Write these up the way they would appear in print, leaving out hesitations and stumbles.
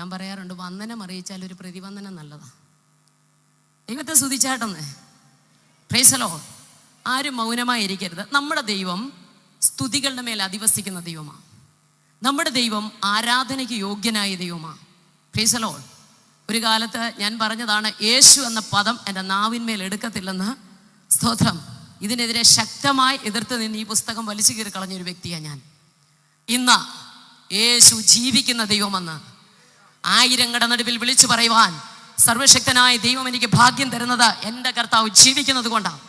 ഞാൻ പറയാറുണ്ട്, വന്ദനം അറിയിച്ചാൽ ഒരു പ്രതിവന്ദനം നല്ലതാ. ദൈവത്തെ സ്തുതിച്ചാട്ടെന്ന്. Price the Lord. ആരും മൗനമായിരിക്കരുത്. നമ്മുടെ ദൈവം സ്തുതികളുടെ മേൽ അധിവസിക്കുന്ന ദൈവമാണ്. നമ്മുടെ ദൈവം ആരാധനയ്ക്ക് യോഗ്യനായ ദൈവമാണ്. Price the Lord. ഒരു കാലത്ത് ഞാൻ പറഞ്ഞതാണ്, യേശു എന്ന പദം എൻ്റെ നാവിന്മേൽ എടുക്കത്തില്ലെന്ന്. സ്തോത്രം. ഇതിനെതിരെ ശക്തമായി എതിർത്ത് നിന്ന് ഈ പുസ്തകം വലിച്ചു കീറി കളഞ്ഞൊരു വ്യക്തിയാണ് ഞാൻ. ഇന്ന് യേശു ജീവിക്കുന്ന ദൈവമെന്ന് ആയിരങ്ങളുടെ നടുവിൽ വിളിച്ചു പറയുവാൻ സർവശക്തനായ ദൈവം എനിക്ക് ഭാഗ്യം തരുന്നത് എൻ്റെ കർത്താവ് ജീവിക്കുന്നത് കൊണ്ടാണ്.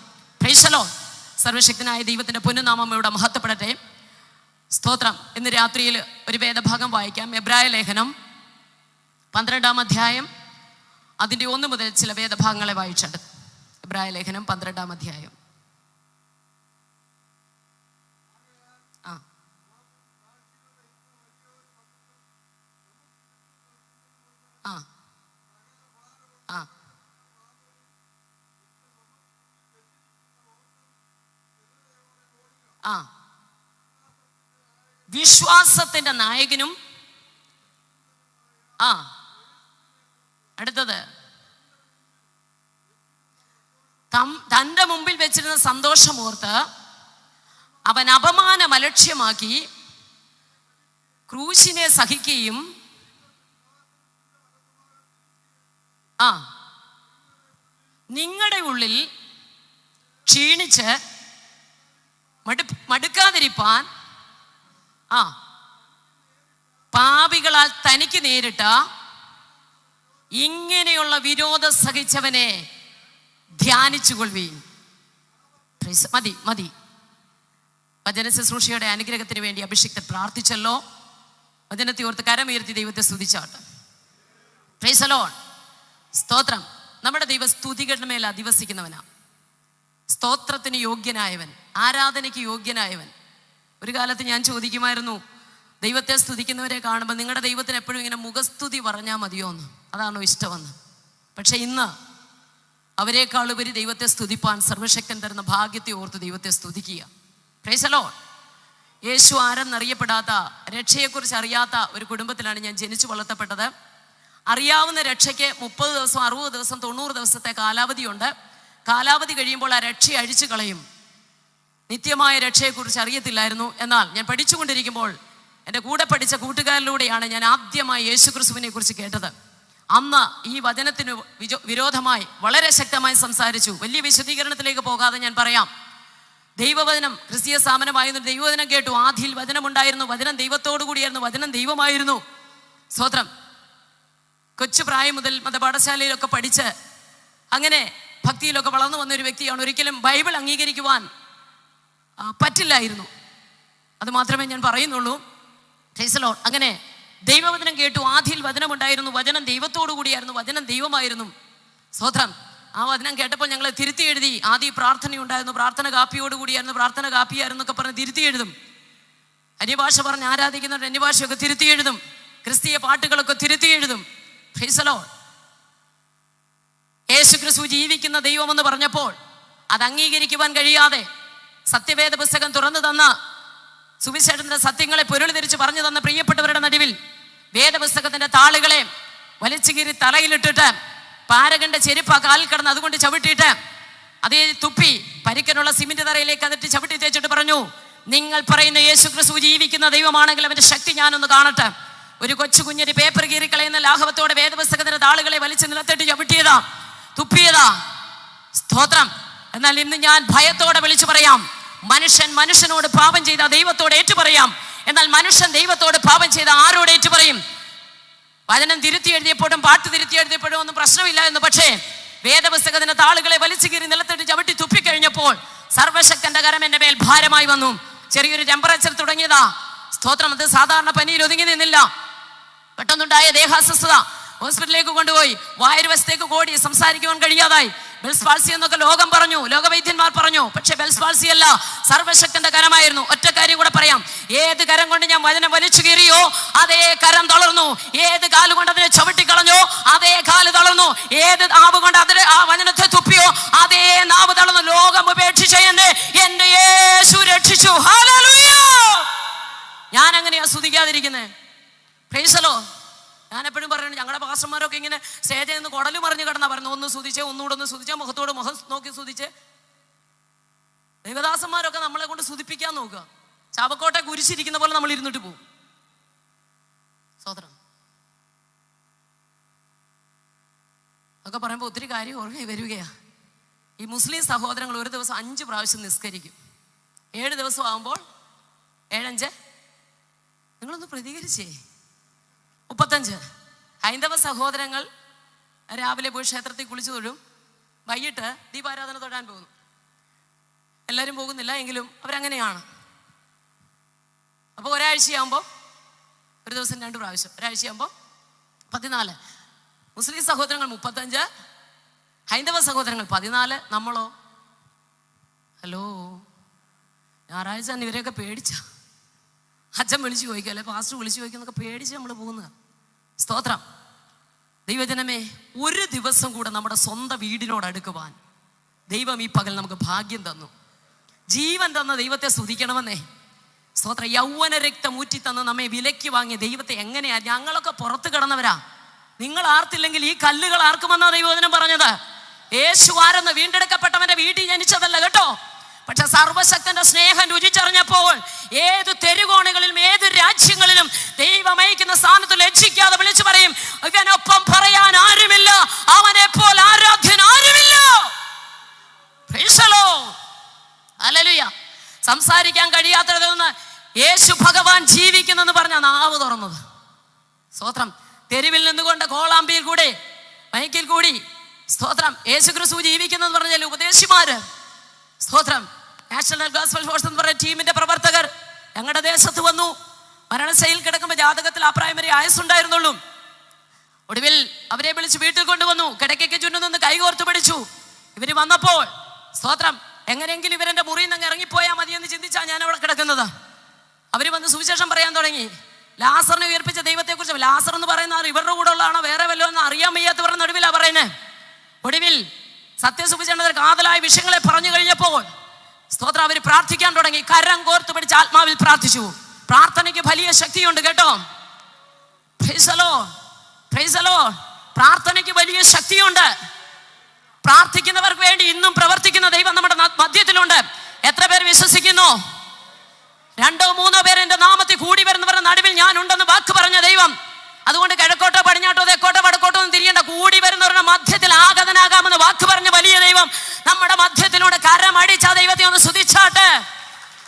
Price the Lord. സർവശക്തനായ ദൈവത്തിൻ്റെ പൊന്നുനാമം ഇവിടെ മഹത്വപ്പെടട്ടെ. സ്തോത്രം. ഇന്ന് രാത്രിയിൽ ഒരു വേദഭാഗം വായിക്കാം. എബ്രായ ലേഖനം 12-ാം അധ്യായം അതിൻ്റെ 1 മുതൽ ചില വേദഭാഗങ്ങളെ വായിച്ചിട്ട്. എബ്രായ ലേഖനം 12-ാം അധ്യായം. വിശ്വാസത്തിന്റെ നായകനും അടുത്തത് തൻ്റെ മുമ്പിൽ വെച്ചിരുന്ന സന്തോഷമോർത്ത് അവൻ അപമാനം അലക്ഷ്യമാക്കി ക്രൂശിനെ സഹിക്കുകയും നിങ്ങളുടെ ഉള്ളിൽ ക്ഷീണിച്ച് മടുക്കാതിരിപ്പാൻ പാപികളാൽ തനിക്ക് നേരിട്ട ഇങ്ങനെയുള്ള വിരോധം സഹിച്ചവനെ ധ്യാനിച്ചുകൊള്ളുവീൻ. മതി മതി. വചന ശുശ്രൂഷയുടെ അനുഗ്രഹത്തിന് വേണ്ടി അഭിഷിക്തൻ പ്രാർത്ഥിച്ചല്ലോ. വചനത്തെ ഓർത്ത് കരമുയർത്തി ദൈവത്തെ സ്തുതിച്ചാട്ടെ. Praise the Lord. സ്തോത്രം. നമ്മുടെ ദൈവം സ്തുതികളുടെ മേൽ അധിവസിക്കുന്നവനാ. സ്തോത്രത്തിന് യോഗ്യനായവൻ, ആരാധനയ്ക്ക് യോഗ്യനായവൻ. ഒരു കാലത്ത് ഞാൻ ചോദിക്കുമായിരുന്നു, ദൈവത്തെ സ്തുതിക്കുന്നവരെ കാണുമ്പോൾ നിങ്ങളുടെ ദൈവത്തിന് എപ്പോഴും ഇങ്ങനെ മുഖസ്തുതി പറഞ്ഞാൽ മതിയോ എന്ന്, അതാണോ ഇഷ്ടമെന്ന്. പക്ഷെ ഇന്ന് അവരെക്കാൾ ഉപരി ദൈവത്തെ സ്തുതിപ്പാൻ സർവശക്തൻ തരുന്ന ഭാഗ്യത്തെ ഓർത്ത് ദൈവത്തെ സ്തുതിക്കുക. Praise the Lord. യേശു ആരെന്നറിയപ്പെടാത്ത, രക്ഷയെക്കുറിച്ച് അറിയാത്ത ഒരു കുടുംബത്തിലാണ് ഞാൻ ജനിച്ചു വളർത്തപ്പെട്ടത്. അറിയാവുന്ന രക്ഷയ്ക്ക് 30 ദിവസം, 60 ദിവസം, 90 ദിവസത്തെ കാലാവധിയുണ്ട്. കാലാവധി കഴിയുമ്പോൾ ആ രക്ഷ അഴിച്ചു കളയും. നിത്യമായ രക്ഷയെക്കുറിച്ച് അറിയത്തില്ലായിരുന്നു. എന്നാൽ ഞാൻ പഠിച്ചുകൊണ്ടിരിക്കുമ്പോൾ എൻ്റെ കൂടെ പഠിച്ച കൂട്ടുകാരിലൂടെയാണ് ഞാൻ ആദ്യമായി യേശു ക്രിസ്തുവിനെ കുറിച്ച് കേട്ടത്. അന്ന് ഈ വചനത്തിന് വിരോധമായി വളരെ ശക്തമായി സംസാരിച്ചു. വലിയ വിശദീകരണത്തിലേക്ക് പോകാതെ ഞാൻ പറയാം. ദൈവവചനം ക്രിസ്തീയ സ്ഥാപനമായിരുന്നു. ദൈവവചനം കേട്ടു. ആദിയിൽ വചനമുണ്ടായിരുന്നു, വചനം ദൈവത്തോടു കൂടിയായിരുന്നു, വചനം ദൈവമായിരുന്നു. സ്തോത്രം. കൊച്ചു പ്രായം മുതൽ മതപാഠശാലയിലൊക്കെ പഠിച്ച് അങ്ങനെ ഭക്തിയിലൊക്കെ വളർന്നു വന്നൊരു വ്യക്തിയാണ്. ഒരിക്കലും ബൈബിൾ അംഗീകരിക്കുവാൻ പറ്റില്ലായിരുന്നു. അത് മാത്രമേ ഞാൻ പറയുന്നുള്ളൂ. Price the Lord. അങ്ങനെ ദൈവവചനം കേട്ടു. ആദിയിൽ വചനമുണ്ടായിരുന്നു, വചനം ദൈവത്തോടു കൂടിയായിരുന്നു, വചനം ദൈവമായിരുന്നു. സ്തോത്രം. ആ വചനം കേട്ടപ്പോൾ ഞങ്ങൾ തിരുത്തി എഴുതി. ആദ്യ പ്രാർത്ഥനയുണ്ടായിരുന്നു, പ്രാർത്ഥന കാപ്പിയോട് കൂടിയായിരുന്നു, പ്രാർത്ഥന കാപ്പിയായിരുന്നു എന്നൊക്കെ പറഞ്ഞ് തിരുത്തി എഴുതും. അന്യഭാഷ പറഞ്ഞ് ആരാധിക്കുന്നവരുടെ അന്യഭാഷയൊക്കെ തിരുത്തി എഴുതും. ക്രിസ്തീയ പാട്ടുകളൊക്കെ തിരുത്തി എഴുതും. Price the Lord. യേശു ക്രിസ്തു ജീവിക്കുന്ന ദൈവമെന്ന് പറഞ്ഞപ്പോൾ അത് അംഗീകരിക്കുവാൻ കഴിയാതെ സത്യവേദ പുസ്തകം തുറന്നു തന്ന, സുവിശേഷത്തിന്റെ സത്യങ്ങളെ പൊരുൾ തിരിച്ച് പറഞ്ഞു തന്ന പ്രിയപ്പെട്ടവരുടെ നടുവിൽ വേദപുസ്തകത്തിന്റെ താളുകളെ വലിച്ചു കീറി തലയിലിട്ടിട്ട് പാരകന്റെ ചെരുപ്പ് കാലിൽ കിടന്ന് അതുകൊണ്ട് ചവിട്ടിയിട്ട് അതേ തുപ്പി പരിക്കനുള്ള സിമെന്റ് തറയിലേക്ക് അതിട്ട് ചവിട്ടി തേച്ചിട്ട് പറഞ്ഞു, നിങ്ങൾ പറയുന്ന യേശു ക്രിസ്തു ജീവിക്കുന്ന ദൈവമാണെങ്കിൽ അവന്റെ ശക്തി ഞാനൊന്ന് കാണട്ടെ. ഒരു കൊച്ചു കുഞ്ഞിന് പേപ്പർ കീറിക്കളയുന്ന ലാഘവത്തോടെ വേദപുസ്തകത്തിന്റെ താളുകളെ വലിച്ച് നിലത്തിട്ട് ചവിട്ടിയതാ, തുപ്പിയതാ. സ്തോത്രം. എന്നാൽ ഇന്ന് ഞാൻ ഭയത്തോടെ വിളിച്ചു പറയാം, മനുഷ്യൻ മനുഷ്യനോട് പാപം ചെയ്ത ദൈവത്തോട് ഏറ്റുപറയാം. എന്നാൽ മനുഷ്യൻ ദൈവത്തോട് പാപം ചെയ്ത ആരോട് ഏറ്റുപറയും? വചനം തിരുത്തി എഴുതിയപ്പോഴും പാട്ട് തിരുത്തി എഴുതിയപ്പോഴും ഒന്നും പ്രശ്നമില്ലായിരുന്നു. പക്ഷേ വേദപുസ്തകത്തിന്റെ താളുകളെ വലിച്ചു കീറി നിലത്തിട്ട് ചവിട്ടി തുപ്പിക്കഴിഞ്ഞപ്പോൾ സർവശക്തന്റെ കരം എന്റെ മേൽ ഭാരമായി വന്നു. ചെറിയൊരു ടെമ്പറേച്ചർ തുടങ്ങിയതാ. സ്തോത്രം. അത് സാധാരണ പനിയിൽ ഒതുങ്ങി നിന്നില്ല. പെട്ടെന്നുണ്ടായ ദേഹാസ്വസ്ഥത. ഹോസ്പിറ്റലിലേക്ക് കൊണ്ടുപോയി. വായുവശത്തേക്ക് ഓടി. സംസാരിക്കുവാൻ കഴിയാതായി. ബെൽസ് പാൾസി എന്നൊക്കെ ലോകം പറഞ്ഞു, ലോകവൈദ്യന്മാർ പറഞ്ഞു. പക്ഷെ ബെൽസ് പാൾസി അല്ല, സർവശക്തന്റെ കരമായിരുന്നു. ഒറ്റ കാര്യം കൂടെ പറയാം, ഏത് കരം കൊണ്ട് ഞാൻ വചനം വലിച്ചു കീറിയോ അതേ കരം തളർന്നു. ഏത് കാലുകൊണ്ട് അതിനെ ചവിട്ടിക്കളഞ്ഞോ അതേ കാല് തളർന്നു. ഏത് നാവ് കൊണ്ട് അതിന് ആ വചനത്തെ തുപ്പിയോ അതേ നാവ് തളർന്നു. ലോകം ഉപേക്ഷിച്ച എന്റെ യേശു രക്ഷിച്ചു. ഹല്ലേലൂയ. ഞാൻ അങ്ങനെയാ സ്തുതിക്കാതിരിക്കുന്നത്. Price the Lord. ഞാനെപ്പോഴും പറയുന്നത്, ഞങ്ങളുടെ പാസ്റ്റർമാരൊക്കെ ഇങ്ങനെ സ്റ്റേജിൽ നിന്ന് കുടല് മറിഞ്ഞ് കിടന്നാ പറയുന്നത്, ഒന്ന് സ്തുതിച്ചേ, ഒന്നുകൂടെ ഒന്ന് സ്തുതിച്ചേ, മുഖത്തോട് മുഖം നോക്കി സ്തുതിച്ചേ. ദൈവദാസന്മാരൊക്കെ നമ്മളെ കൊണ്ട് സ്തുതിപ്പിക്കാൻ നോക്കുക. ചാവക്കോട്ടെ കുരിശിരിക്കുന്ന പോലെ നമ്മൾ ഇരുന്നിട്ട് പോകും. സ്തോത്രം. ഒക്കെ പറയുമ്പോൾ ഒത്തിരി കാര്യം ഓർമ്മ വരികയാ. ഈ മുസ്ലിം സഹോദരങ്ങൾ ഒരു ദിവസം 5 പ്രാവശ്യം നിസ്കരിക്കും. 7 ദിവസം ആകുമ്പോൾ 7×5 നിങ്ങളൊന്ന് പ്രതികരിച്ചേ 35. ഹൈന്ദവ സഹോദരങ്ങൾ രാവിലെ പോയി ക്ഷേത്രത്തിൽ കുളിച്ചു തൊഴും, വൈകിട്ട് ദീപാരാധന തൊഴാൻ പോകുന്നു. എല്ലാവരും പോകുന്നില്ല എങ്കിലും അവരങ്ങനെയാണ്. അപ്പോൾ ഒരാഴ്ചയാകുമ്പോൾ ഒരു ദിവസം 2 പ്രാവശ്യം, ഒരാഴ്ചയാകുമ്പോൾ 14. മുസ്ലിം സഹോദരങ്ങൾ 35, ഹൈന്ദവ സഹോദരങ്ങൾ 14. നമ്മളോ? ഹലോ, ഞായറാഴ്ച തന്നെ ഇവരെയൊക്കെ പേടിച്ച അച്ഛൻ വിളിച്ചു ചോദിക്കുക, അല്ലെ പാസ്റ്റർ വിളിച്ചു ചോദിക്കുന്നൊക്കെ പേടിച്ച് നമ്മൾ പോകുന്നത്. സ്തോത്രം. ദൈവജനമേ, ഒരു ദിവസം കൂടെ നമ്മുടെ സ്വന്തം വീടിനോട് അടുക്കുവാൻ ദൈവം ഈ പകൽ നമുക്ക് ഭാഗ്യം തന്നു. ജീവൻ തന്ന ദൈവത്തെ സ്തുതിക്കണമെന്നേ. സ്തോത്രം. യൗവന രക്തം ഊറ്റി തന്ന് നമ്മെ വിലയ്ക്ക് വാങ്ങിയ ദൈവത്തെ എങ്ങനെയാ? ഞങ്ങളൊക്കെ പുറത്ത് കിടന്നവരാ. നിങ്ങൾ ആർത്തില്ലെങ്കിൽ ഈ കല്ലുകൾ ആർക്കുമെന്നാ ദൈവവചനം പറഞ്ഞത്. യേശു ആരെന്ന്? വീണ്ടെടുക്കപ്പെട്ടവന്റെ വീട്ടിൽ ജനിച്ചതല്ല കേട്ടോ. പക്ഷെ സർവശക്തന്റെ സ്നേഹം രുചിച്ചറിഞ്ഞപ്പോൾ ഏത് തെരുകോണുകളിലും ഏത് രാജ്യങ്ങളിലും ദൈവമയക്കുന്ന സ്ഥാനത്ത് ലജ്ജിക്കാതെ വിളിച്ചു പറയും, ഇവനൊപ്പം പറയാൻ ആരുമില്ല, അവനെ പോലെ ആരാധ്യൻ ആരുമില്ല. ഹല്ലേലൂയ. സംസാരിക്കാൻ കഴിയാത്തതിൽ നിന്ന് യേശു ഭഗവാൻ ജീവിക്കുന്നെന്ന് പറഞ്ഞ നാവ് തുറന്നത്. സ്തോത്രം. തെരുവിൽ നിന്നുകൊണ്ട് കോളാമ്പിയിൽ കൂടെ മൈക്കിൽ കൂടി സ്തോത്രം യേശു ക്രിസ്തു ജീവിക്കുന്നെന്ന് പറഞ്ഞാൽ ഉപദേശിമാര്, സ്തോത്രം, നാഷണൽ ഗോസ്പൽ ഫോഴ്സ് എന്ന് പറയുന്ന ടീമിന്റെ പ്രവർത്തകർ ഞങ്ങളുടെ ദേശത്ത് വന്നു. മരണശൈലിയിൽ കിടക്കുമ്പോൾ ജാതകത്തിൽ ആ പ്രായം വരെ ആയുസ്സുണ്ടായിരുന്നുള്ളൂ. ഒടുവിൽ അവരെ വിളിച്ച് വീട്ടിൽ കൊണ്ടുവന്നു. കിടക്കയ്ക്ക് ചുറ്റും നിന്ന് കൈകോർത്ത് പിടിച്ചു. ഇവര് വന്നപ്പോൾ സ്തോത്രം, എങ്ങനെയെങ്കിലും ഇവരെന്റെ മുറിയിൽ നിന്ന് ഇറങ്ങിപ്പോയാൽ മതിയെന്ന് ചിന്തിച്ചാണ് ഞാൻ അവിടെ കിടക്കുന്നത്. അവര് വന്ന് സുവിശേഷം പറയാൻ തുടങ്ങി. ലാസറിനെ ഉയർപ്പിച്ച ദൈവത്തെക്കുറിച്ച്. ലാസർ എന്ന് പറയുന്ന ഇവരുടെ കൂടെ ഉള്ളതാണോ വേറെ വല്ലോ എന്ന് അറിയാൻ വയ്യാത്തവരുടെ നടുവിലാ പറയുന്നത്. ഒടുവിൽ സത്യസുവിശേഷത്തിൽ കാതലായ വിഷയങ്ങളെ പറഞ്ഞു കഴിഞ്ഞപ്പോൾ സ്തോത്രം അവര് പ്രാർത്ഥിക്കാൻ തുടങ്ങി. കരം കോർത്ത് പിടിച്ച് ആത്മാവിൽ പ്രാർത്ഥിച്ചു. പ്രാർത്ഥനയ്ക്ക് വലിയ ശക്തിയുണ്ട് കേട്ടോ. Price the Lord, praise the Lord. പ്രാർത്ഥനയ്ക്ക് വലിയ ശക്തിയുണ്ട്. പ്രാർത്ഥിക്കുന്നവർക്ക് വേണ്ടി ഇന്നും പ്രവർത്തിക്കുന്ന ദൈവം നമ്മുടെ മധ്യത്തിലുണ്ട്. എത്ര പേർ വിശ്വസിക്കുന്നു? 2-3 പേർ എന്റെ നാമത്തിൽ കൂടി വരുന്നവരുടെ നടുവിൽ ഞാൻ ഉണ്ടെന്ന് വാക്ക് പറഞ്ഞ ദൈവം. അതുകൊണ്ട് കിഴക്കോട്ടോ പടിഞ്ഞാട്ടോ തെക്കോട്ടോ വടക്കോട്ടോ ഒന്നും തിരിയേണ്ട. കൂടി വരുന്നവരുടെ മധ്യത്തിൽ ആഗതനാകാമെന്ന് വാക്ക് പറഞ്ഞ വലിയ ദൈവം നമ്മുടെ മധ്യത്തിലൂടെ കരമടിച്ച ദൈവത്തെ ഒന്ന് സ്തുതിച്ചാട്ടെ.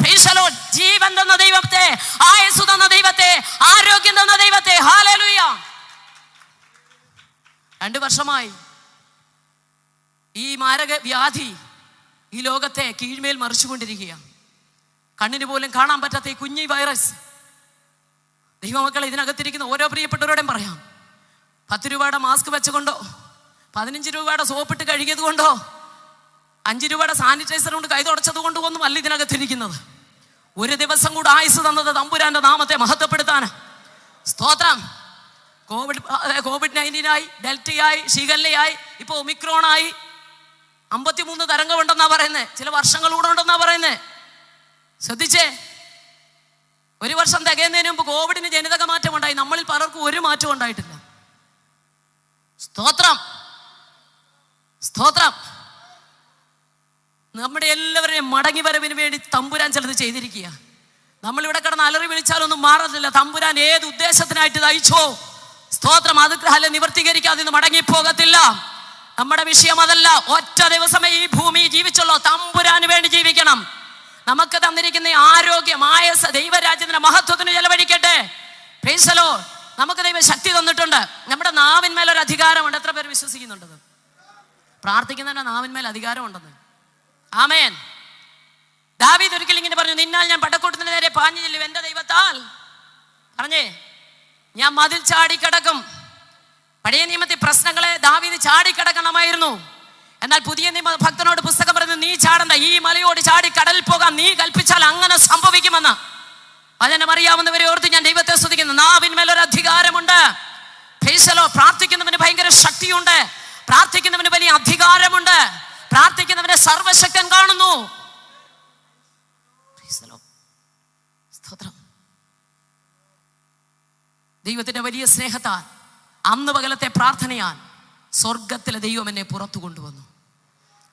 Praise the Lord. ജീവൻ തന്ന ദൈവത്തെ, ആയുസ്സ് തന്ന ദൈവത്തെ, ആരോഗ്യം തന്ന ദൈവത്തെ. ഹല്ലേലൂയ. 2 വർഷമായി ഈ മാരക വ്യാധി ഈ ലോകത്തെ കീഴ്മേൽ മറിച്ചുകൊണ്ടിരിക്കുകയാണ്. കണ്ണിന് പോലും കാണാൻ പറ്റാത്ത ഈ കുഞ്ഞി വൈറസ്. ദൈവമക്കളെ, ഇതിനകത്തിരിക്കുന്ന ഓരോ പ്രിയപ്പെട്ടവരോടും പറയാം, 10 രൂപയുടെ മാസ്ക് വെച്ചുകൊണ്ടോ 15 രൂപയുടെ സോപ്പിട്ട് കഴുകിയത് കൊണ്ടോ 5 രൂപയുടെ സാനിറ്റൈസർ കൊണ്ട് കൈ തുടച്ചത് കൊണ്ടോ ഒന്നും അല്ല ഇതിനകത്തിരിക്കുന്നത്. ഒരു ദിവസം കൂടെ ആയുസ് തന്നത് തമ്പുരാന്റെ നാമത്തെ മഹത്വപ്പെടുത്താൻ. സ്തോത്രം. കോവിഡ്-19 ഡെൽറ്റയായി, ഷിഗല്ലയായി, ഇപ്പൊ ഒമിക്രോണായി. 53 തരംഗമുണ്ടെന്നാ പറയുന്നത്. ചില വർഷങ്ങളൂടെ ഉണ്ടെന്നാ പറയുന്നത്. ശ്രദ്ധിച്ചേ. 1 വർഷം തികയുന്നതിന് മുമ്പ് കോവിഡിന് ജനിതക മാറ്റം ഉണ്ടായി. നമ്മളിൽ പലർക്കും ഒരു മാറ്റം ഉണ്ടായിട്ടില്ല. സ്തോത്രം, സ്തോത്രം. നമ്മുടെ എല്ലാവരെയും മടങ്ങി വരവിന് വേണ്ടി തമ്പുരാൻ ചിലത് ചെയ്തിരിക്കുക. നമ്മളിവിടെ കിടന്ന് അലറി വിളിച്ചാലൊന്നും മാറുന്നില്ല. തമ്പുരാൻ ഏത് ഉദ്ദേശത്തിനായിട്ട് തയ്ച്ചോ സ്തോത്രം, അത് നിവർത്തീകരിക്കാതെ ഇന്ന് മടങ്ങിപ്പോകത്തില്ല. നമ്മുടെ വിഷയം അതല്ല. ഒറ്റ ദിവസമേ ഈ ഭൂമി ജീവിച്ചുള്ളൂ. തമ്പുരാന് വേണ്ടി ജീവിക്കണം. നമുക്ക് തന്നിരിക്കുന്ന ആരോഗ്യം, ആയുസ്സ് ദൈവരാജ്യത്തിന്റെ മഹത്വത്തിന് ചെലവഴിക്കട്ടെ. Price the Lord. നമുക്ക് ദൈവം ശക്തി തന്നിട്ടുണ്ട്. നമ്മുടെ നാവിന്മേലൊരു അധികാരമുണ്ട്. എത്ര പേര് വിശ്വസിക്കുന്നുണ്ടത്? പ്രാർത്ഥിക്കുന്നതിന്റെ നാവിന്മേൽ അധികാരമുണ്ടെന്ന്. ആമേൻ. ദാവീദ് ഒരിക്കലും ഇങ്ങനെ പറഞ്ഞു, നിന്നാൽ ഞാൻ പടക്കൂട്ടത്തിന് നേരെ പാഞ്ഞു ചെല്ലും, എന്റെ ദൈവത്താൽ പറഞ്ഞേ ഞാൻ മതിൽ ചാടിക്കിടക്കും. പഴയ നിയമത്തിൽ പ്രശ്നങ്ങളെ ദാവീദ് ചാടിക്കിടക്കണമായിരുന്നു. എന്നാൽ പുതിയ നിയമ ഭക്തനോട് പുസ്തകം പറയുന്നത്, നീ ചാടണ്ട, ഈ മലയോട് ചാടി കടലിൽ പോകാം, നീ കൽപ്പിച്ചാൽ അങ്ങനെ സംഭവിക്കുമെന്ന്. വചനം അറിയാവുന്നവരെ ഓർത്ത് ഞാൻ ദൈവത്തെ സ്തുതിക്കുന്നു. നാവിന്മേലൊരു അധികാരമുണ്ട്. Price the Lord. പ്രാർത്ഥിക്കുന്നവന് ഭയങ്കര ശക്തിയുണ്ട്. പ്രാർത്ഥിക്കുന്നവന് വലിയ അധികാരമുണ്ട്. പ്രാർത്ഥിക്കുന്നവനെ സർവശക്തൻ കാണുന്നു. Price the Lord. സ്തോത്രം. ദൈവത്തിന്റെ വലിയ സ്നേഹത്താൽ അന്ന് പകലത്തെ പ്രാർത്ഥനയാൽ സ്വർഗത്തിലെ ദൈവം എന്നെ പുറത്തു കൊണ്ടുവന്നു.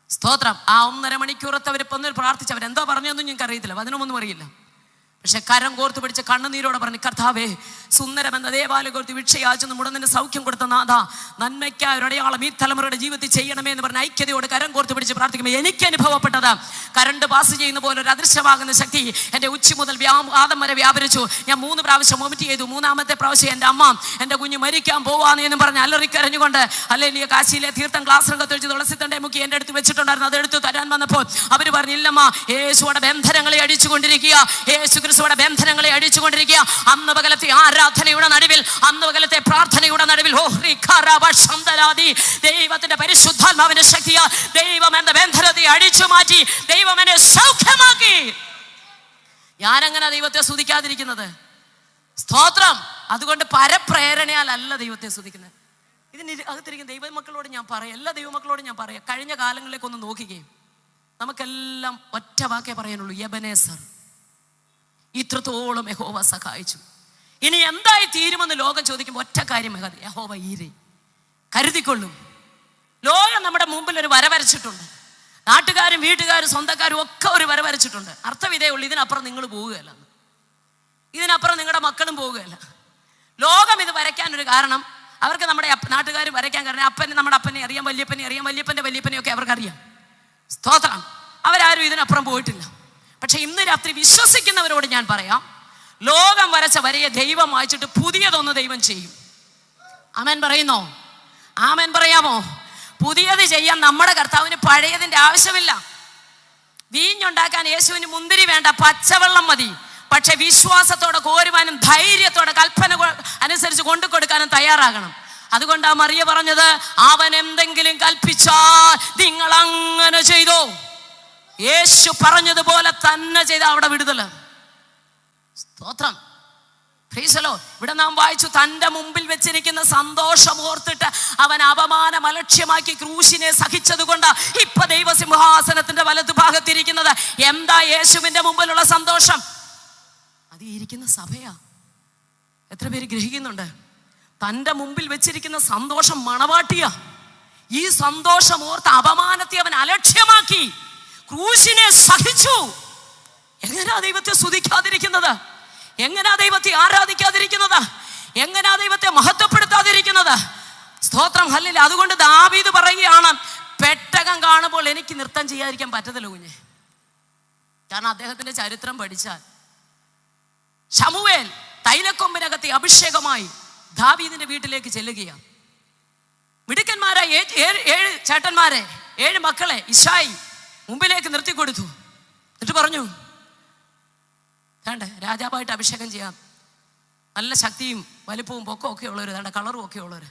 സ്തോത്രം. ആ 1.5 മണിക്കൂറത്തെ അവർ പ്രാർത്ഥിച്ച് അവരെന്തോ പറഞ്ഞൊന്നും ഞങ്ങൾക്ക് അറിയത്തില്ല, വചനമൊന്നും അറിയില്ല. പക്ഷെ കരം കോർത്ത് പിടിച്ച് കണ്ണുനീരോടെ പറഞ്ഞു, കർത്താവേ, സുന്ദരമെന്ന ദേവാലയം കോർത്ത് വിക്ഷയാച്ചെന്ന് മുടന്നിന് സൗഖ്യം കൊടുത്ത നാഥ, നന്മയ്ക്കായ ഒരു അടയാളം ഈ തലമുറയുടെ ജീവിതത്തിൽ ചെയ്യണമേ എന്ന് പറഞ്ഞ് ഐക്യതയോട് കരം കോർത്ത് പിടിച്ച് പ്രാർത്ഥിക്കുമ്പോൾ എനിക്ക് അനുഭവപ്പെട്ടത് കരണ്ട് പാസ് ചെയ്യുന്ന പോലെ ഒരു അദൃശ്യമാകുന്ന ശക്തി എൻ്റെ ഉച്ചി മുതൽ ആദം വരെ വ്യാപരിച്ചു. ഞാൻ 3 പ്രാവശ്യം വോമിറ്റ് ചെയ്തു. 3-ാമത്തെ പ്രാവശ്യം എൻ്റെ അമ്മ എൻ്റെ കുഞ്ഞ് മരിക്കാൻ പോവാന്ന് പറഞ്ഞ് അലറിക്കരഞ്ഞുകൊണ്ട് അല്ലെങ്കിൽ കാശിയിലെ തീർത്ഥം ക്ലാസ് രംഗത്ത് വെച്ച് തുളസിത്തണ്ടേ മുക്കി എൻ്റെ അടുത്ത് വെച്ചിട്ടുണ്ടായിരുന്നു. അതെടുത്ത് തരാൻ വന്നപ്പോൾ അവർ പറഞ്ഞു, ഇല്ലമ്മ, യേശുവിടെ ബന്ധനങ്ങളെ അടിച്ചുകൊണ്ടിരിക്കുക, യേശു ക്രിസ്തുവിടെ ബന്ധനങ്ങളെ അടിച്ചുകൊണ്ടിരിക്കുക. അന്ന് പകലത്തെ ആരാധനയുടെ നടുവിൽ, അന്ന് പകലത്തെ പ്രാർത്ഥനയുടെ നടുവിൽ ദൈവത്തിന്റെ പരിശുദ്ധാത്മാവിന്റെ ശക്തിയാ ദൈവം എന്ന ബന്ധനത്തെ അടിച്ചു മാറ്റി ദൈവം എന്നെ സൗഖ്യമാക്കി. ഞാനെങ്ങനെ ദൈവത്തെ സ്തുതിക്കാതിരിക്കുന്നത്? സ്തോത്രം. അതുകൊണ്ട് പരപ്രേരണയാലല്ല ദൈവത്തെ സ്തുതിക്കുന്നത്. ഇതിന് അകത്തിരിക്കുന്ന ദൈവമക്കളോട് ഞാൻ പറയാം, എല്ലാ ദൈവമക്കളോടും ഞാൻ പറയാം, കഴിഞ്ഞ കാലങ്ങളിലേക്കൊന്ന് നോക്കുകയും നമുക്കെല്ലാം ഒറ്റ വാക്കേ പറയാനുള്ളൂ, എബനേസർ. ഇത്രത്തോളം യഹോവ സഹായിച്ചു. ഇനി എന്തായി തീരുമെന്ന് ലോകം ചോദിക്കുമ്പോൾ ഒറ്റ കാര്യം, യഹോവ ഈരെ കരുതിക്കൊള്ളും. ലോകം നമ്മുടെ മുമ്പിൽ ഒരു വര വരച്ചിട്ടുണ്ട്. നാട്ടുകാരും വീട്ടുകാരും സ്വന്തക്കാരും ഒക്കെ ഒരു വര വരച്ചിട്ടുണ്ട്. അർത്ഥം ഇതേ ഉള്ളൂ, ഇതിനപ്പുറം നിങ്ങൾ പോവുകയല്ല, ഇതിനപ്പുറം നിങ്ങളുടെ മക്കളും പോവുകയല്ല. ലോകം ഇത് വരയ്ക്കാനൊരു കാരണം, അവർക്ക് നമ്മുടെ നാട്ടുകാർ വരയ്ക്കാൻ കാരണം അപ്പനെ, നമ്മുടെ അപ്പനെ അറിയാം, വല്യപ്പനെ അറിയാം, വല്യപ്പൻ്റെ വല്യപ്പനെയൊക്കെ അവർക്കറിയാം. സ്തോത്രം. അവരാരും ഇതിനപ്പുറം പോയിട്ടില്ല. പക്ഷെ ഇന്ന് രാത്രി വിശ്വസിക്കുന്നവരോട് ഞാൻ പറയാം, ലോകം വരച്ച വരയെ ദൈവം വായിച്ചിട്ട് പുതിയതൊന്ന് ദൈവം ചെയ്യും. ആമേൻ പറയുന്നോ? ആമേൻ പറയാമോ? പുതിയത് ചെയ്യാൻ നമ്മുടെ കർത്താവിന് പഴയതിൻ്റെ ആവശ്യമില്ല. വീഞ്ഞുണ്ടാക്കാൻ യേശുവിന് മുന്തിരി വേണ്ട, പച്ചവെള്ളം മതി. പക്ഷെ വിശ്വാസത്തോടെ കോരുവാനും ധൈര്യത്തോടെ കൽപ്പന അനുസരിച്ച് കൊണ്ടു കൊടുക്കാനും തയ്യാറാകണം. അതുകൊണ്ടാ മറിയ പറഞ്ഞത്, അവൻ എന്തെങ്കിലും കൽപ്പിച്ചാൽ നിങ്ങൾ അങ്ങനെ ചെയ്തോ. യേശു പറഞ്ഞതുപോലെ തന്നെ ചെയ്ത അവിടെ വിടുതല്. സ്തോത്രം. ഇവിടെ നാം വായിച്ചു, തൻ്റെ മുമ്പിൽ വെച്ചിരിക്കുന്ന സന്തോഷം ഓർത്തിട്ട് അവൻ അപമാനം അലക്ഷ്യമാക്കി ക്രൂശിനെ സഹിച്ചത് കൊണ്ട് ഇപ്പൊ ദൈവസിംഹാസനത്തിന്റെ വലതു ഭാഗത്തിരിക്കുന്നത്. എന്താ യേശുവിന്റെ മുമ്പിലുള്ള സന്തോഷം? അത് ഇരിക്കുന്ന സഭയാ. എത്ര പേര് ഗ്രഹിക്കുന്നുണ്ട്? തൻ്റെ മുമ്പിൽ വെച്ചിരിക്കുന്ന സന്തോഷം മണവാട്ടിയാ. ഈ സന്തോഷം ഓർത്ത് അപമാനത്തെ അവൻ അലക്ഷ്യമാക്കി ക്രൂശിനെ സഹിച്ചു. എങ്ങനെയാ ദൈവത്തെ സ്തുതിക്കാതിരിക്കുന്നത്? എങ്ങനെയാ ദൈവത്തെ ആരാധിക്കാതിരിക്കുന്നത്? എങ്ങനെയാ ദൈവത്തെ മഹത്വപ്പെടുത്താതിരിക്കുന്നത്? സ്തോത്രം. ഹല്ലേലൂയ. അതുകൊണ്ട് ദാവീദ് പറയുകയാണ്, പെട്ടകം കാണുമ്പോൾ എനിക്ക് നൃത്തം ചെയ്യാതിരിക്കാൻ പറ്റത്തില്ല കുഞ്ഞെ. കാരണം അദ്ദേഹത്തിന്റെ ചരിത്രം പഠിച്ചാൽ ശമൂവേൽ തൈലക്കൊമ്പിനകത്തെ അഭിഷേകമായി ദാവീദിന്റെ വീട്ടിലേക്ക് ചെല്ലുകയാണ്. മിടുക്കന്മാരായ 7 ചേട്ടന്മാരെ, 7 മക്കളെ ഇശായി മുമ്പിലേക്ക് നിർത്തിക്കൊടുത്തു. എന്നിട്ട് പറഞ്ഞു, വേണ്ട, രാജാവായിട്ട് അഭിഷേകം ചെയ്യാം, നല്ല ശക്തിയും വലിപ്പവും പൊക്കമൊക്കെ ഉള്ളവർ, വേണ്ട കളറും ഒക്കെ ഉള്ളവർ.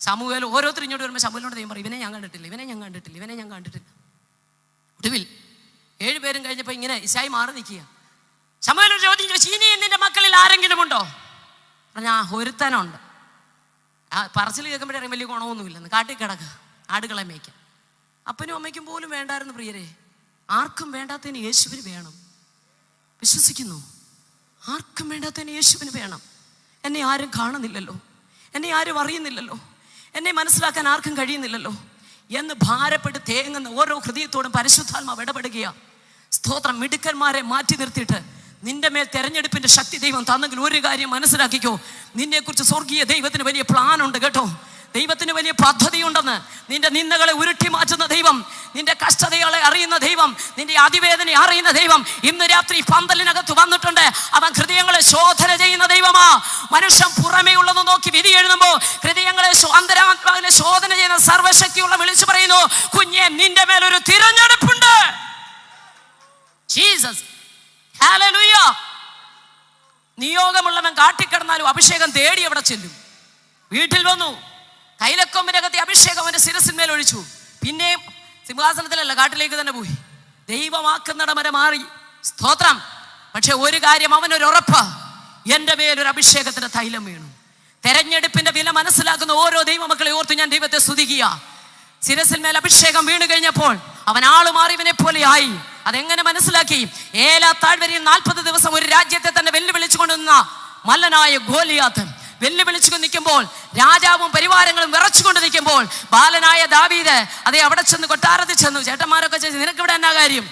ശമൂവേൽ ഓരോരുത്തരും ഇങ്ങോട്ട് വരുമ്പോൾ ശമൂവേലിനോട് ദൈവം പറയും, ഇവനെ ഞാൻ കണ്ടിട്ടില്ല, ഇവനെ ഞാൻ കണ്ടിട്ടില്ല, ഇവനെ ഞാൻ കണ്ടിട്ടില്ല. ഒടുവിൽ 7 പേരും കഴിഞ്ഞപ്പോൾ ഇങ്ങനെ ഇശായി മാറി നിൽക്കുക. ശമൂവേൽ ഒരു ചോദ്യം ചോദിച്ചു, ഇനി നിന്റെ മക്കളിൽ ആരെങ്കിലും ഉണ്ടോ? പറഞ്ഞാൽ ഒരുത്തനുണ്ട്. ആ പറച്ചിൽ കേൾക്കുമ്പോഴേ അറിയാം വലിയ ഗുണമൊന്നുമില്ലെന്ന്. കാട്ടിൽ കിടക്കുക, ആടുകളെ മേയ്ക്കാൻ. അപ്പനും അമ്മയ്ക്കും പോലും വേണ്ടായിരുന്നു പ്രിയരെ. ആർക്കും വേണ്ടാത്തതിന് യേശുവിന് വേണം. വിശ്വസിക്കുന്നു? ആർക്കും വേണ്ടാത്തതിന് യേശുവിന് വേണം. എന്നെ ആരും കാണുന്നില്ലല്ലോ, എന്നെ ആരും അറിയുന്നില്ലല്ലോ, എന്നെ മനസ്സിലാക്കാൻ ആർക്കും കഴിയുന്നില്ലല്ലോ എന്ന് ഭാരപ്പെട്ട് തേങ്ങുന്ന ഓരോ ഹൃദയത്തോടും പരിശുദ്ധാത്മാവ് ഇടപെടുകയാണ്. സ്തോത്രം. മിടുക്കന്മാരെ മാറ്റി നിർത്തിയിട്ട് നിന്റെ മേൽ തെരഞ്ഞെടുപ്പിന്റെ ശക്തി ദൈവം തന്നെങ്കിൽ ഒരു കാര്യം മനസ്സിലാക്കിക്കോ, നിന്നെക്കുറിച്ച് സ്വർഗീയ ദൈവത്തിന് വലിയ പ്ലാൻ ഉണ്ട് കേട്ടോ. ദൈവത്തിന് വലിയ പദ്ധതിയുണ്ടെന്ന്. നിന്റെ നിന്ദകളെ ഉരുട്ടി മാറ്റുന്ന ദൈവം, നിന്റെ കഷ്ടതകളെ അറിയുന്ന ദൈവം, നിന്റെ അതിവേദന അറിയുന്ന ദൈവം ഇന്ന് രാത്രി പന്തലിനകത്ത് വന്നിട്ടുണ്ട്. അവൻ ഹൃദയങ്ങളെ ശോധന ചെയ്യുന്ന ദൈവമാ. മനുഷ്യൻ പുറമേ ഉള്ളത് നോക്കി വിധി എഴുതുമ്പോൾ ഹൃദയങ്ങളെ അന്തരാത്മാവിനെ ശോധന ചെയ്യുന്ന സർവശക്തിയുള്ള വിളിച്ചു പറയുന്നു, കുഞ്ഞെ, നിന്റെ മേലൊരു തിരഞ്ഞെടുപ്പുണ്ട്. ജീസസ്. ഹല്ലേലൂയ. നിയോഗമുള്ളവൻ കാട്ടിക്കിടന്നാലും അഭിഷേകം തേടി അവിടെ ചെല്ലും. വീട്ടിൽ വന്നു, തൈലക്കൊമ്പിനകത്തെ അഭിഷേകം അവന്റെ ശിരസിന്മേൽ ഒഴിച്ചു. പിന്നെയും സിംഹാസനത്തിലല്ല, കാട്ടിലേക്ക് തന്നെ പോയി. ദൈവമാക്കുന്നിടം വരെ മാറി. സ്തോത്രം. പക്ഷെ ഒരു കാര്യം അവനൊരു ഉറപ്പ്, എൻ്റെ മേലൊരു അഭിഷേകത്തിന്റെ തൈലം വീണു. തെരഞ്ഞെടുപ്പിന്റെ വില മനസ്സിലാക്കുന്ന ഓരോ ദൈവമക്കളെ ഓർത്ത് ഞാൻ ദൈവത്തെ സ്തുതിക്കുക. ശിരസിന്മേൽ അഭിഷേകം വീണു കഴിഞ്ഞപ്പോൾ അവൻ ആള് മാറിയവനെ പോലെ ആയി. അതെങ്ങനെ മനസ്സിലാക്കി? ഏലാ താഴ്വരയിൽ 40 ദിവസം ഒരു രാജ്യത്തെ തന്നെ വെല്ലുവിളിച്ചു കൊണ്ടുവന്ന മല്ലനായ ഗോലിയാത്ത് വെല്ലുവിളിച്ചു നിൽക്കുമ്പോൾ, രാജാവും പരിവാരങ്ങളും വിറച്ചുകൊണ്ട് നിൽക്കുമ്പോൾ, ബാലനായ ദാവീദ് അതേ അവിടെ ചെന്ന് കൊട്ടാരത്തിൽ ചെന്നു. ചേട്ടന്മാരൊക്കെ ചോദിച്ചു, നിനക്കിവിടെ എന്നാ കാര്യം?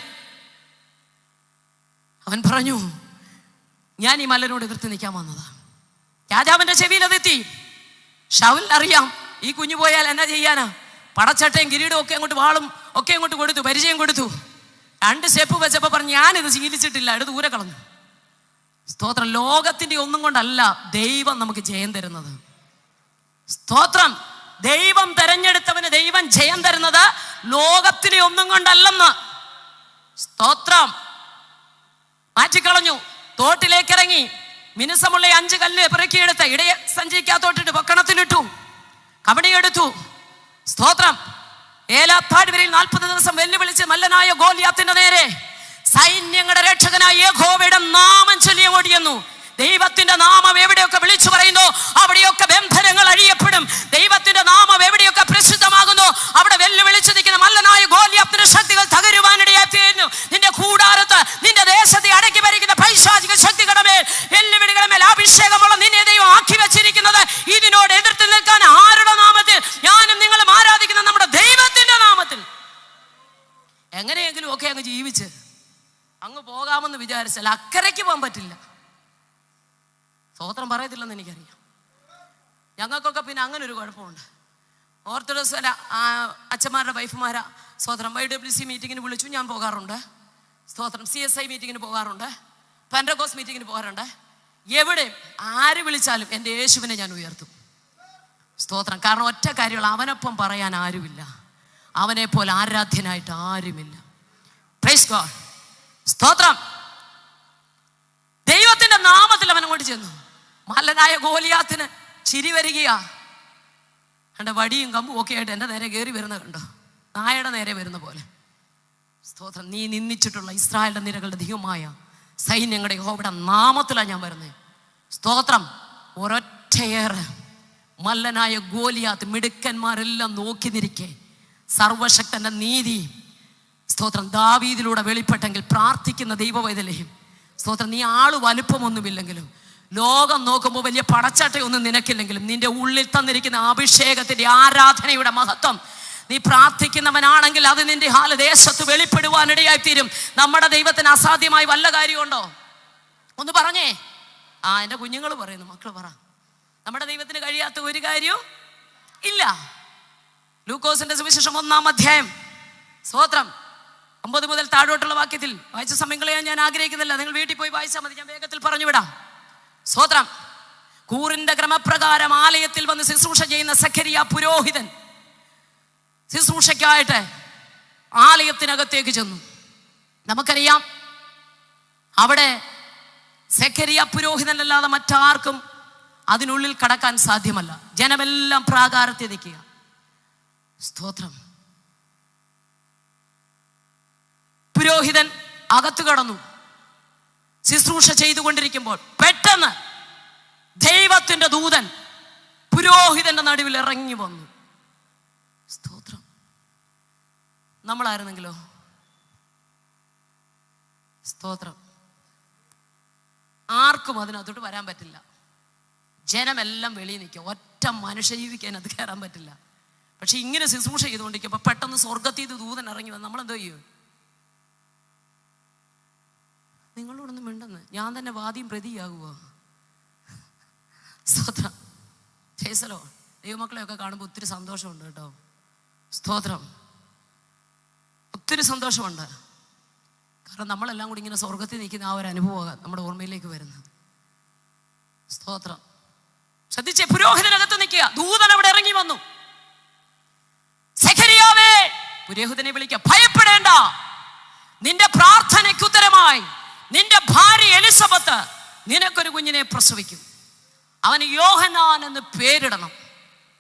അവൻ പറഞ്ഞു, ഞാൻ ഈ മല്ലനോട് എതിർത്ത് നിൽക്കാൻ വന്നതാ. രാജാവിന്റെ ചെവിയിൽ അതെത്തി. ശൗൽ അറിയാം ഈ കുഞ്ഞു പോയാൽ എന്നാ ചെയ്യാനാ. പടച്ചട്ടയും കിരീടവും ഒക്കെ അങ്ങോട്ട്, വാളും ഒക്കെ അങ്ങോട്ട് കൊടുത്തു, പരിചയം കൊടുത്തു. 2 സ്റ്റെപ്പ് വെച്ചപ്പോൾ പറഞ്ഞു, ഞാനിത് ശീലിച്ചിട്ടില്ല, എടുത്ത് ദൂരെ കളഞ്ഞു. സ്തോത്രം. ലോകത്തിന്റെ ഒന്നും കൊണ്ടല്ല ദൈവം നമുക്ക് ജയം തരുന്നത്. സ്തോത്രം. ദൈവം തെരഞ്ഞെടുത്തവന് ദൈവം ജയം തരുന്നത് ലോകത്തിലെ ഒന്നും കൊണ്ടല്ലെന്ന്. സ്തോത്രം. മാറ്റിക്കളഞ്ഞു. തോട്ടിലേക്ക് ഇറങ്ങി മിനുസമുള്ള 5 കല്ല് പെറുക്കിയെടുത്ത് ഇടയെ സഞ്ചിക്കാത്തോട്ടിട്ട് പൊക്കണത്തിലിട്ടു, കബഡിയെടുത്തു. സ്തോത്രം. ഏലാത്താഴ് വരയിൽ 40 ദിവസം വെല്ലുവിളിച്ച് മല്ലനായ ഗോലിയാത്തിന്റെ നേരെ സൈന്യങ്ങളുടെ രക്ഷകനായ യഹോവയുടെ നാമം ചൊല്ലി ഓടിയെന്നു. ദൈവത്തിന്റെ നാമം എവിടെയൊക്കെ വിളിച്ചു പറയുന്നു അവിടെയൊക്കെ ബന്ധനങ്ങൾ അഴിയപ്പെടും. ദൈവത്തിന്റെ നാമം എവിടെയൊക്കെ പ്രസിദ്ധമാകുന്നു അവിടെ വെല്ലുവിളിച്ചു നിൽക്കുന്ന മല്ലനായ ഗോലിയാത്തിന്റെ ശക്തികൾ തകരുവാനിടയായിരുന്നു. നിന്റെ കൂടാരത്ത്, നിന്റെ ദേശത്തെ അടക്കി ഭരിക്കുന്ന പൈശാചിക ശക്തികളുടെ മേൽ, വെല്ലുവിളികളുടെ മേൽ അഭിഷേകമുള്ള നിന്നെ ദൈവം ആക്കി വെച്ചിരിക്കുന്നത്. ഇതിനോട് എതിർത്ത് നിൽക്കാൻ ആരുടെ നാമത്തിൽ? ഞാനും നിങ്ങളും ആരാധിക്കുന്ന നമ്മുടെ ദൈവത്തിന്റെ നാമത്തിൽ. എങ്ങനെയെങ്കിലും ഒക്കെ അങ്ങ് ജീവിച്ച് അങ്ങ് പോകാമെന്ന് വിചാരിച്ചാൽ അക്കരയ്ക്ക് പോകാൻ പറ്റില്ല. സ്തോത്രം പറയത്തില്ലെന്ന് എനിക്കറിയാം. ഞങ്ങൾക്കൊക്കെ പിന്നെ അങ്ങനെ ഒരു കുഴപ്പമുണ്ട്. ഓർത്തഡോക്സ് അച്ഛന്മാരുടെ വൈഫുമാരാ സ്തോത്രം YWC മീറ്റിങ്ങിന് വിളിച്ചു, ഞാൻ പോകാറുണ്ട്. സ്തോത്രം. CSI മീറ്റിങ്ങിന് പോകാറുണ്ട്, പെന്തക്കോസ്ത് മീറ്റിങ്ങിന് പോകാറുണ്ട്. എവിടെ ആര് വിളിച്ചാലും എൻ്റെ യേശുവിനെ ഞാൻ ഉയർത്തും. സ്തോത്രം. കാരണം ഒറ്റ കാര്യമുള്ള, അവനൊപ്പം പറയാൻ ആരുമില്ല, അവനെ പോലെ ആരാധ്യനായിട്ട് ആരുമില്ല. Praise God. സ്തോത്രം. ദൈവത്തിന്റെ നാമത്തിൽ അവൻ അങ്ങോട്ട് ചെന്നു. മല്ലനായ ഗോലിയാത്തിന് ചിരി വരികയാ. എൻ്റെ വടിയും കമ്പും ഒക്കെ ആയിട്ട് എൻ്റെ നേരെ കയറി വരുന്ന കണ്ടോ, നായയുടെ നേരെ വരുന്ന പോലെ. സ്തോത്രം. നീ നിന്ദിച്ചിട്ടുള്ള ഇസ്രായേലിന്റെ നിരകളുടെ ദൈവമായ സൈന്യങ്ങളുടെ യഹോവയുടെ നാമത്തിലാണ് ഞാൻ വരുന്നത്. സ്തോത്രം. ഒരൊറ്റയേറെ മല്ലനായ ഗോലിയാത്ത് മിടുക്കന്മാരെല്ലാം നോക്കി നിരിക്കെ സർവശക്തന്റെ നീതി സ്തോത്രം ദാവീദിലൂടെ വെളിപ്പെട്ടെങ്കിൽ പ്രാർത്ഥിക്കുന്ന ദൈവവൈതലേയും സ്തോത്രം. നീ ആള് വലുപ്പമൊന്നുമില്ലെങ്കിലും, ലോകം നോക്കുമ്പോൾ വലിയ പടച്ചട്ടയൊന്നും നിനക്കില്ലെങ്കിലും, നിന്റെ ഉള്ളിൽ തന്നിരിക്കുന്ന അഭിഷേകത്തിന്റെ ആരാധനയുടെ മഹത്വം നീ പ്രാർത്ഥിക്കുന്നവനാണെങ്കിൽ അത് നിന്റെ ദേശത്ത് വെളിപ്പെടുവാനിടയായിത്തീരും. നമ്മുടെ ദൈവത്തിന് അസാധ്യമായി വല്ല കാര്യമുണ്ടോ? ഒന്ന് പറഞ്ഞേ. എൻ്റെ കുഞ്ഞുങ്ങൾ പറയുന്നു, മക്കൾ പറ. നമ്മുടെ ദൈവത്തിന് കഴിയാത്ത ഒരു കാര്യവും ഇല്ല. ലൂക്കോസിന്റെ സുവിശേഷം 1-ാം അധ്യായം സ്തോത്രം 9 മുതൽ താഴോട്ടുള്ള വാക്യത്തിൽ വായിച്ച സമയം കളയാൻ ഞാൻ ആഗ്രഹിക്കുന്നില്ല. നിങ്ങൾ വീട്ടിൽ പോയി വായിച്ചാൽ മതി, ഞാൻ വേഗത്തിൽ പറഞ്ഞു വിടാം. സ്തോത്രം. കൂറിന്റെ ക്രമപ്രകാരം ആലയത്തിൽ വന്ന് ശുശ്രൂഷ ചെയ്യുന്ന സഖരിയ പുരോഹിതൻ ശുശ്രൂഷയ്ക്കായിട്ട് ആലയത്തിനകത്തേക്ക് ചെന്നു. നമുക്കറിയാം അവിടെ സഖരിയ പുരോഹിതനല്ലാതെ മറ്റാർക്കും അതിനുള്ളിൽ കടക്കാൻ സാധ്യമല്ല. ജനമെല്ലാം പ്രാകാരത്തിൽ നിൽക്കുക. സ്തോത്രം. പുരോഹിതൻ അകത്ത് കടന്നു. ശുശ്രൂഷ ചെയ്തുകൊണ്ടിരിക്കുമ്പോൾ പെട്ടെന്ന് ദൈവത്തിന്റെ ദൂതൻ പുരോഹിതന്റെ നടുവിൽ ഇറങ്ങി വന്നു. സ്തോത്രം. നമ്മളായിരുന്നെങ്കിലോ? സ്തോത്രം. ആർക്കും അതിനകത്തോട്ട് വരാൻ പറ്റില്ല. ജനമെല്ലാം വെളിയിൽ നിൽക്കുക. ഒറ്റ മനുഷ്യ ജീവിക്കാൻ അത് കയറാൻ പറ്റില്ല. പക്ഷെ ഇങ്ങനെ ശുശ്രൂഷ ചെയ്തുകൊണ്ടിരിക്കുമ്പോൾ പെട്ടെന്ന് സ്വർഗത്തിൽ ദൂതൻ ഇറങ്ങി വന്ന് നമ്മളെന്തോ ചെയ്യും? നിങ്ങളോടൊന്നും മിണ്ടെന്ന് ഞാൻ തന്നെ വാദിയും പ്രതിയാകുമോ? സ്തോത്രം. ചേസലോ ദൈവമക്കളെയൊക്കെ കാണുമ്പോൾ ഒത്തിരി സന്തോഷമുണ്ട് കേട്ടോ. സ്തോത്രം. ഒത്തിരി സന്തോഷമുണ്ട്. കാരണം നമ്മളെല്ലാം കൂടി ഇങ്ങനെ സ്വർഗത്തിൽ നിൽക്കുന്ന ആ ഒരു അനുഭവമാണ് നമ്മുടെ ഓർമ്മയിലേക്ക് വരുന്നത്. സ്തോത്രം. ശ്രദ്ധിച്ചേ. പുരോഹിതനകത്ത് നിൽക്കുക. ദൂതൻ അവിടെ ഇറങ്ങി വന്നു. സഖരിയാവേ, പുരോഹിതനെ വിളിക്കുക, ഭയപ്പെടേണ്ട, നിന്റെ പ്രാർത്ഥനയ്ക്ക് ഉത്തരമായി നിന്റെ ഭാര്യ എലിസബത്ത് നിനക്കൊരു കുഞ്ഞിനെ പ്രസവിക്കും. അവന് യോഹന്നാൻ എന്ന് പേരിടണം.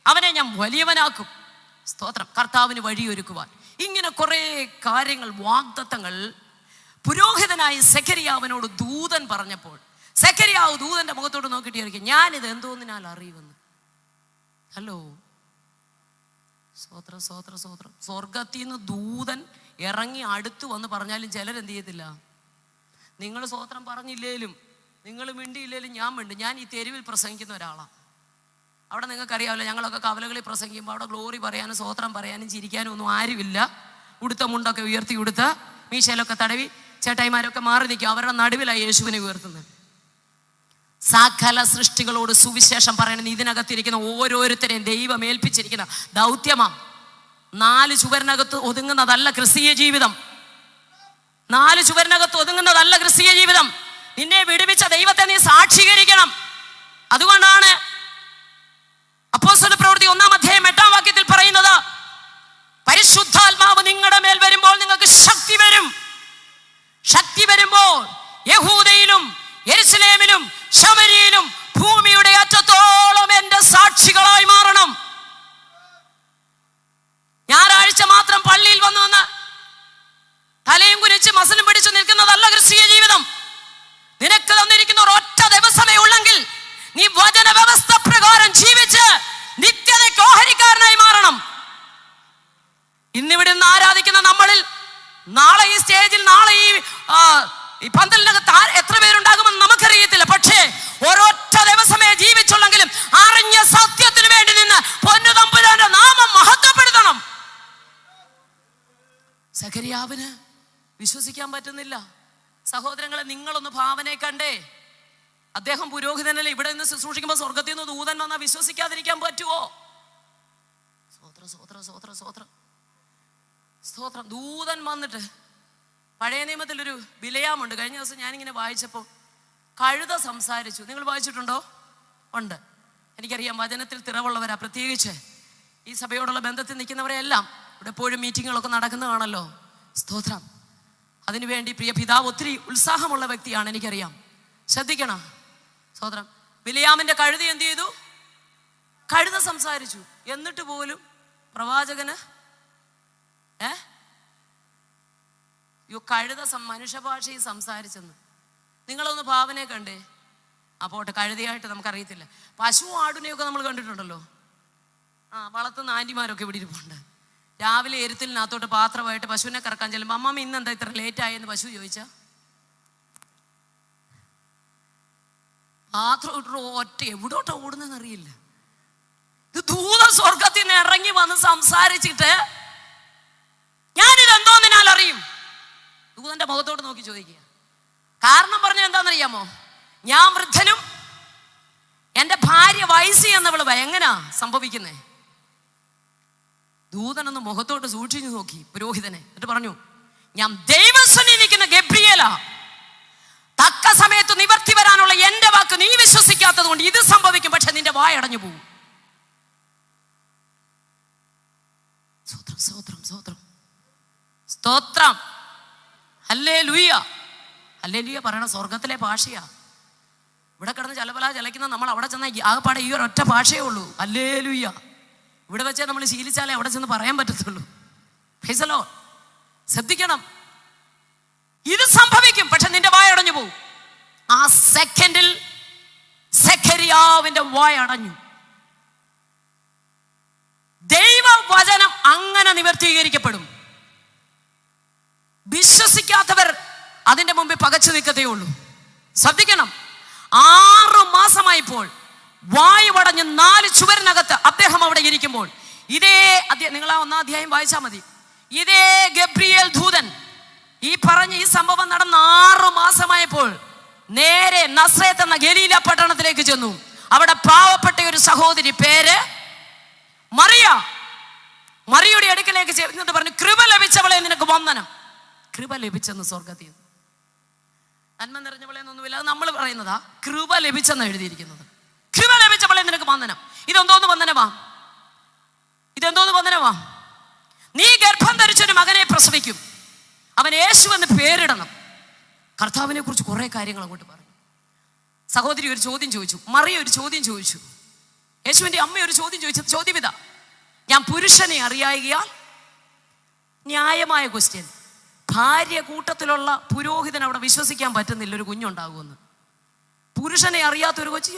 അവനെ ഞാൻ വലിയവനാക്കും. സ്തോത്രം. കർത്താവിന് വഴിയൊരുക്കുവാൻ ഇങ്ങനെ കുറെ കാര്യങ്ങൾ, വാഗ്ദത്തങ്ങൾ പുരോഹിതനായ സഖരിയാവിനോട് ദൂതൻ പറഞ്ഞപ്പോൾ സഖരിയാവ് ദൂതന്റെ മുഖത്തോട് നോക്കിയിട്ട് ഇരിക്കും, ഞാനിത് എന്തോന്നിനാൽ അറിയുമെന്ന്. ഹലോ. സ്തോത്രം, സ്തോത്രം, സ്തോത്രം. സ്വർഗത്തിൽ നിന്ന് ദൂതൻ ഇറങ്ങി അടുത്ത് വന്ന് പറഞ്ഞാലും ചിലരെന്ത് ചെയ്യത്തില്ല. നിങ്ങൾ സ്തോത്രം പറഞ്ഞില്ലേലും, നിങ്ങൾ മിണ്ടിയില്ലേലും ഞാൻ മിണ്ടും. ഞാൻ ഈ തെരുവിൽ പ്രസംഗിക്കുന്ന ഒരാളാണ്. അവിടെ നിങ്ങൾക്കറിയാമല്ലോ, ഞങ്ങളൊക്കെ കവലകളിൽ പ്രസംഗിക്കുമ്പോൾ അവിടെ ഗ്ലോറി പറയാനും സ്വോത്രം പറയാനും ചിരിക്കാനും ഒന്നും ആരുമില്ല. ഉടുത്ത മുണ്ടൊക്കെ ഉയർത്തി ഉടുത്ത് മീശയിലൊക്കെ തടവി ചേട്ടായിമാരൊക്കെ മാറി നിൽക്കും. അവരുടെ നടുവിലായി യേശുവിനെ ഉയർത്തുന്നത്. സകല സൃഷ്ടികളോട് സുവിശേഷം പറയണമെന്ന് ഇതിനകത്തിരിക്കുന്ന ഓരോരുത്തരെയും ദൈവം ഏൽപ്പിച്ചിരിക്കുന്ന ദൗത്യമാണ്. 4 ചുവരിനകത്ത് ഒതുങ്ങുന്നതല്ല ക്രിസ്തീയ ജീവിതം. 4 ചുവരിനകത്ത് ഒതുങ്ങുന്നതല്ല ക്രിസ്തീയ ജീവിതം. നിന്നെ വിടുവിച്ച ദൈവത്തെ നീ സാക്ഷീകരിക്കണം. അതുകൊണ്ടാണ് അപ്പോസ്തല പ്രവൃത്തി 1-ാം അധ്യായം 8-ാം വാക്യത്തിൽ പറയുന്നത്, പരിശുദ്ധാത്മാവ് നിങ്ങളുടെ മേൽ വരുമ്പോൾ നിങ്ങൾക്ക് ശക്തി വരും. ശക്തി വരുമ്പോൾ യഹൂദയിലും യെരുശലേമിലും ശമരിയിലും ഭൂമിയുടെ അറ്റത്തോളം എന്റെ സാക്ഷികളായി മാറണം. ഞായറാഴ്ച മാത്രം പള്ളിയിൽ വന്ന് തലയും കുനിച്ച് മസലും പിടിച്ചു നിൽക്കുന്നതല്ല ക്രിസ്തീയ ജീവിതം. നിനക്ക് തന്നിരിക്കുന്ന ഒരൊറ്റ ദിവസമേ ഉള്ളെങ്കിൽ നീ വചന വ്യവസ്ഥ പ്രകാരം ജീവിച്ച് നിത്യതയ്ക്ക് ഓഹരിക്കാരനായി മാറണം. ഇന്നിവിടെ നിന്ന് ആരാധിക്കുന്ന നമ്മളിൽ നാളെ ഈ സ്റ്റേജിൽ, നാളെ ഈ പന്തലിനകത്ത് എത്ര പേരുണ്ടാകുമെന്ന് നമുക്കറിയത്തില്ല. പക്ഷേ ഒരൊറ്റ ദിവസമേ ജീവിച്ചുള്ളെങ്കിലും അറിഞ്ഞ സത്യത്തിന് വേണ്ടി നിന്ന് പൊന്നു തമ്പുരാന്റെ നാമം മഹത്വപ്പെടുത്തണം. സഖരിയാവിന് വിശ്വസിക്കാൻ പറ്റുന്നില്ല. സഹോദരങ്ങളെ, നിങ്ങളൊന്ന് ഭാവനയെ കണ്ടേ. അദ്ദേഹം പുരോഹിതനല്ലേ, ഇവിടെ നിന്ന് ശുശ്രൂഷിക്കുമ്പോൾ സ്വർഗത്തിൽ നിന്ന് ദൂതൻ വന്നാൽ വിശ്വസിക്കാതിരിക്കാൻ പറ്റുമോ? സ്തോത്രം. ദൂതൻ വന്നിട്ട്, പഴയ നിയമത്തിലൊരു ബിലയാമുണ്ട്. കഴിഞ്ഞ ദിവസം ഞാനിങ്ങനെ വായിച്ചപ്പോൾ കഴുത സംസാരിച്ചു. നിങ്ങൾ വായിച്ചിട്ടുണ്ടോ? ഉണ്ട്. എനിക്കറിയാം, വചനത്തിൽ തിറവുള്ളവരാ. പ്രത്യേകിച്ച് ഈ സഭയോടുള്ള ബന്ധത്തിൽ നിൽക്കുന്നവരെല്ലാം ഇവിടെ എപ്പോഴും മീറ്റിങ്ങുകളൊക്കെ നടക്കുന്നതാണല്ലോ. സ്തോത്രം. അതിനുവേണ്ടി പ്രിയ പിതാവ് ഒത്തിരി ഉത്സാഹമുള്ള വ്യക്തിയാണ്, എനിക്കറിയാം. ശ്രദ്ധിക്കണം. സ്തോത്രം. ബിലയാമിന്റെ കഴുത എന്ത് ചെയ്തു? കഴുത സംസാരിച്ചു. എന്നിട്ട് പോലും പ്രവാചകന് കഴുത മനുഷ്യഭാഷയിൽ സംസാരിച്ചെന്ന്. നിങ്ങളൊന്ന് ഭാവനയെ കണ്ടേ. അപ്പോട്ടെ, കഴുതയായിട്ട് നമുക്കറിയത്തില്ല. പശു ആടിനെയൊക്കെ നമ്മൾ കണ്ടിട്ടുണ്ടല്ലോ. വളർത്തുന്ന ആൻറ്റിമാരൊക്കെ ഇവിടെ ഇരിപ്പുണ്ട്. രാവിലെ എരുത്തിലിനകത്തോട്ട് പാത്രമായിട്ട് പശുവിനെ കറക്കാൻ ചെല്ലുമ്പോൾ, അമ്മമ്മ ഇന്നെന്താ ഇത്ര ലേറ്റ് ആയെന്ന് പശു ചോദിച്ചാ, പാത്രം ഇട്ടോ ഒറ്റ എവിടോട്ടോ ഓടുന്നതെന്ന് അറിയില്ല. ഇത് ദൂത സ്വർഗത്തിൽ നിന്ന് ഇറങ്ങി വന്ന് സംസാരിച്ചിട്ട് ഞാനിതെന്തോന്നിനാൽ അറിയും? ദൂതന്റെ മുഖത്തോട്ട് നോക്കി ചോദിക്കുക. കാരണം പറഞ്ഞ എന്താണെന്നറിയാമോ? ഞാൻ വൃദ്ധനും എൻ്റെ ഭാര്യ വയസ്സി എന്നവള് എങ്ങനാ സംഭവിക്കുന്നേ? ദൂതനൊന്ന് മുഖത്തോട്ട് സൂക്ഷിച്ചു നോക്കി പുരോഹിതനെ. എന്നിട്ട് പറഞ്ഞു, ഞാൻ ദൈവസന്നിധിയിൽ നിൽക്കുന്ന ഗബ്രിയേലാ. തക്ക സമയത്ത് നിവർത്തി വരാനുള്ള എന്റെ വാക്ക് നീ വിശ്വസിക്കാത്തത് കൊണ്ട് ഇത് സംഭവിക്കും. പക്ഷെ നിന്റെ വായടഞ്ഞു പോകും. സ്തോത്രം. ഹല്ലേലൂയ. ഹല്ലേലൂയ പറയണ സ്വർഗത്തിലെ ഭാഷയാ. ഇവിടെ കിടന്ന് ചലക്കുന്ന നമ്മൾ അവിടെ ചെന്നാൽ ആകെപ്പാടെ ഈ ഒരൊറ്റ ഭാഷയേ ഉള്ളൂ. ഹല്ലേലൂയ. ഇവിടെ വെച്ചാൽ നമ്മൾ ശീലിച്ചാലേ അവിടെ ചെന്ന് പറയാൻ പറ്റത്തുള്ളൂ. Price the Lord. ശ്രദ്ധിക്കണം. ഇത് സംഭവിക്കും, പക്ഷെ നിന്റെ വായടഞ്ഞു പോകും. ആ സെക്കൻഡിൽ സെഖര്യാവിന്റെ വായടഞ്ഞു. ദൈവവചനം അങ്ങനെ നിവർത്തീകരിക്കപ്പെടും. വിശ്വസിക്കാത്തവർ അതിന്റെ മുമ്പിൽ പകച്ചു നിൽക്കത്തേ ഉള്ളൂ. ശ്രദ്ധിക്കണം. 6 മാസമായപ്പോൾ വായുവടഞ്ഞ് 4 ചുവരിനകത്ത് അദ്ദേഹം അവിടെ ഇരിക്കുമ്പോൾ, ഇതേ നിങ്ങൾ ആ 1-ാം അധ്യായം വായിച്ചാൽ മതി. ഇതേ ഗബ്രിയേൽ ദൂതൻ ഈ സംഭവം നടന്ന 6 മാസമായപ്പോൾ നേരെ നസ്രേത്ത് എന്ന ഗലീല പട്ടണത്തിലേക്ക് ചെന്നു. അവിടെ പാവപ്പെട്ട ഒരു സഹോദരി, പേര് മറിയ. മറിയുടെ അടുക്കലേക്ക് ചെന്നിട്ട് പറഞ്ഞു, കൃപ ലഭിച്ചവളെ നിനക്ക് വന്ദനം. കൃപ ലഭിച്ചെന്ന് സ്വർഗത്തിൽ. നന്മ നിറഞ്ഞവളെ എന്നൊന്നുമില്ല, അത് നമ്മൾ പറയുന്നതാ. കൃപ ലഭിച്ചെന്ന് എഴുതിയിരിക്കുന്നത്. കൃപ ലഭിച്ചവളെ നിനക്ക് വന്ദനം. ഇതെന്തോന്ന് വന്ദനമാ? ഇതെന്തോന്ന് വന്ദനമാ? നീ ഗർഭം ധരിച്ചൊരു മകനെ പ്രസവിക്കും, അവൻ യേശു എന്ന് പേരിടണം. കർത്താവിനെ കുറിച്ച് കുറെ കാര്യങ്ങൾ അങ്ങോട്ട് പറഞ്ഞു. സഹോദരി ഒരു ചോദ്യം ചോദിച്ചു, മറിയ ഒരു ചോദ്യം ചോദിച്ചു, യേശുവിന്റെ അമ്മ ഒരു ചോദ്യം ചോദിച്ചു. ചോദ്യം ഇതാ, ഞാൻ പുരുഷനെ അറിയായികയാൽ, ന്യായമായ ക്വസ്റ്റ്യൻ. ഭാര്യ കൂട്ടത്തിലുള്ള പുരോഹിതൻ അവിടെ വിശ്വസിക്കാൻ പറ്റുന്നില്ല ഒരു കുഞ്ഞുണ്ടാകുമെന്ന്. പുരുഷനെ അറിയാത്തൊരു കൊച്ചു.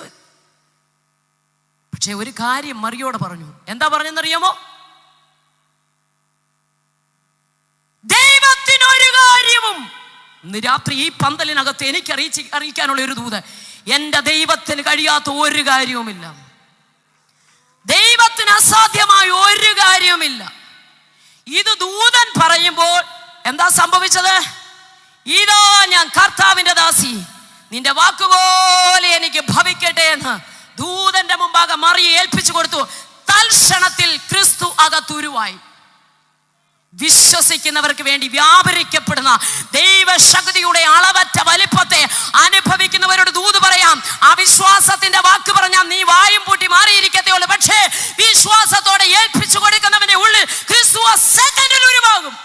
പക്ഷെ ഒരു കാര്യം മറിയോട് പറഞ്ഞു. എന്താ പറഞ്ഞെന്നറിയാമോ? ദൈവത്തിനൊരു കാര്യവും ഇന്ന് രാത്രി ഈ പന്തലിനകത്ത് എനിക്ക് അറിയിക്കാനുള്ള ഒരു ദൂത്, എൻ്റെ ദൈവത്തിന് കഴിയാത്ത ഒരു കാര്യവുമില്ല. ദൈവത്തിന് അസാധ്യമായ ഒരു കാര്യവുമില്ല. ഇത് ദൂതൻ പറയുമ്പോൾ എന്താ സംഭവിച്ചത്? ഇതോ ഞാൻ കർത്താവിന്റെ ദാസി, നിന്റെ വാക്കുപോലെ എനിക്ക് ഭവിക്കട്ടെ എന്ന് ദൂതന്റെ മുമ്പാകെ മറിയെ ഏൽപ്പിച്ചു കൊടുത്തു. തൽക്ഷണത്തിൽ ക്രിസ്തു അകത്തുരുവായി. വിശ്വസിക്കുന്നവർക്ക് വേണ്ടി വ്യാപരിക്കപ്പെടുന്ന ദൈവശക്തിയുടെ അളവറ്റ വലിപ്പത്തെ അനുഭവിക്കുന്നവരോട് ദൂത് പറയാം. അവിശ്വാസത്തിന്റെ വാക്ക് പറഞ്ഞാൽ നീ വായും പൂട്ടി മാറിയിരിക്കത്തേ ഉള്ളൂ. പക്ഷേ വിശ്വാസത്തോടെ ഏൽപ്പിച്ചു കൊടുക്കുന്നവന്റെ ഉള്ളിൽ ക്രിസ്തു സെക്കൻഡിൽ ഉരുവാകും.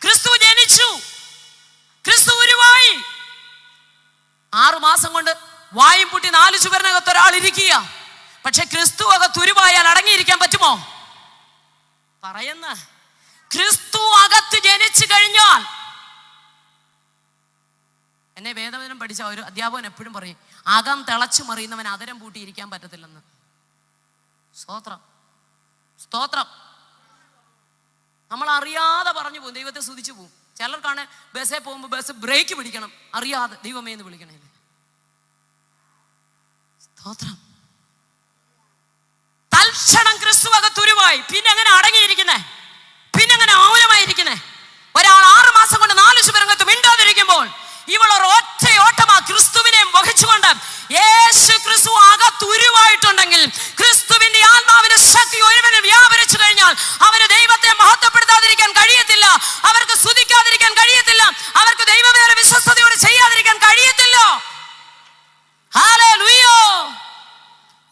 ക്രിസ്തു ജനിച്ചു, ക്രിസ്തു ഉരുവായി. 6 മാസം കൊണ്ട് വായും പൂട്ടി 4 ചുവരിനകത്ത് ഒരാൾ ഇരിക്കുക. പക്ഷെ ക്രിസ്തു അകത്തുരുവായാൽ അടങ്ങിയിരിക്കാൻ പറ്റുമോ? പറയുന്ന ക്രിസ്തു അകത്ത് ജനിച്ചു കഴിഞ്ഞാൽ, എന്നെ വേദവചനം പഠിച്ച ഒരു അധ്യാപകൻ എപ്പോഴും പറയും, അകം തിളച്ചു മറിയുന്നവൻ അതരം പൂട്ടിയിരിക്കാൻ പറ്റത്തില്ലെന്ന്. സ്തോത്രം, സ്തോത്രം. നമ്മൾ അറിയാതെ പറഞ്ഞു പോകും, ദൈവത്തെ സ്തുതിച്ചു പോകും. ചിലർക്കാണ് ബസ്സിൽ പോകുമ്പോൾ ബസ് ബ്രേക്ക് പിടിക്കണം, അറിയാതെ ദൈവമേ എന്ന് വിളിക്കണേ. സ്തോത്രം. തൽക്ഷണം ക്രിസ്തു അകത്തുരുവായി. പിന്നെ എങ്ങനെ അടങ്ങിയിരിക്കുന്നേ? പിന്നെ എങ്ങനെ മൗനമായിരിക്കുന്നേ? ഒരാൾ 6 മാസം കൊണ്ട് 4 ചുവരകത്ത് മിണ്ടാതിരിക്കുമ്പോൾ ഇവൾ ഒരു ഒറ്റ ഓട്ടമാ ക്രിസ്തുവിനെ വഹിച്ചുകൊണ്ട്. യേശു ക്രിസ്തു അകത്തുരുവായിട്ടുണ്ടെങ്കിൽ ക്രിസ്തുവിന്റെ ആത്മാവിന്റെ ശക്തി ഒരുവന് വ്യാപരിച്ചു കഴിഞ്ഞാൽ അവന് ദൈവത്തെ മഹത്വപ്പെടുത്താതിരിക്കാൻ കഴിയത്തില്ല, അവർക്ക് സ്തുതിക്കാതിരിക്കാൻ കഴിയത്തില്ല, അവർക്ക് ദൈവവേല വിശ്വസ്തയോടെ ചെയ്യാതിരിക്കാൻ കഴിയത്തില്ല. ഹല്ലേലൂയ.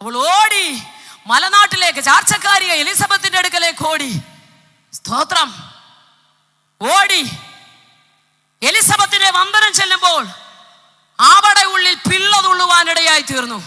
അവൾ ഓടി മലനാട്ടിലേക്ക്, ചാർച്ചക്കാരിയെ എലിസബത്തിന്റെ അടുക്കലേക്ക് ഓടി. സ്തോത്രം. ഓടി എലിസബത്തിനെ വന്ദനം ചെല്ലുമ്പോൾ അവിടെ ഉള്ളിൽ പിള്ള തുള്ളുവാനിടയായി തീർന്നു.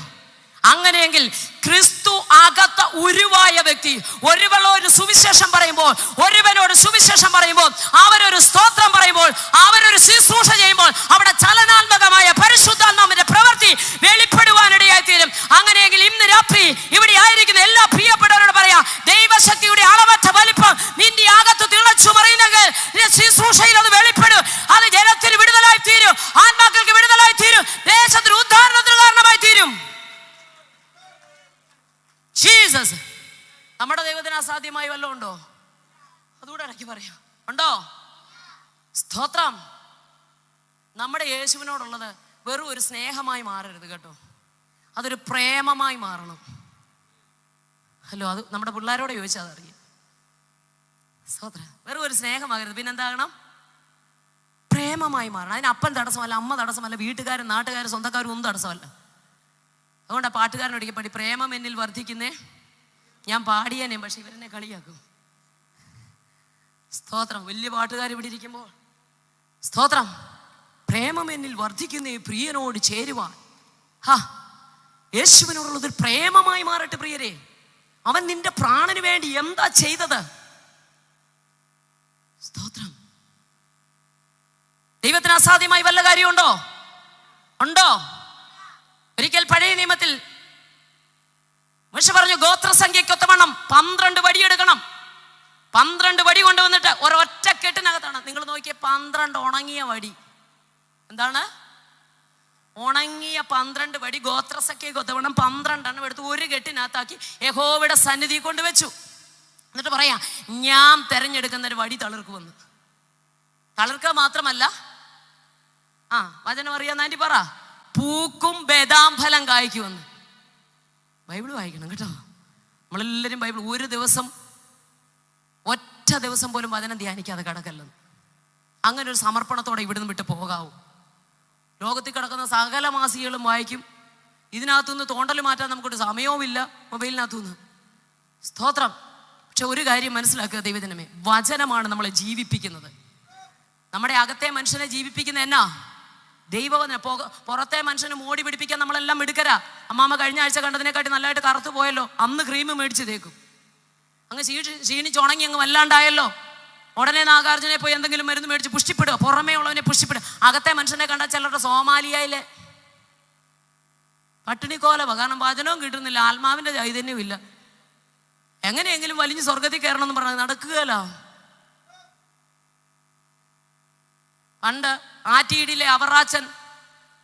അങ്ങനെയെങ്കിൽ ക്രിസ്തു അകത്ത ഉരുവായ വ്യക്തി ഒരുവളൊരു സുവിശേഷം പറയുമ്പോൾ, ഒരുവനോട് സുവിശേഷം പറയുമ്പോൾ, അവരൊരു സ്തോത്രം പറയുമ്പോൾ, അവരൊരു ശുശ്രൂഷ ചെയ്യുമ്പോൾ അവിടെ ചലനാത്മകമായ പരിശുദ്ധാത്മാവിന്റെ പ്രവൃത്തി വെളിപ്പെടുവാനിടയായി തീരും. അങ്ങനെയെങ്കിൽ ഇന്ന് രാത്രി ഇവിടെ ആയിരിക്കുന്ന എല്ലാ പ്രിയപ്പെട്ടവരോട് പറയാം, ദൈവശക്തിയുടെ അളവറ്റ വലിപ്പം നിന്റെ അകത്ത് തിളച്ചു മറിയുന്നെങ്കിൽ ശുശ്രൂഷയിൽ അത് വെളിപ്പെടും. അത് ജനത്തിന് വിടുതലായി തീരും, ആത്മാക്കൾക്ക് വിടുതലായി തീരും, ദേശത്തിന് ഉദ്ധാരണത്തിന് കാരണമായി തീരും. ജീസസ്. നമ്മുടെ ദൈവത്തിന് അസാധ്യമായി വല്ലതും ഉണ്ടോ? അതുകൂടെ ഇടയ്ക്ക് പറയാം, ഉണ്ടോ? സ്തോത്രം. നമ്മുടെ യേശുവിനോടുള്ളത് വെറും ഒരു സ്നേഹമായി മാറരുത് കേട്ടോ, അതൊരു പ്രേമമായി മാറണം. ഹലോ, അത് നമ്മുടെ പിള്ളേരോട് ചോദിച്ചാൽ അതറിയാം. സ്തോത്രം. വെറും ഒരു സ്നേഹമാകരുത്, പിന്നെന്താകണം? പ്രേമമായി മാറണം. അതിന് അപ്പൻ തടസ്സമല്ല, അമ്മ തടസ്സമല്ല, വീട്ടുകാരും നാട്ടുകാരും സ്വന്തക്കാരും ഒന്നും തടസ്സമല്ല. അതുകൊണ്ട് ആ പാട്ടുകാരനൊരിക്കൽ പാടി, പ്രേമം എന്നിൽ വർദ്ധിക്കുന്നേ ഞാൻ പാടിയേനെ, പക്ഷെ ഇവരെന്നെ കളിയാക്കും. സ്തോത്രം. വലിയ പാട്ടുകാർ ഇവിടെ ഇരിക്കുമ്പോൾ സ്തോത്രം. പ്രേമം എന്നിൽ വർദ്ധിക്കുന്നേ പ്രിയനോട് ചേരുവാൻ. യേശുവിനോടുള്ളതൊരു പ്രേമമായി മാറട്ടെ പ്രിയരെ. അവൻ നിന്റെ പ്രാണന് വേണ്ടി എന്താ ചെയ്തത്? സ്തോത്രം. ദൈവത്തിന് അസാധ്യമായി വല്ല കാര്യമുണ്ടോ? ഉണ്ടോ? ഒരിക്കൽ പഴയ നിയമത്തിൽ മോശെ പറഞ്ഞു, ഗോത്രസംഖ്യക്കൊത്തവണ്ണം 12 വടിയെടുക്കണം. 12 വടി കൊണ്ടുവന്നിട്ട് ഒരൊറ്റ കെട്ടിനകത്താണ്. നിങ്ങൾ നോക്കിയ 12 ഉണങ്ങിയ വടി. എന്താണ്? ഉണങ്ങിയ 12 വടി ഗോത്രസംഖ്യക്കൊത്തവണ്ണം 12 എടുത്ത് ഒരു കെട്ടിനകത്താക്കി യഹോവയുടെ സന്നിധി കൊണ്ടുവച്ചു. എന്നിട്ട് പറയാ, ഞാൻ തെരഞ്ഞെടുക്കുന്ന ഒരു വടി തളിർക്കുമെന്ന്. തളിർക്കുക മാത്രമല്ല, വചനം അറിയാൻ ആന്റി പറ, പൂക്കും ബദാം ഫലം കായ്ക്കുമെന്ന്. ബൈബിൾ വായിക്കണം കേട്ടോ. നമ്മളെല്ലാവരും ബൈബിൾ ഒരു ദിവസം, ഒറ്റ ദിവസം പോലും വചനം ധ്യാനിക്കാതെ കിടക്കല്ലെന്ന്. അങ്ങനെ ഒരു സമർപ്പണത്തോടെ ഇവിടുന്ന് വിട്ട് പോകാവൂ. ലോകത്തിൽ കിടക്കുന്ന സകല മാസികകളും വായിക്കും. ഇതിനകത്തുനിന്ന് തോണ്ടൽ മാറ്റാൻ നമുക്കൊരു സമയവുമില്ല മൊബൈലിനകത്തുനിന്ന്. സ്തോത്രം. പക്ഷെ ഒരു കാര്യം മനസ്സിലാക്കുക ദൈവജനമേ, വചനമാണ് നമ്മളെ ജീവിപ്പിക്കുന്നത്. നമ്മുടെ അകത്തെ മനുഷ്യനെ ജീവിപ്പിക്കുന്ന എന്നാ? ദൈവവചനം. പുറത്തെ മനുഷ്യനെ മോടി പിടിപ്പിക്കാൻ നമ്മളെല്ലാം മിടുക്കരാ. അമ്മാമ്മ കഴിഞ്ഞ ആഴ്ച കണ്ടതിനെക്കാട്ടി നല്ലതായിട്ട് കറുത്തു പോയല്ലോ, അന്ന് ക്രീം മേടിച്ച് തേക്കും. അങ്ങ് ക്ഷീണിച്ചുണങ്ങി അങ്ങ് വല്ലാണ്ടായല്ലോ, ഉടനെ നാഗാർജുനെ പോയി എന്തെങ്കിലും മരുന്ന് മേടിച്ച് പുഷ്ടിപ്പെടുക. പുറമേ ഉള്ളവനെ പുഷ്ടിപ്പെടുക. അകത്തെ മനുഷ്യനെ കണ്ടാൽ ചിലരുടെ സോമാലിയയിലെ പട്ടിണിക്കോലവ. കാരണം വചനവും കിട്ടുന്നില്ല, ആത്മാവിന്റെ ചൈതന്യവും ഇല്ല. എങ്ങനെയെങ്കിലും വലിഞ്ഞ് സ്വർഗത്തിൽ കയറണം എന്ന് പറഞ്ഞാൽ നടക്കുകയല്ല. പണ്ട് ആറ്റിയിടിയിലെ അവറാച്ചൻ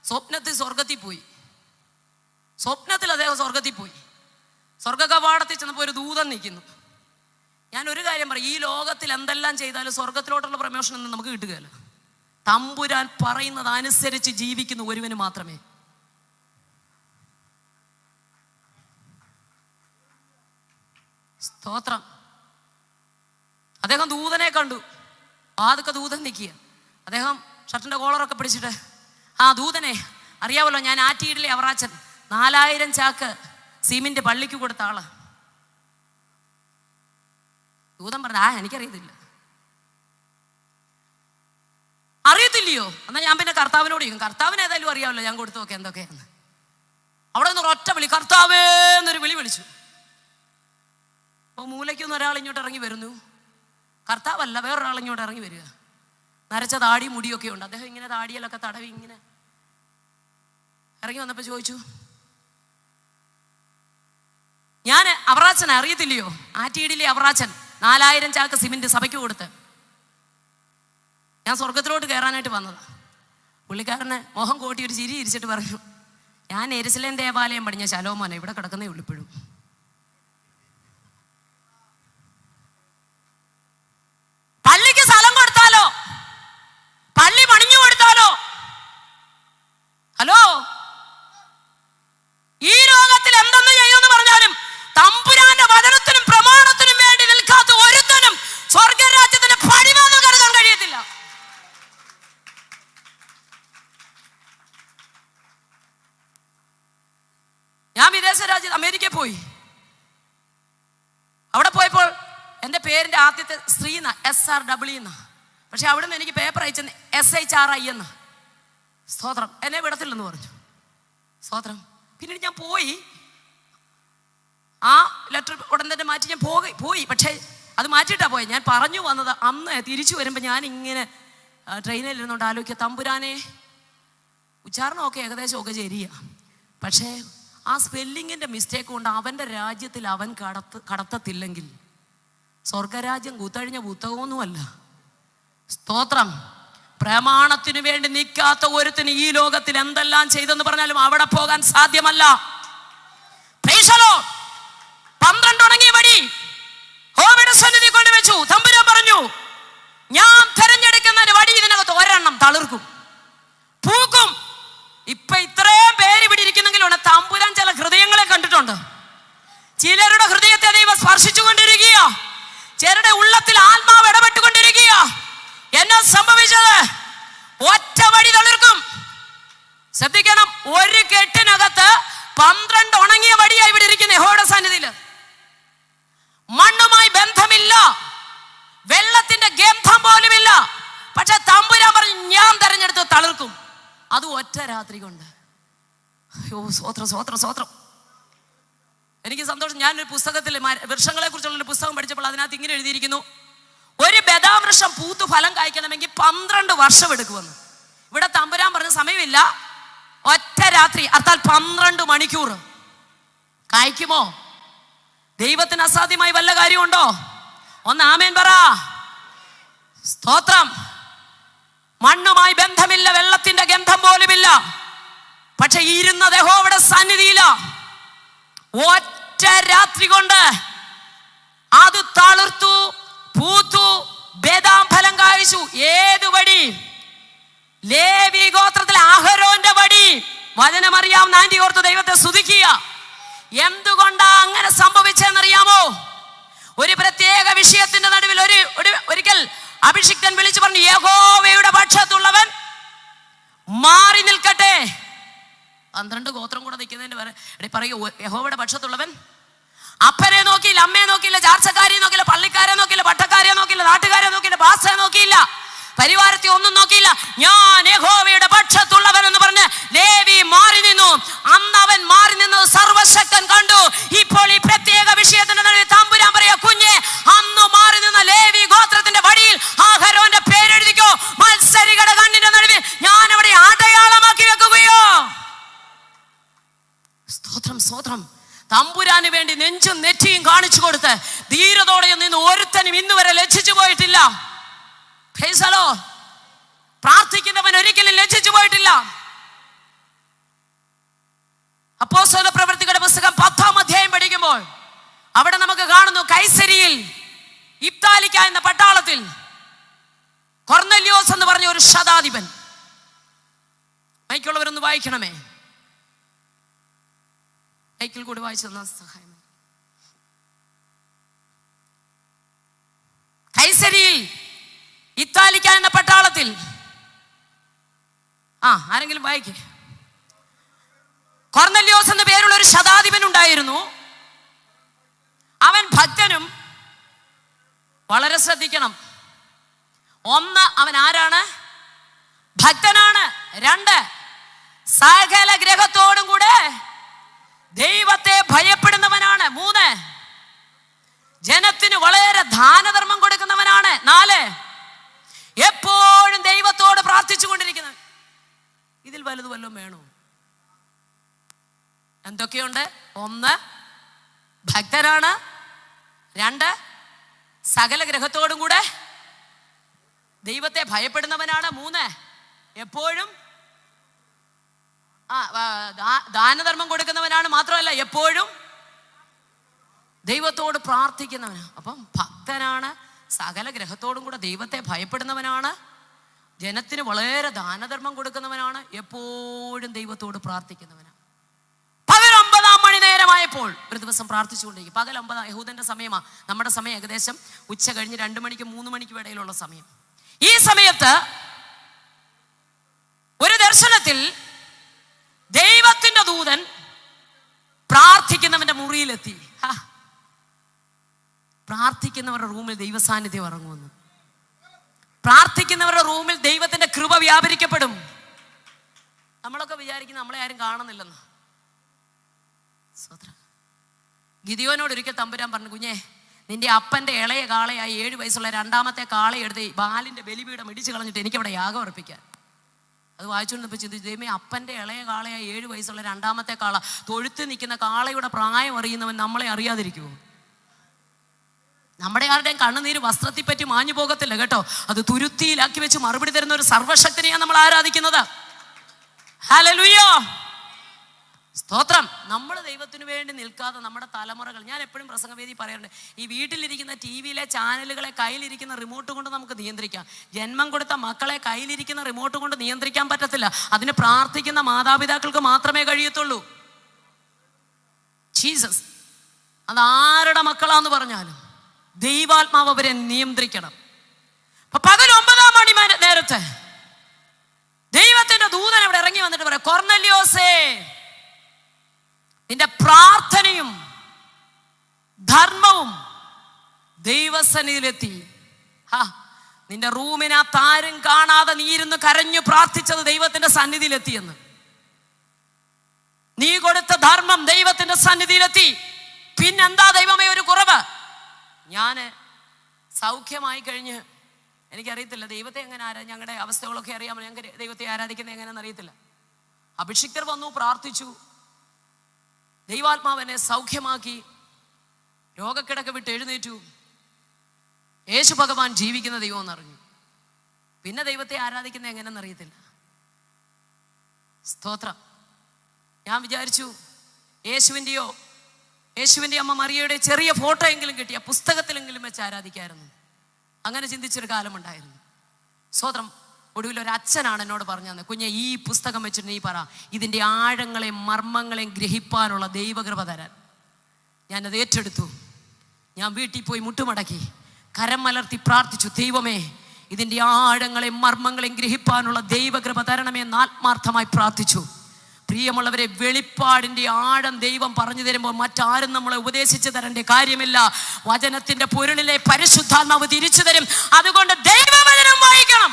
സ്വപ്നത്തിൽ സ്വർഗത്തിൽ പോയി. സ്വപ്നത്തിൽ അദ്ദേഹം സ്വർഗത്തിൽ പോയി. സ്വർഗ കവാടത്തിൽ ചെന്നപ്പോൾ ഒരു ദൂതൻ നിൽക്കുന്നു. ഞാൻ ഒരു കാര്യം പറയും, ഈ ലോകത്തിൽ എന്തെല്ലാം ചെയ്താലും സ്വർഗത്തിലോട്ടുള്ള പ്രമോഷൻ ഒന്നും നമുക്ക് കിട്ടുകയില്ല. തമ്പുരാൻ പറയുന്നത് അനുസരിച്ച് ജീവിക്കുന്ന ഒരുവന് മാത്രമേ. സ്തോത്രം. അദ്ദേഹം ദൂതനെ കണ്ടു. ആദ്യമൊക്കെ ദൂതൻ നിൽക്കുക. അദ്ദേഹം ഷർട്ടിന്റെ കോളറൊക്കെ പിടിച്ചിട്ട്, ആ ദൂതനെ അറിയാമല്ലോ, ഞാൻ ആറ്റിയിടിലെ അവറാച്ചൻ 4000 ചാക്ക് സിമെന്റ് പള്ളിക്ക് കൊടുത്ത ആള്. ദൂതൻ പറഞ്ഞ, എനിക്കറിയത്തില്ല. അറിയത്തില്ലയോ? എന്നാൽ ഞാൻ പിന്നെ കർത്താവിനോട് ചോദിക്കും. കർത്താവിന് ഏതായാലും അറിയാമല്ലോ ഞാൻ കൊടുത്തു നോക്കെ എന്തൊക്കെയാന്ന്. അവിടെ നിന്ന് ഒറ്റ വിളി, കർത്താവേ എന്നൊരു വിളി വിളിച്ചു. അപ്പോൾ മൂലയ്ക്കൊന്ന് ഒരാൾ ഇങ്ങോട്ട് ഇറങ്ങി വരുന്നു. കർത്താവല്ല, വേറൊരാൾ ഇങ്ങോട്ട് ഇറങ്ങി വരിക. നരച്ച താടി മുടിയൊക്കെ ഉണ്ട്. അദ്ദേഹം ഇങ്ങനെ താടിയിലൊക്കെ തടവി ഇങ്ങനെ ഇറങ്ങി വന്നപ്പോൾ ചോദിച്ചു, ഞാൻ അവറാച്ചൻ അറിയത്തില്ലയോ? ആറ്റിയിടിലെ അവറാച്ചൻ 4000 ചാക്ക് സിമെന്റ് സഭയ്ക്ക് കൊടുത്ത് ഞാൻ സ്വർഗത്തിലോട്ട് കയറാനായിട്ട് വന്നതാ. പുള്ളിക്കാരന് മോഹം കോട്ടി ഒരു ചിരി ഇരിച്ചിട്ട് പറഞ്ഞു, ഞാൻ യെരുശലേം ദേവാലയം പണിഞ്ഞ ശലോമോനെ, ഇവിടെ കിടക്കുന്നേ ഉള്ളൂ ഇപ്പോഴും. പള്ളിക്ക് സ്ഥലം കൊടുത്താലോ, പള്ളി പണിഞ്ഞു കൊടുത്താലോ? ഹലോ, ഈ ലോകത്തിൽ എന്തെന്ന് ചെയ്യുമെന്ന് പറഞ്ഞാലും തമ്പുരാന്റെ വചനത്തിനും പ്രമാണത്തിനും വേണ്ടി നിൽക്കാത്ത ഒരുത്തനും സ്വർഗരാജ്യത്തിന് പഴിവാന്ന് കരുതാൻ കഴിയത്തില്ല. ഞാൻ വിദേശ രാജ്യത്ത് അമേരിക്കയിൽ പോയി. അവിടെ പോയപ്പോൾ എൻ്റെ പേരിൻ്റെ ആദ്യത്തെ സ്ത്രീന്ന SRW എന്ന, പക്ഷെ അവിടുന്ന് എനിക്ക് പേപ്പർ അയച്ചെന്ന് SHRI എന്ന. സ്തോത്രം. എന്നെ വിടത്തില്ലെന്ന് പറഞ്ഞു. സ്തോത്രം. പിന്നീട് ഞാൻ പോയി, ആ ലെറ്റർ ഉടൻ തന്നെ മാറ്റി ഞാൻ പോയി. പക്ഷേ അത് മാറ്റിയിട്ടാണ് പോയത്. ഞാൻ പറഞ്ഞു വന്നത്, അന്ന് തിരിച്ചു വരുമ്പോൾ ഞാൻ ഇങ്ങനെ ട്രെയിനിൽ ഇരുന്നുകൊണ്ട് ആലോചിക്കുക, തമ്പുരാനെ ഉച്ചാരണമൊക്കെ ഏകദേശമൊക്കെ ശരിയാ, പക്ഷേ ആ സ്പെല്ലിങ്ങിൻ്റെ മിസ്റ്റേക്ക് കൊണ്ട് അവൻ്റെ രാജ്യത്തിൽ അവൻ കടത്തത്തില്ലെങ്കിൽ സ്വർഗരാജ്യം കൂത്തഴിഞ്ഞ പുസ്തകമൊന്നുമല്ല. സ്തോത്രം. പ്രമാണത്തിനു വേണ്ടി നിൽക്കാത്ത ഒരുത്തിന് ഈ ലോകത്തിൽ എന്തെല്ലാം ചെയ്തെന്ന് പറഞ്ഞാലും അവിടെ പോകാൻ സാധ്യമല്ല. 12 ഉണങ്ങിയ വടി യഹോവയുടെ സന്നിധി കൊണ്ടുവച്ചു. തമ്പുരാൻ പറഞ്ഞു, ഞാൻ തെരഞ്ഞെടുക്കുന്ന വടി ഇതിനകത്ത് ഒരെണ്ണം തളിർക്കും, പൂക്കും. ഇപ്പൊ ഇത്രയും പേര് ഇവിടെ ഇരിക്കുന്നെങ്കിലുണ്ട്, തമ്പുരാൻ ചില ഹൃദയങ്ങളെ കണ്ടിട്ടുണ്ട്. ചിലരുടെ ഹൃദയത്തെ ദൈവം സ്പർശിച്ചുകൊണ്ടിരിക്കുക, ചിലരുടെ ഉള്ളത്തിൽ ആത്മാവ് ഇടപെട്ടുകൊണ്ടിരിക്കുക. എന്നാ സംഭവിച്ചത്? ഒറ്റ വടി തളിർക്കും. ശ്രദ്ധിക്കണം, ഒരു കെട്ടിനകത്ത് 12 ഉണങ്ങിയ വടിയായി ഇവിടെ ഇരിക്കുന്ന യഹോവയുടെ സന്നിധിയിൽ. മണ്ണുമായി ബന്ധമില്ല, വെള്ളത്തിന്റെ ഗന്ധം പോലുമില്ല. പക്ഷെ തമ്പുരാൻ പറഞ്ഞു, ഞാൻ തെരഞ്ഞെടുത്ത് തളിർക്കും. അത് ഒറ്റ രാത്രി കൊണ്ട്. അയ്യോ, സ്വോത്രം. എനിക്ക് സന്തോഷം. ഞാനൊരു പുസ്തകത്തിൽ വൃക്ഷങ്ങളെ കുറിച്ചുള്ള ഒരു പുസ്തകം പഠിച്ചപ്പോൾ അതിനകത്ത് ഇങ്ങനെ എഴുതിയിരിക്കുന്നു, ഒരു ബദാവൃക്ഷം പൂത്തു ഫലം കായ്ക്കണമെങ്കിൽ 12 വർഷം എടുക്കുമെന്ന്. ഇവിടെ തമ്പുരാൻ പറഞ്ഞ സമയമില്ല, ഒറ്റ രാത്രി, അർത്ഥാൽ 12 മണിക്കൂർ കായ്ക്കുമോ? ദൈവത്തിന് അസാധ്യമായി വല്ല കാര്യമുണ്ടോ? ഒന്ന് ആമേൻ പറ. സ്തോത്രം. മണ്ണുമായി ബന്ധമില്ല, വെള്ളത്തിന്റെ ഗന്ധം പോലുമില്ല, പക്ഷെ ഇരുന്നത് യഹോവയുടെ സന്നിധിയില. ഒറ്റ രാത്രി കൊണ്ട് അത് തളിർത്തു, പൂത്തു, ബദാം ഫലം കായ്ച്ചു. ഏത് വടി? ലേവി ഗോത്രത്തിലെ അഹരോന്റെ വടി. വചനമറിയാവുന്ന ആന്റി ഓർത്ത് ദൈവത്തെ സ്തുതിക്കുക. എന്തുകൊണ്ടാ അങ്ങനെ സംഭവിച്ചെന്നറിയാമോ? ഒരു പ്രത്യേക വിഷയത്തിന്റെ നടുവിൽ ഒരിക്കൽ അഭിഷിക്തൻ വിളിച്ചു പറഞ്ഞു, യഹോവയുടെ പക്ഷത്തുള്ളവൻ മാറി നിൽക്കട്ടെ. 12 ഗോത്രം കൂടെ നിൽക്കുന്നതിന് പറയൂ, യഹോവയുടെ പക്ഷത്തുള്ളവൻ അപ്പനെ നോക്കിയില്ല, അമ്മയെ നോക്കിയില്ല, ചാർച്ചക്കാരെ നോക്കിയില്ല, പള്ളിക്കാരെ നോക്കിയില്ല, പട്ടക്കാരെ നോക്കിയില്ല, നാട്ടുകാരെ നോക്കിയില്ല, ഭാഷയെ നോക്കിയില്ല, പരിവാരത്തെ ഒന്നും നോക്കിയില്ല. ഞാൻ യഹോവയുടെ പക്ഷത്തുള്ളവൻ എന്ന് പറഞ്ഞ് ലേവി മാറി നിന്നു. അന്ന് അവൻ മാറി നിന്നത് സർവശക്തൻ കണ്ടു. ഇപ്പോൾ ഈ പ്രത്യേക വിഷയത്തിന്റെ നടുവിൽ തമ്പുരാൻ പറയാ, കുഞ്ഞെ, അന്ന് മാറി നിന്ന ലേവി ഗോത്രത്തിന്റെ വടിയിൽ അഹരോന്റെ പേരെഴുതിക്കോ. മത്സരികളുടെ കണ്ണിന്റെ നടുവിൽ ഞാൻ അവിടെ അടയാളമാക്കി വെക്കുകയോ. സ്തോത്രം. തമ്പുരാന് വേണ്ടി നെഞ്ചും നെറ്റിയും കാണിച്ചു കൊടുത്ത് ധീരതോടെ നിന്ന് ഒരുത്തനും ഇന്ന് വരെ ലജ്ജിച്ചു പോയിട്ടില്ല. പ്രാർത്ഥിക്കുന്നവൻ ഒരിക്കലും ലജ്ജിച്ചു പോയിട്ടില്ല. അപ്പോസ്തല പ്രവൃത്തികളുടെ പുസ്തകം 10-ാം അധ്യായം പഠിക്കുമ്പോൾ അവിടെ നമുക്ക് കാണുന്നു, കൈസരിയിൽ ഇപ്താലിക്ക എന്ന പട്ടാളത്തിൽ കൊർന്നല്യോസ് എന്ന് പറഞ്ഞ ഒരു ശതാധിപൻ. മൈക്കുള്ളവരൊന്ന് വായിക്കണമേ, മൈക്കിൽ കൂടി വായിച്ചു തന്ന സഹായം. കൈസരിയിൽ ഇത്താലിക്ക എന്ന പട്ടാളത്തിൽ ആരെങ്കിലും വായിക്കേ. കൊർന്നല്യോസ് എന്ന പേരുള്ള ഒരു ശതാധിപൻ ഉണ്ടായിരുന്നു. അവൻ ഭക്തനും, വളരെ ശ്രദ്ധിക്കണം, ഒന്ന് അവൻ ആരാണ്? ഭക്തനാണ്. 2 സകല ഗ്രഹത്തോടും കൂടെ ദൈവത്തെ ഭയപ്പെടുന്നവനാണ്. 3 ജനത്തിന് വളരെ ദാനധർമ്മം കൊടുക്കുന്നവനാണ്. 4 എപ്പോഴും ദൈവത്തോട് പ്രാർത്ഥിച്ചു കൊണ്ടിരിക്കുന്നവൻ. ഇതിൽ വലുത് വല്ലതും വേണോ? എന്തൊക്കെയുണ്ട്? 1 ഭക്തനാണ്, 2 സകല ഗ്രഹത്തോടും കൂടെ ദൈവത്തെ ഭയപ്പെടുന്നവനാണ്, 3 എപ്പോഴും ദാനധർമ്മം കൊടുക്കുന്നവനാണ്, മാത്രമല്ല എപ്പോഴും ദൈവത്തോട് പ്രാർത്ഥിക്കുന്നവനാണ്. അപ്പം ഭക്തനാണ്, സകല ഗ്രഹത്തോടും കൂടെ ദൈവത്തെ ഭയപ്പെടുന്നവനാണ്, ജനത്തിന് വളരെ ദാനധർമ്മം കൊടുക്കുന്നവനാണ്, എപ്പോഴും ദൈവത്തോട് പ്രാർത്ഥിക്കുന്നവനാണ്. പകൽ 9-ാം മണി നേരമായപ്പോൾ ഒരു ദിവസം പ്രാർത്ഥിച്ചുകൊണ്ടിരിക്കും. പകൽ 9 യഹൂദന്റെ സമയമാണ്. നമ്മുടെ സമയം ഏകദേശം ഉച്ച കഴിഞ്ഞ് 2 മണിക്കും 3 മണിക്കും ഇടയിലുള്ള സമയം. ഈ സമയത്ത് ഒരു ദർശനത്തിൽ ദൈവത്തിന്റെ ദൂതൻ പ്രാർത്ഥിക്കുന്നവന്റെ മുറിയിലെത്തി. പ്രാർത്ഥിക്കുന്നവരുടെ റൂമിൽ ദൈവസാന്നിധ്യം ഇറങ്ങുമെന്ന്. പ്രാർത്ഥിക്കുന്നവരുടെ റൂമിൽ ദൈവത്തിന്റെ കൃപ വ്യാപരിക്കപ്പെടും. നമ്മളൊക്കെ വിചാരിക്കുന്ന നമ്മളെ ആരും കാണുന്നില്ലെന്ന്. ഗിദിയോനോട് ഒരിക്കൽ തമ്പുരാൻ പറഞ്ഞു, കുഞ്ഞേ, നിന്റെ അപ്പന്റെ ഇളയ കാളയായി 7 വയസ്സുള്ള 2ാമത്തെ കാളയെടുത്ത് ബാലിന്റെ ബലിപീഠം ഇടിച്ചു കളഞ്ഞിട്ട് എനിക്കവിടെ യാഗം അർപ്പിക്കാൻ. അത് വായിച്ചുകൊണ്ടിപ്പോൾ ചിന്തിച്ചു, ദൈവമേ, അപ്പന്റെ ഇളയ കാളയായി 7 വയസ്സുള്ള 2ാമത്തെ കാള, തൊഴുത്ത് നിൽക്കുന്ന കാളയുടെ പ്രായം അറിയുന്നവൻ നമ്മളെ അറിയാതിരിക്കുമോ? നമ്മുടെ ആരുടെയും കണ്ണുനീര് വസ്ത്രത്തെ പറ്റി മാഞ്ഞു പോകത്തില്ല കേട്ടോ. അത് തുരുത്തിയിലാക്കി വെച്ച് മറുപടി തരുന്ന ഒരു സർവശക്തനെയാണ് നമ്മൾ ആരാധിക്കുന്നത്. ഹല്ലേലൂയ, സ്തോത്രം. നമ്മൾ ദൈവത്തിന് വേണ്ടി നിൽക്കാതെ നമ്മുടെ തലമുറകൾ, ഞാൻ എപ്പോഴും പ്രസംഗവേദി പറയാറുണ്ട്, ഈ വീട്ടിലിരിക്കുന്ന TV-യിലെ ചാനലുകളെ കയ്യിലിരിക്കുന്ന റിമോട്ട് കൊണ്ട് നമുക്ക് നിയന്ത്രിക്കാം. ജന്മം കൊടുത്ത മക്കളെ കയ്യിലിരിക്കുന്ന റിമോട്ട് കൊണ്ട് നിയന്ത്രിക്കാൻ പറ്റത്തില്ല. അതിന് പ്രാർത്ഥിക്കുന്ന മാതാപിതാക്കൾക്ക് മാത്രമേ കഴിയത്തുള്ളൂ. ജീസസ് അതാരുടെ മക്കളാന്ന് പറഞ്ഞാലും ദൈവാത്മാവ് അവരെ നിയന്ത്രിക്കണം. പകൽ 9-ാം മണി നേരത്തെ ദൈവത്തിന്റെ ദൂതൻ അവിടെ ഇറങ്ങി വന്നിട്ട് പറയാം, കൊർന്നല്യോസേ, നിന്റെ പ്രാർത്ഥനയും ധർമ്മവും ദൈവസന്നിധിയിലെത്തി. നിന്റെ റൂമിനകത്ത് ആരും കാണാതെ നീ ഇരുന്ന് കരഞ്ഞു പ്രാർത്ഥിച്ചത് ദൈവത്തിന്റെ സന്നിധിയിലെത്തിയെന്ന്. നീ കൊടുത്ത ധർമ്മം ദൈവത്തിന്റെ സന്നിധിയിലെത്തി. പിന്നെന്താ ദൈവമേ ഒരു കുറവ്? ഞാന് സൗഖ്യമായി കഴിഞ്ഞ്, എനിക്കറിയത്തില്ല ദൈവത്തെ എങ്ങനെ ഞങ്ങളുടെ അവസ്ഥകളൊക്കെ അറിയാമോ, ഞങ്ങൾക്ക് ദൈവത്തെ ആരാധിക്കുന്നത് എങ്ങനെയാണെന്ന് അറിയത്തില്ല. അഭിഷിക്തർ വന്നു, പ്രാർത്ഥിച്ചു, ദൈവാത്മാവനെ സൗഖ്യമാക്കി, രോഗക്കിടക്ക വിട്ട് എഴുന്നേറ്റു. യേശു ഭഗവാൻ ജീവിക്കുന്ന ദൈവം എന്നറിഞ്ഞു. പിന്നെ ദൈവത്തെ ആരാധിക്കുന്നത് എങ്ങനെയെന്ന് അറിയത്തില്ല. സ്തോത്രം. ഞാൻ വിചാരിച്ചു യേശുവിൻ്റെ അമ്മ മറിയയുടെ ചെറിയ ഫോട്ടോ എങ്കിലും കിട്ടിയ പുസ്തകത്തിലെങ്കിലും വെച്ച് ആരാധിക്കായിരുന്നു. അങ്ങനെ ചിന്തിച്ചൊരു കാലമുണ്ടായിരുന്നു. സ്തോത്രം. ഒടുവിൽ ഒരു അച്ഛനാണ് എന്നോട് പറഞ്ഞു തന്നെ, കുഞ്ഞെ, ഈ പുസ്തകം വെച്ചിട്ട് നീ പറ, ഇതിൻ്റെ ആഴങ്ങളെയും മർമ്മങ്ങളെയും ഗ്രഹിപ്പാനുള്ള ദൈവകൃപ തരാൻ. ഞാനത് ഏറ്റെടുത്തു. ഞാൻ വീട്ടിൽ പോയി മുട്ടുമടക്കി കരം മലർത്തി പ്രാർത്ഥിച്ചു, ദൈവമേ, ഇതിൻ്റെ ആഴങ്ങളെയും മർമ്മങ്ങളെയും ഗ്രഹിപ്പാനുള്ള ദൈവകൃപ തരണമേ എന്ന് ആത്മാർത്ഥമായി പ്രാർത്ഥിച്ചു. പ്രിയമുള്ളവരെ, വെളിപ്പാടിൻ്റെ ആഴം ദൈവം പറഞ്ഞു തരുമ്പോൾ മറ്റാരും നമ്മളെ ഉപദേശിച്ചു തരേണ്ട കാര്യമില്ല. വചനത്തിന്റെ പൊരുളിലെ പരിശുദ്ധാത്മാവ് തിരിച്ചു തരും. അതുകൊണ്ട് ദൈവവചനം വായിക്കണം.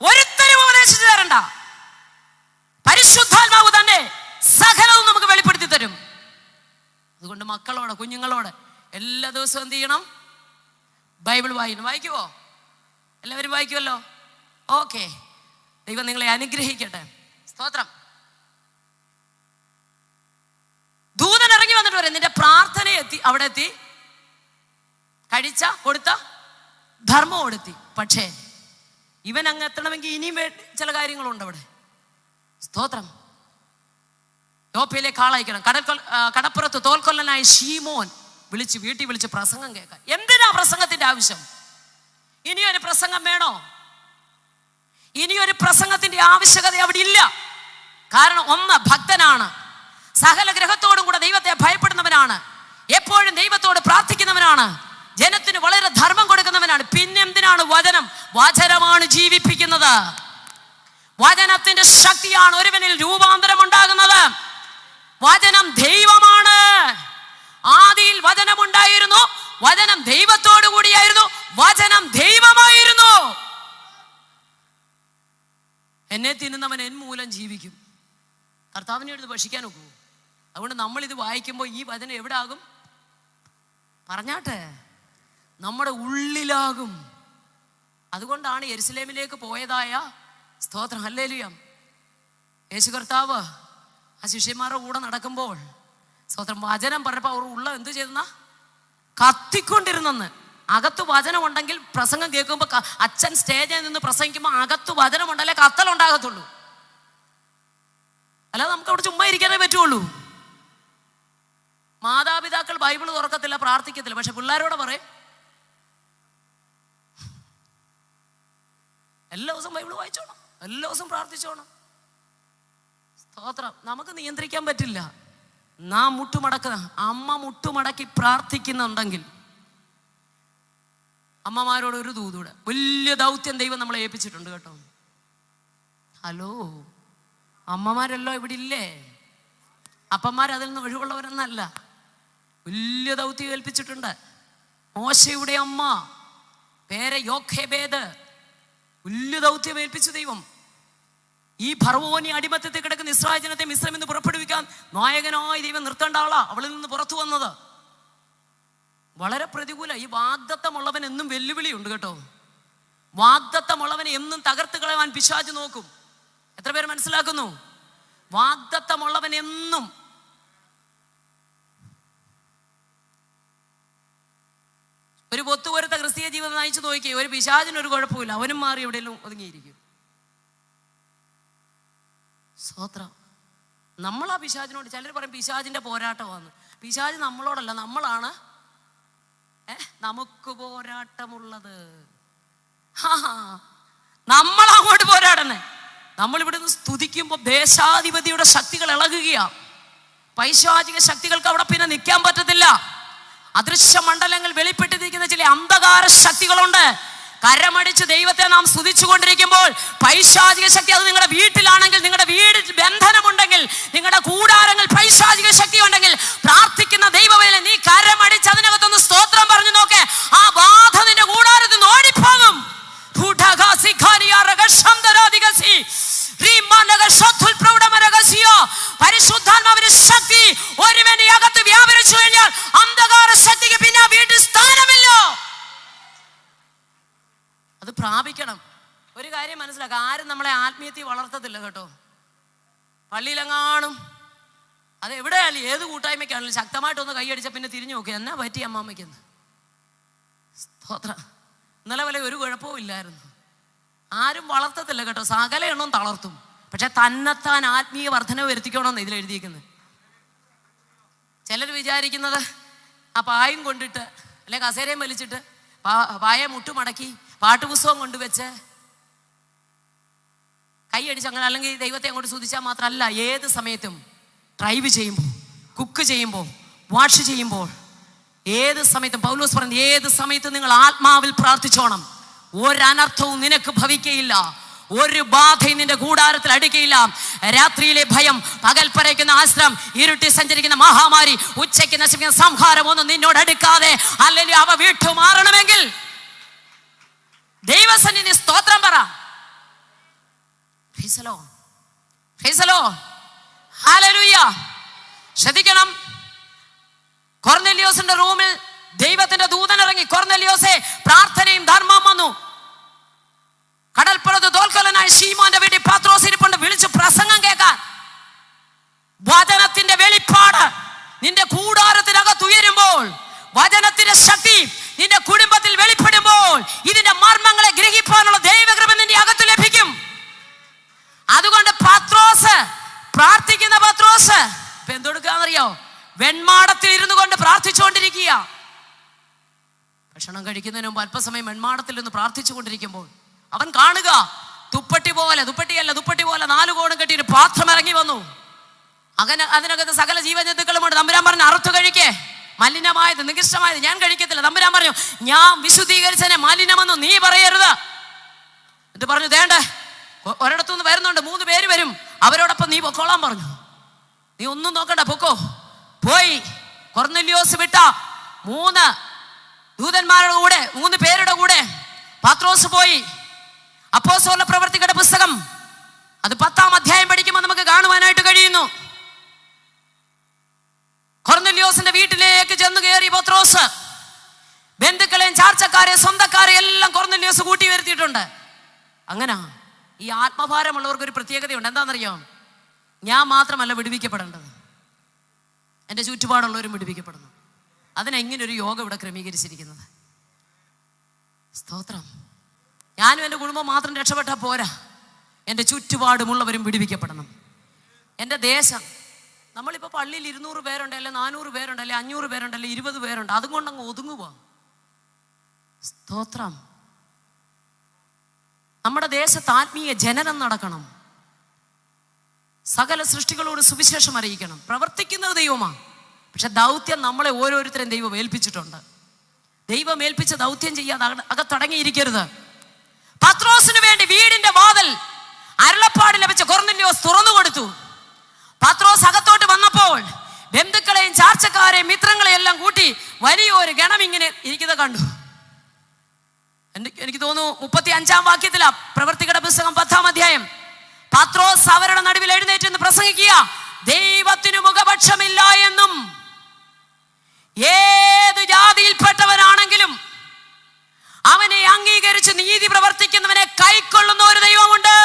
ഒരുത്തരും ഉപദേശിച്ചു തരണ്ട. പരിശുദ്ധാത്മാവ് തന്നെ സകലവും നമുക്ക് വെളിപ്പെടുത്തി തരും. അതുകൊണ്ട് മക്കളോട്, കുഞ്ഞുങ്ങളോട് എല്ലാ ദിവസവും എന്ത് ചെയ്യണം? ബൈബിൾ വായിക്കണം. വായിക്കുവോ? എല്ലാവരും വായിക്കുമല്ലോ? ഓക്കെ. ദൈവം നിങ്ങളെ അനുഗ്രഹിക്കട്ടെ. സ്തോത്രം. ദൂതൻ ഇറങ്ങി വന്നിട്ട് പറയാം, നിന്റെ പ്രാർത്ഥന എത്തി, അവിടെ എത്തി, കൊടുത്ത ധർമ്മം കൊടുത്തി. പക്ഷേ ഇവൻ അങ്ങ് എത്തണമെങ്കിൽ ഇനിയും ചില കാര്യങ്ങളുണ്ട് അവിടെ. സ്തോത്രം. യോപ്പയിലേക്ക് ആളയക്കണം. കടപ്പുറത്ത് തോൽക്കൊല്ലനായ ശീമോൻ വീട്ടിൽ വിളിച്ച് പ്രസംഗം കേൾക്കാൻ. എന്തിനാ പ്രസംഗത്തിന്റെ ആവശ്യം? ഇനിയൊരു പ്രസംഗം വേണോ? ഇനിയൊരു പ്രസംഗത്തിന്റെ ആവശ്യകത അവിടെ ഇല്ല. കാരണം ഒന്ന്, ഭക്തനാണ്, സകല ഗ്രഹത്തോടും കൂടെ ദൈവത്തെ ഭയപ്പെടുന്നവനാണ്, എപ്പോഴും ദൈവത്തോട് പ്രാർത്ഥിക്കുന്നവനാണ്, ജനത്തിന് വളരെ ധർമ്മം കൊടുക്കുന്നവനാണ്. പിന്നെന്തിനാണ് വചനം? വചനമാണ് ജീവിപ്പിക്കുന്നത്. വചനത്തിന്റെ ശക്തിയാണ് ഒരുവനിൽ രൂപാന്തരം ഉണ്ടാകുന്നത്. വചനം ദൈവമാണ്. ആദിയിൽ വചനം ഉണ്ടായിരുന്നു, വചനം ദൈവത്തോടു കൂടിയായിരുന്നു, വചനം ദൈവമായിരുന്നു. എന്നെ തിന്നുന്നവൻ എൻ മൂലം ജീവിക്കും. കർത്താവിനെ എടുത്ത് ഭക്ഷിക്കാൻ ഒക്കുമോ? അതുകൊണ്ട് നമ്മളിത് വായിക്കുമ്പോൾ ഈ വചനം എവിടെ ആകും? പറഞ്ഞാട്ടെ, നമ്മുടെ ഉള്ളിലാകും. അതുകൊണ്ടാണ് യെരുശലേമിലേക്ക് പോയതായ സ്തോത്രം, ഹല്ലേലൂയ, യേശു കർത്താവ് ആ ശിഷ്യന്മാരുടെ കൂടെ നടക്കുമ്പോൾ സ്തോത്രം വചനം പറഞ്ഞപ്പോൾ അവർ ഉള്ള എന്ത് ചെയ്തെന്ന കത്തിക്കൊണ്ടിരുന്നെന്ന്. അകത്ത് വചനം ഉണ്ടെങ്കിൽ പ്രസംഗം കേൾക്കുമ്പോൾ, അച്ഛൻ സ്റ്റേജിൽ നിന്ന് പ്രസംഗിക്കുമ്പോൾ അകത്ത് വചനം ഉണ്ടല്ലേ കത്തലുണ്ടാകത്തുള്ളൂ. അല്ലാതെ നമുക്ക് അവിടെ ചുമ്മാ ഇരിക്കാനേ പറ്റുള്ളൂ. മാതാപിതാക്കൾ ബൈബിൾ തുറക്കത്തില്ല, പ്രാർത്ഥിക്കത്തില്ല, പക്ഷെ പിള്ളേരോട് പറയും എല്ലാ ദിവസവും ബൈബിൾ വായിച്ചോണം, എല്ലാ ദിവസവും പ്രാർത്ഥിച്ചോണം. സ്തോത്രം. നമുക്ക് നിയന്ത്രിക്കാൻ പറ്റില്ല. നാം മുട്ടുമടക്കുക, അമ്മ മുട്ടുമടക്കി പ്രാർത്ഥിക്കുന്നുണ്ടെങ്കിൽ, അമ്മമാരോട് ഒരു ദൂതൂടെ, വലിയ ദൗത്യം ദൈവം നമ്മളെ ഏൽപ്പിച്ചിട്ടുണ്ട് കേട്ടോ. ഹലോ, അമ്മമാരെല്ലാം ഇവിടെ ഇല്ലേ? അപ്പന്മാരതിൽ നിന്ന് ഒഴിവുള്ളവരെന്നല്ല, വലിയ ദൗത്യം ഏൽപ്പിച്ചിട്ടുണ്ട്. മോശയുടെ അമ്മ പേര് യോഖേബേദ്, വലിയ ദൗത്യം ഏൽപ്പിച്ചു ദൈവം. ഈ ഫറവോനി അടിമത്തത്തിൽ കിടക്കുന്ന ഇസ്രായേൽ ജനത്തെ മിസ്രൈമിൽ നിന്ന് പുറപ്പെടുവിക്കാൻ നായകനായി ദൈവം നിർത്തേണ്ട ആളാ അവളിൽ നിന്ന് പുറത്തു വന്നത്. വളരെ പ്രതികൂല. ഈ വാഗ്ദത്തമുള്ളവൻ എന്നും വെല്ലുവിളിയുണ്ട് കേട്ടോ. വാഗ്ദത്തമുള്ളവനെ എന്നും തകർത്ത് കളയാൻ പിശാച് നോക്കും. എത്ര പേര് മനസ്സിലാക്കുന്നു? വാഗ്ദത്തമുള്ളവൻ എന്നും. ഒരു പൊത്തുപോരത്തെ ക്രിസ്തീയ ജീവിതം നയിച്ചു നോക്കി, ഒരു പിശാചിനൊരു കുഴപ്പമില്ല, അവനും മാറി എവിടെയെങ്കിലും ഒതുങ്ങിയിരിക്കും. സ്തോത്രം. നമ്മളാ പിശാചിനോട്, ചിലർ പറയും പിശാചിന്റെ പോരാട്ടമാണ്. പിശാച് നമ്മളോടല്ല, നമ്മളാണ് നമുക്ക് പോരാട്ടമുള്ളത്. നമ്മളങ്ങോട്ട് പോരാടണേ. നമ്മളിവിടുന്ന് സ്തുതിക്കുമ്പോൾ ദേശാധിപതിയുടെ ശക്തികൾ ഇളകുകയാ. പൈശാചിക ശക്തികൾക്ക് അവിടെ പിന്നെ നിൽക്കാൻ പറ്റത്തില്ല. അദൃശ്യ മണ്ഡലങ്ങൾ വെളിപ്പെട്ടിരിക്കുന്ന ചില അന്ധകാര ശക്തികളുണ്ട്. കരമടിച്ച് ദൈവത്തെ നാം സ്തുതിച്ചു കൊണ്ടിരിക്കുമ്പോൾ പൈശാചിക ശക്തി, അത് നിങ്ങളുടെ വീട്ടിലാണെങ്കിൽ, നിങ്ങളുടെ വീടിൽ ബന്ധനമുണ്ടെങ്കിൽ, നിങ്ങളുടെ കൂടാരങ്ങൾ പൈശാചിക ശക്തി ഉണ്ടെങ്കിൽ, പ്രാർത്ഥിക്കുന്ന ദൈവവേല നീ കരമടിച്ച് അതിനകത്തൊന്ന് സ്തോത്രം പറഞ്ഞു നോക്കെ, ആ ബാധ നിന്റെ കൂടാരത്തിൽ നിന്ന് ഓടിപ്പോകും. പരിശുദ്ധാത്മാവിന്റെ ശക്തി ഒരുവന്റെ അകത്ത് വ്യാപരിച്ചു കഴിഞ്ഞാൽ അന്ധകാര ശക്തിക്ക് പിന്നെ വീട്ടിൽ സ്ഥാനമില്ല. അത് പ്രാപിക്കണം. ഒരു കാര്യം മനസ്സിലാക്കുക, ആരും നമ്മളെ ആത്മീയത്തിൽ വളർത്തത്തില്ല കേട്ടോ. പള്ളിയിലെങ്ങാനും, അത് എവിടെയാലും ഏത് കൂട്ടായ്മയ്ക്കാണെങ്കിലും ശക്തമായിട്ടൊന്ന് കൈയടിച്ച പിന്നെ തിരിഞ്ഞു നോക്കി, എന്നാ പറ്റി അമ്മാമ്മയ്ക്കെന്ന്. സ്തോത്രം. ഇന്നലെ വരെ ഒരു കുഴപ്പവും ഇല്ലായിരുന്നു. ആരും വളർത്തത്തില്ല കേട്ടോ. സകല എണ്ണം തളർത്തും, പക്ഷെ തന്നെത്താൻ ആത്മീയ വർധന വരുത്തിക്കണമെന്ന് ഇതിലെഴുതിയിരിക്കുന്നത്. ചിലർ വിചാരിക്കുന്നത് ആ പായും കൊണ്ടിട്ട് അല്ലെ കസേരയും വലിച്ചിട്ട് പായ മുട്ടുമടക്കി പാട്ടുപുസ്തകം കൊണ്ടുവച്ച് കൈയടിച്ച് അങ്ങനെ, അല്ലെങ്കിൽ ദൈവത്തെ അങ്ങോട്ട് സ്തുതിച്ചാൽ മാത്രമല്ല, ഏത് സമയത്തും ഡ്രൈവ് ചെയ്യുമ്പോൾ, കുക്ക് ചെയ്യുമ്പോൾ, വാഷ് ചെയ്യുമ്പോൾ, ഏത് സമയത്തും പൗലോസ് പറഞ്ഞു, ഏത് സമയത്തും നിങ്ങൾ ആത്മാവിൽ പ്രാർത്ഥിച്ചോണം. ഒരനർത്ഥവും നിനക്ക് ഭവിക്കയില്ല, ഒരു ബാധയും നിന്റെ കൂടാരത്തിൽ അടിക്കയില്ല. രാത്രിയിലെ ഭയം, പകൽ പരയ്ക്കുന്ന ആശ്രം, ഇരുട്ടി സഞ്ചരിക്കുന്ന മഹാമാരി, ഉച്ചയ്ക്ക് നശിപ്പിക്കുന്ന സംഹാരം ഒന്നും നിന്നോട് അടുക്കാതെ അല്ലെങ്കിൽ അവ വിട്ടു മാറണമെങ്കിൽ ദൈവസന്നിധി സ്തോത്രം പറ. ശ്രദ്ധിക്കണം. കൊർന്നേലിയോസിന്റെ റൂമിൽ ദൈവത്തിന്റെ ദൂതൻ ഇറങ്ങി. കൊർന്നേലിയോസേ, പ്രാർത്ഥനയും ധർമ്മം വന്നു. കടൽപ്പുറത്ത് തോൽക്കലനായ ശീമോന്റെ വീട്ടിൽ പത്രോസ് ഇരിപ്പുണ്ട്. വിളിച്ച് പ്രസംഗം കേൾക്കാൻ. വചനത്തിന്റെ വെളിപ്പാട് നിന്റെ കൂടാരത്തിനകത്ത് ഉയരുമ്പോൾ, വചനത്തിന്റെ ശക്തി നിന്റെ കുടുംബത്തിൽ വെളിപ്പെടുമ്പോൾ, ഇതിന്റെ മർമ്മങ്ങളെ ഗ്രഹിക്കാനുള്ള ദൈവകൃപ നിന്റെ അകത്ത് ലഭിക്കും. അതുകൊണ്ട് പത്രോസ്, പ്രാർത്ഥിക്കുന്ന പത്രോസ് ഇപ്പൊ എന്തെടുക്കാന്നറിയോ? വെൺമാടത്തിൽ ഇരുന്നു കൊണ്ട് പ്രാർത്ഥിച്ചുകൊണ്ടിരിക്കുക. ഭക്ഷണം കഴിക്കുന്നതിന് മുമ്പ് അല്പസമയം വെൺമാടത്തിൽ നിന്ന് പ്രാർത്ഥിച്ചു കൊണ്ടിരിക്കുമ്പോൾ അവൻ കാണുക, തുപ്പട്ടി പോലെ 4 കോണും കെട്ടി ഒരു പാത്രം ഇറങ്ങി വന്നു. അതിനകത്ത് സകല ജീവജന്തുക്കളുമുണ്ട്. തമ്പുരാൻ പറഞ്ഞു, അറുത്തു കഴിക്കേ, മലിനമായത് നികൃഷ്ടമായത് ഞാൻ കഴിക്കത്തില്ല. തമ്പുരാൻ പറഞ്ഞു, ഞാൻ വിശുദ്ധീകരിച്ചതിനെ മലിനമെന്ന് നീ പറയരുത്. എന്നിട്ട് പറഞ്ഞു, ദേണ്ടേ ഒരിടത്തുനിന്ന് വരുന്നുണ്ട്, 3 പേര് വരും, അവരോടൊപ്പം നീ പൊക്കോളാൻ പറഞ്ഞു. നീ ഒന്നും നോക്കണ്ട, പൊക്കോ. പോയി കൊർന്നല്യോസ് വിട്ട 3 ദൂതന്മാരുടെ കൂടെ 3 പേരുടെ കൂടെ പത്രോസ് പോയി. അപ്പോസ്തല പ്രവൃത്തികളുടെ പുസ്തകം അത് 10-ാം അധ്യായം പഠിക്കുമ്പോൾ നമുക്ക് കാണുവാനായിട്ട് കഴിയുന്നു. കൊർന്നല്യോസിന്റെ വീട്ടിലേക്ക് ചെന്ന് കയറി പത്രോസ് ബന്ധുക്കളെയും ചാർച്ചക്കാരെയും സ്വന്തക്കാരെയും എല്ലാം കൊർന്നല്യോസ് കൂട്ടി വരുത്തിയിട്ടുണ്ട്. അങ്ങനെ ഈ ആത്മഭാരമുള്ളവർക്ക് ഒരു പ്രത്യേകതയുണ്ട്. എന്താണെന്നറിയാം? ഞാൻ മാത്രമല്ല വിടുവിക്കപ്പെടേണ്ടത്, എൻ്റെ ചുറ്റുപാടുള്ളവരും വിടുവിക്കപ്പെടുന്നു. അതിനാ ഇങ്ങനൊരു യോഗ ഇവിടെ ക്രമീകരിച്ചിരിക്കുന്നത്. സ്തോത്രം. ഞാനും എൻ്റെ കുടുംബം മാത്രം രക്ഷപ്പെട്ടാൽ പോരാ, എൻ്റെ ചുറ്റുപാടുമുള്ളവരും വിടുവിക്കപ്പെടണം. എൻ്റെ ദേശം, നമ്മളിപ്പോൾ പള്ളിയിൽ 200 പേരുണ്ട്, അല്ലെ 400 പേരുണ്ട്, അല്ലെ 500 പേരുണ്ട്, അല്ലെ 20 പേരുണ്ട്, അതുകൊണ്ടങ്ങ് ഒതുങ്ങുക. സ്തോത്രം. നമ്മുടെ ദേശത്ത് ആത്മീയ ജനനം നടക്കണം. സകല സൃഷ്ടികളോട് സുവിശേഷം അറിയിക്കണം. പ്രവർത്തിക്കുന്നത് ദൈവമാണ്, പക്ഷെ ദൗത്യം നമ്മളെ ഓരോരുത്തരും ദൈവം ഏൽപ്പിച്ചിട്ടുണ്ട്. ദൈവം ഏൽപ്പിച്ച ദൗത്യം ചെയ്യാതെ അകത്തടങ്ങിയിരിക്കരുത്. പത്രോസിന് വേണ്ടി വീടിന്റെ വാതിൽ അരുളപ്പാട് ലഭിച്ച കൊർന്നല്യോസ് തുറന്നു കൊടുത്തു. പത്രോസ് അകത്തോട്ട് വന്നപ്പോൾ ബന്ധുക്കളെയും ചാർച്ചക്കാരെയും മിത്രങ്ങളെയും എല്ലാം കൂട്ടി വലിയൊരു ഗണം ഇങ്ങനെ ഇരിക്കുന്നത് കണ്ടു. എനിക്ക് തോന്നുന്നു 35-ാം വാക്യത്തിലാ പ്രവൃത്തികളുടെ പുസ്തകം 10-ാം അധ്യായം. പത്രോസ് അവരുടെ നടുവിൽ എഴുന്നേറ്റ് എന്ന് പ്രസംഗിക്കുക, ദൈവത്തിനു മുഖപക്ഷമില്ല എന്നും ഏത് ജാതിയിൽപ്പെട്ടവനാണെങ്കിലും അവനെ അംഗീകരിച്ച് നീതി പ്രവർത്തിക്കുന്നവനെ കൈക്കൊള്ളുന്ന ഒരു ദൈവമുണ്ട്.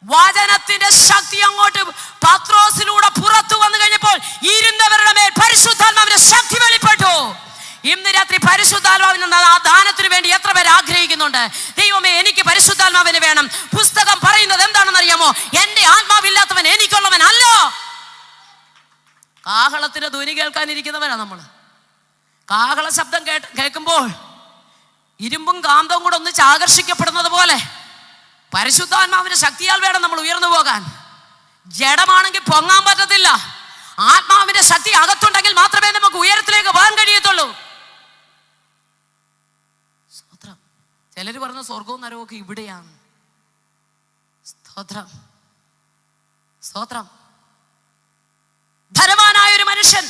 വചനത്തിന്റെ ശക്തി അങ്ങോട്ട് പത്രോസിലൂടെ പുറത്തു വന്നു കഴിഞ്ഞപ്പോൾ ഇരുന്നവരുടെ മേൽ പരിശുദ്ധാത്മാവിന്റെ ശക്തി വെളിപ്പെട്ടു. ഇന്ന് രാത്രി പരിശുദ്ധാത്മാവിന് ആ ദാനത്തിന് വേണ്ടി എത്ര പേര് ആഗ്രഹിക്കുന്നുണ്ട്? ദൈവമേ, എനിക്ക് പരിശുദ്ധാത്മാവിന് വേണം. പുസ്തകം പറയുന്നത് എന്താണെന്ന് അറിയാമോ? എന്റെ ആത്മാവില്ലാത്തവൻ എനിക്കുള്ളവൻ അല്ല. കാഹളത്തിന്റെ ധ്വനി കേൾക്കാനിരിക്കുന്നവരാ നമ്മൾ. കാഹള ശബ്ദം കേൾക്കുമ്പോൾ ഇരുമ്പും കാന്തവും കൂടെ ഒന്നിച്ച് ആകർഷിക്കപ്പെടുന്നത് പോലെ പരിശുദ്ധാത്മാവിന്റെ ശക്തിയാൽ വേണം നമ്മൾ ഉയർന്നു പോകാൻ. ജഡമാണെങ്കിൽ പൊങ്ങാൻ പറ്റത്തില്ല. ആത്മാവിന്റെ ശക്തി അകത്തുണ്ടെങ്കിൽ മാത്രമേ നമുക്ക് ഉയരത്തിലേക്ക് പോകാൻ കഴിയത്തുള്ളൂ. സ്തോത്രം. ചിലർ പറഞ്ഞ സ്വർഗവും നരകവും ഒക്കെ ഇവിടെയാണ്. സ്തോത്രം, സ്തോത്രം. ധനവാനായ ഒരു മനുഷ്യൻ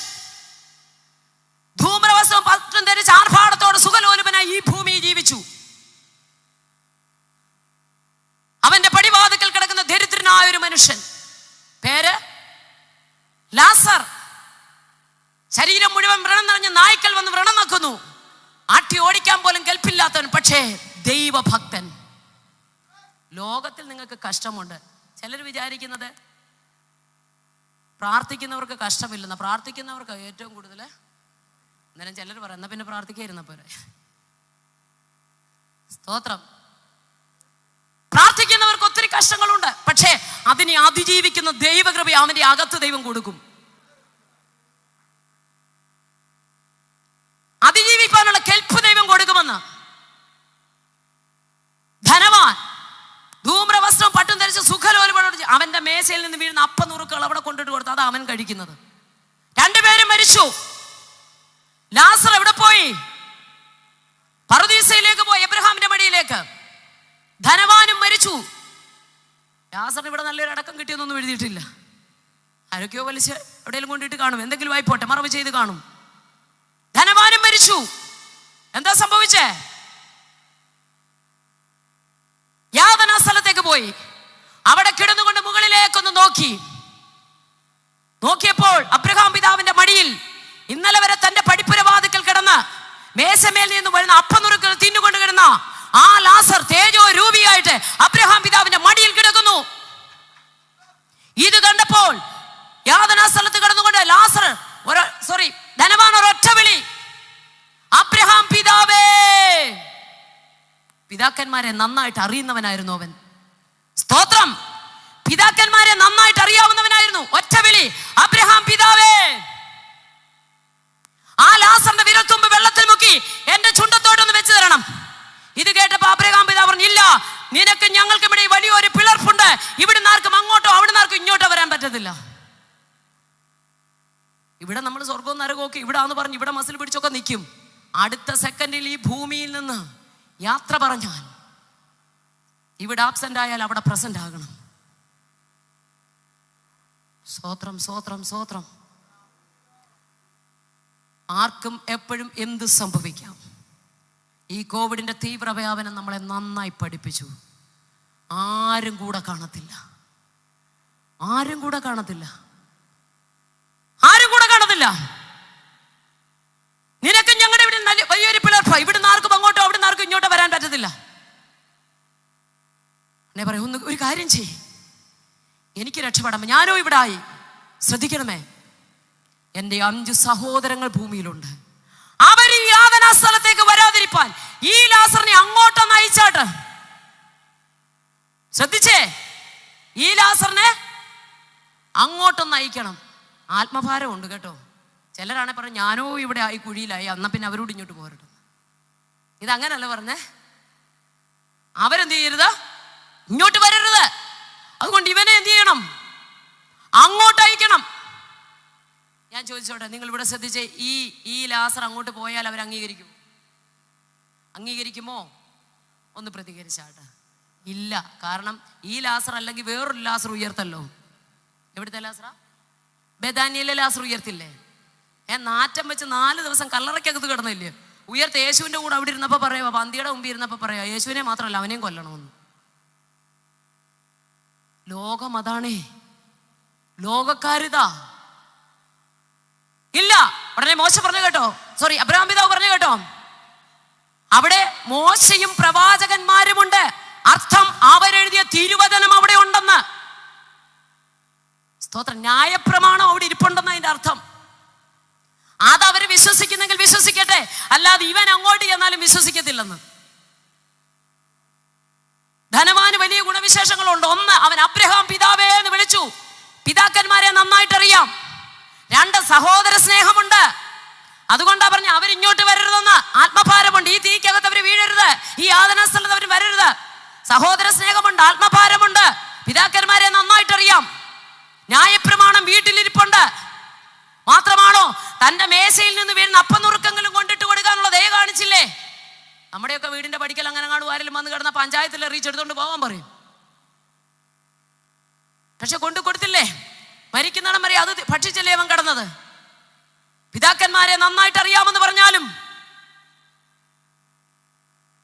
ധൂമ്രവസ്ത്രവും പട്ടും ധരിച്ച് ആർഭാടത്തോടെ സുഖലോലുപനായി ഈ ഭൂമിയിൽ ജീവിച്ചു. അവന്റെ പടിവാതിക്കൽ കിടക്കുന്ന ദരിദ്രനായ ഒരു മനുഷ്യൻ, പേര് ലാസർ. ശരീരം മുഴുവൻ വ്രണം നിറഞ്ഞ നായ്ക്കൾ വന്ന് വ്രണം നക്കുന്നു. ആട്ടി ഓടിക്കാൻ പോലും കെൽപ്പില്ലാത്തവൻ, പക്ഷേ ദൈവഭക്തൻ. ലോകത്തിൽ നിങ്ങൾക്ക് കഷ്ടമുണ്ട്. ചിലർ വിചാരിക്കുന്നത് പ്രാർത്ഥിക്കുന്നവർക്ക് കഷ്ടമില്ലെന്ന്. പ്രാർത്ഥിക്കുന്നവർക്ക് ഏറ്റവും കൂടുതൽ. അന്നേരം ചിലർ പറയും, എന്നാ പിന്നെ പ്രാർത്ഥിക്കാതിരുന്ന പോരെ. സ്തോത്രം. പ്രാർത്ഥിക്കുന്നവർക്ക് ഒത്തിരി കഷ്ടങ്ങളുണ്ട്, പക്ഷേ അതിനെ അതിജീവിക്കുന്ന ദൈവകൃപ അവന്റെ അകത്ത് ദൈവം കൊടുക്കും. അതിജീവിക്കാനുള്ള കെൽപ്പ് ദൈവം കൊടുക്കുമെന്ന്. ധനവാൻ ധൂമ്രവസ്ത്രം പട്ടും ധരിച്ച് സുഖലോലുപനോട് അവന്റെ മേശയിൽ നിന്ന് വീഴുന്ന അപ്പനുറുക്കുകൾ അവിടെ കൊണ്ടിട്ട് കൊടുത്തു. അതാ അവൻ കഴിക്കുന്നത്. 2 പേരും മരിച്ചു. ലാസർ എവിടെ പോയി? പറുദീസയിലേക്ക് പോയി, എബ്രഹാമിന്റെ മടിയിലേക്ക്. ധനവാനും മരിച്ചു. ലാസറിന് ഇവിടെ നല്ലൊരു അടക്കം കിട്ടിയെന്നൊന്നും എഴുതിയിട്ടില്ല. ആരൊക്കെയോ വലിച്ച് എവിടെയെങ്കിലും കൊണ്ടിട്ട് കാണും, എന്തെങ്കിലും ആയിപ്പോട്ടെ, മറവ് ചെയ്ത് കാണും. ധനവാനും മരിച്ചു. എന്താ സംഭവിച്ചേ? യാതനാ സ്ഥലത്തേക്ക് പോയി. അവിടെ കിടന്നുകൊണ്ട് മുകളിലേക്കൊന്ന് നോക്കിയപ്പോൾ അബ്രഹാം പിതാവിന്റെ മടിയിൽ ഇന്നലെ വരെ തന്റെ പടിപ്പുരവാതിക്കൽ കിടന്ന് മേശമേൽ നിന്ന് വരുന്ന അപ്പനുറുക്കൾ തിന്നുകൊണ്ട് കിടന്ന ആ ലാസർ തേജോ രൂപിയായിട്ട് അബ്രഹാം പിതാവിന്റെ മടിയിൽ കിടക്കുന്നു. ഇത് കണ്ടപ്പോൾ യാതനാ സ്ഥലത്ത് കിടന്നുകൊണ്ട് ധനവാൻ ഒരൊറ്റ വിളി, അബ്രഹാം പിതാവേ. പിതാക്കന്മാരെ നന്നായിട്ട് അറിയുന്നവനായിരുന്നു അവൻ. സ്തോത്രം. പിതാക്കന്മാരെ നന്നായിട്ട് അറിയാവുന്നവനായിരുന്നു. ഒറ്റ വിളി, അബ്രഹാം പിതാവേ. ആ ലാസറിന്റെ വിരൽത്തുമ്പ് വെള്ളത്തിൽ മുക്കി എന്റെ ചുണ്ടത്തോട്ടൊന്ന് വെച്ച് തരണം. ഇത് കേട്ടപ്പോ അബ്രഹാം പിതാവ് പറഞ്ഞു, ഇല്ല, നിനക്ക് ഞങ്ങൾക്കും ഇവിടെ വലിയൊരു പിളർപ്പുണ്ട്. ഇവിടുന്ന് ആർക്കും അങ്ങോട്ടോ അവിടുന്ന് ആർക്കും ഇങ്ങോട്ടോ വരാൻ പറ്റത്തില്ല. ഇവിടെ നമ്മൾ സ്വർഗവും നരകവും ഒക്കെ ഇവിടാന്ന് പറഞ്ഞ് ഇവിടെ മസിൽ പിടിച്ചൊക്കെ നിൽക്കും. അടുത്ത സെക്കൻഡിൽ ഈ ഭൂമിയിൽ നിന്ന് യാത്ര പറഞ്ഞാൽ ഇവിടെ ആബ്സെന്റ് ആയാൽ അവിടെ പ്രസന്റ് ആകണം. സ്തോത്രം, സ്തോത്രം, സ്തോത്രം. ആർക്കും എപ്പോഴും എന്ത് സംഭവിക്കാം. ഈ കോവിഡിന്റെ തീവ്രവ്യാപനം നമ്മളെ നന്നായി പഠിപ്പിച്ചു. ആരും കൂടെ കാണത്തില്ല, ആരും കൂടെ കാണത്തില്ല, ആരും കൂടെ കാണത്തില്ല. നിനക്ക് ഞങ്ങളുടെ ഇവിടെ വലിയൊരു പിളർപ്പ. ഇവിടുന്ന് ആർക്കും അങ്ങോട്ടോ അവിടുന്ന് ആർക്കും ഇങ്ങോട്ടോ വരാൻ പറ്റത്തില്ല. എന്നെ പറയും, ഒന്ന് ഒരു കാര്യം ചെയ്യ്, എനിക്ക് രക്ഷപ്പെടാം, ഞാനോ ഇവിടെ ആയി. ശ്രദ്ധിക്കണമേ, എൻ്റെ 5 സഹോദരങ്ങൾ ഭൂമിയിലുണ്ട്. അവർ ഈ യാതനാ സ്ഥലത്തേക്ക് വരാതിരിപ്പാൻ ഈ ലാസറിനെ അങ്ങോട്ടൊന്ന് അയച്ചാട്ട്. ശ്രദ്ധിച്ചേ, ഈ ലാസറിനെ അങ്ങോട്ടൊന്ന് അയക്കണം. ആത്മഭാരം ഉണ്ട് കേട്ടോ. ചിലരാണെ പറഞ്ഞു, ഞാനോ ഇവിടെ ആയി കുഴിയിലായി, എന്നാ പിന്നെ അവരോട് ഇങ്ങോട്ട് പോരട്ടെ. ഇതങ്ങനല്ല പറഞ്ഞേ. അവരെന്ത് ചെയ്യരുത്, ഇങ്ങോട്ട് വരരുത്. അതുകൊണ്ട് ഇവനെ എന്ത് ചെയ്യണം, അങ്ങോട്ട് അയക്കണം. ഞാൻ ചോദിച്ചോട്ടെ, നിങ്ങൾ ഇവിടെ ശ്രദ്ധിച്ചേ, ഈ ലാസർ അങ്ങോട്ട് പോയാൽ അവർ അംഗീകരിക്കുമോ? ഒന്ന് പ്രതികരിച്ചാട്ടെ. ഇല്ല. കാരണം ഈ ലാസർ അല്ലെങ്കിൽ വേറൊരു ലാസർ ഉയർത്തല്ലോ. എവിടുത്തെ ലാസറ? ബെഥാനിയിലെ ലാസർ ഉയർത്തില്ലേ? നാറ്റം വെച്ച് 4 ദിവസം കല്ലറയ്ക്കകത്ത് കിടന്നില്ലേ? ഉയർത്ത് യേശുവിൻ്റെ കൂടെ അവിടെ ഇരുന്നപ്പോൾ പറയാ, പന്തിയുടെ മുമ്പിൽ ഇരുന്നപ്പോൾ പറയാ, യേശുവിനെ മാത്രമല്ല അവനെയും കൊല്ലണമെന്ന്. ലോകം അതാണേ, ലോകക്കാരിതാ. ഇല്ല. ഉടനെ മോശ പറഞ്ഞു കേട്ടോ, അബ്രഹാം പിതാവ് പറഞ്ഞു കേട്ടോ, അവിടെ മോശയും പ്രവാചകന്മാരുമുണ്ട്. അർത്ഥം അവരെഴുതിയ തിരുവചനം അവിടെ ഉണ്ടെന്ന്. സ്തോത്രം. ന്യായപ്രമാണം അവിടെ ഇരിപ്പുണ്ടെന്ന് അതിന്റെ അർത്ഥം. അതവര് വിശ്വസിക്കുന്നെങ്കിൽ വിശ്വസിക്കട്ടെ, അല്ലാതെ ഇവൻ അങ്ങോട്ട് ചെന്നാലും വിശ്വസിക്കത്തില്ലെന്ന്. ധനവാന് വലിയ ഗുണവിശേഷങ്ങളുണ്ട്. ഒന്ന്, അവൻ അബ്രഹാം പിതാവേ എന്ന് വിളിച്ചു. പിതാക്കന്മാരെ നന്നായിട്ട് അറിയാം. 2, സഹോദര സ്നേഹമുണ്ട്. അതുകൊണ്ടാ പറഞ്ഞ അവരിങ്ങോട്ട് വരരുതെന്ന്. ആത്മഭാരമുണ്ട്. ഈ തീക്കകത്ത് അവർ വീഴരുത്, ഈ യാതനാ സ്ഥലത്ത് അവർ വരരുത്. സഹോദര സ്നേഹമുണ്ട്, ആത്മഭാരമുണ്ട്. പിതാക്കന്മാരെ നന്നായിട്ട് അറിയാം. ന്യായപ്രമാണം വീട്ടിലിരിപ്പുണ്ട്. മാത്രമാണോ, തന്റെ മേശയിൽ നിന്ന് വീഴുന്ന അപ്പനുറുക്കെങ്കിലും കൊണ്ടിട്ട് കൊടുക്കാനുള്ള ദയ കാണിച്ചില്ലേ? നമ്മുടെയൊക്കെ വീടിന്റെ പടിക്കൽ അങ്ങനെ കാണും, ആരെങ്കിലും വന്ന് കിടന്ന പഞ്ചായത്തിൽ റീച്ചെടുത്തോണ്ട് പോകാൻ പറയും. പക്ഷെ കൊണ്ടു കൊടുത്തില്ലേ? മരിക്കുന്നിടം വരെ അത് ഭക്ഷിച്ചല്ലേ അവൻ കിടന്നത്. പിതാക്കന്മാരെ നന്നായിട്ട് അറിയാമെന്ന് പറഞ്ഞാലും,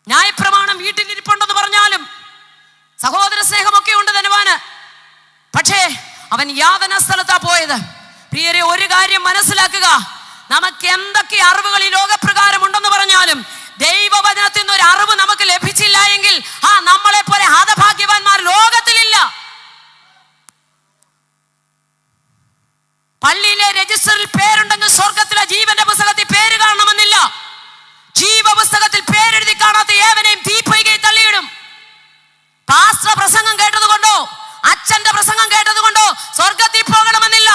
ന്യായപ്രമാണം വീട്ടിലിരിപ്പുണ്ടെന്ന് പറഞ്ഞാലും, സഹോദര സ്നേഹമൊക്കെ ഉണ്ട് ധനവാന്. പക്ഷേ അവൻ യാതന സ്ഥലത്താ പോയത്. പ്രിയരെ, ഒരു കാര്യം മനസ്സിലാക്കുക, നമുക്ക് എന്തൊക്കെ അറിവുകൾ ഈ ലോകപ്രകാരം ഉണ്ടെന്ന് പറഞ്ഞാലും ദൈവവചനത്തിൽ നിന്ന് ഒരു അറിവ് നമുക്ക് ലഭിച്ചില്ല എങ്കിൽ നമ്മളെ പോലെ ഹതഭാഗ്യവാന്മാർ ലോകത്തിലില്ല. പള്ളിയിലെ രജിസ്റ്ററിൽ പേരുണ്ടെങ്കിൽ സ്വർഗത്തിലെ ജീവന്റെ പുസ്തകത്തിൽ പേര് കാണണമെന്നില്ല. ജീവപുസ്തകത്തിൽ പേരെഴുതി കാണാത്ത ഏവനെയും തീപ്പൊയ്കയിൽ തള്ളിയിടും. പാസ്റ്റർ പ്രസംഗം കേട്ടതുകൊണ്ടോ അച്ഛന്റെ പ്രസംഗം കേട്ടതുകൊണ്ടോ സ്വർഗത്തിൽ പോകണമെന്നില്ല.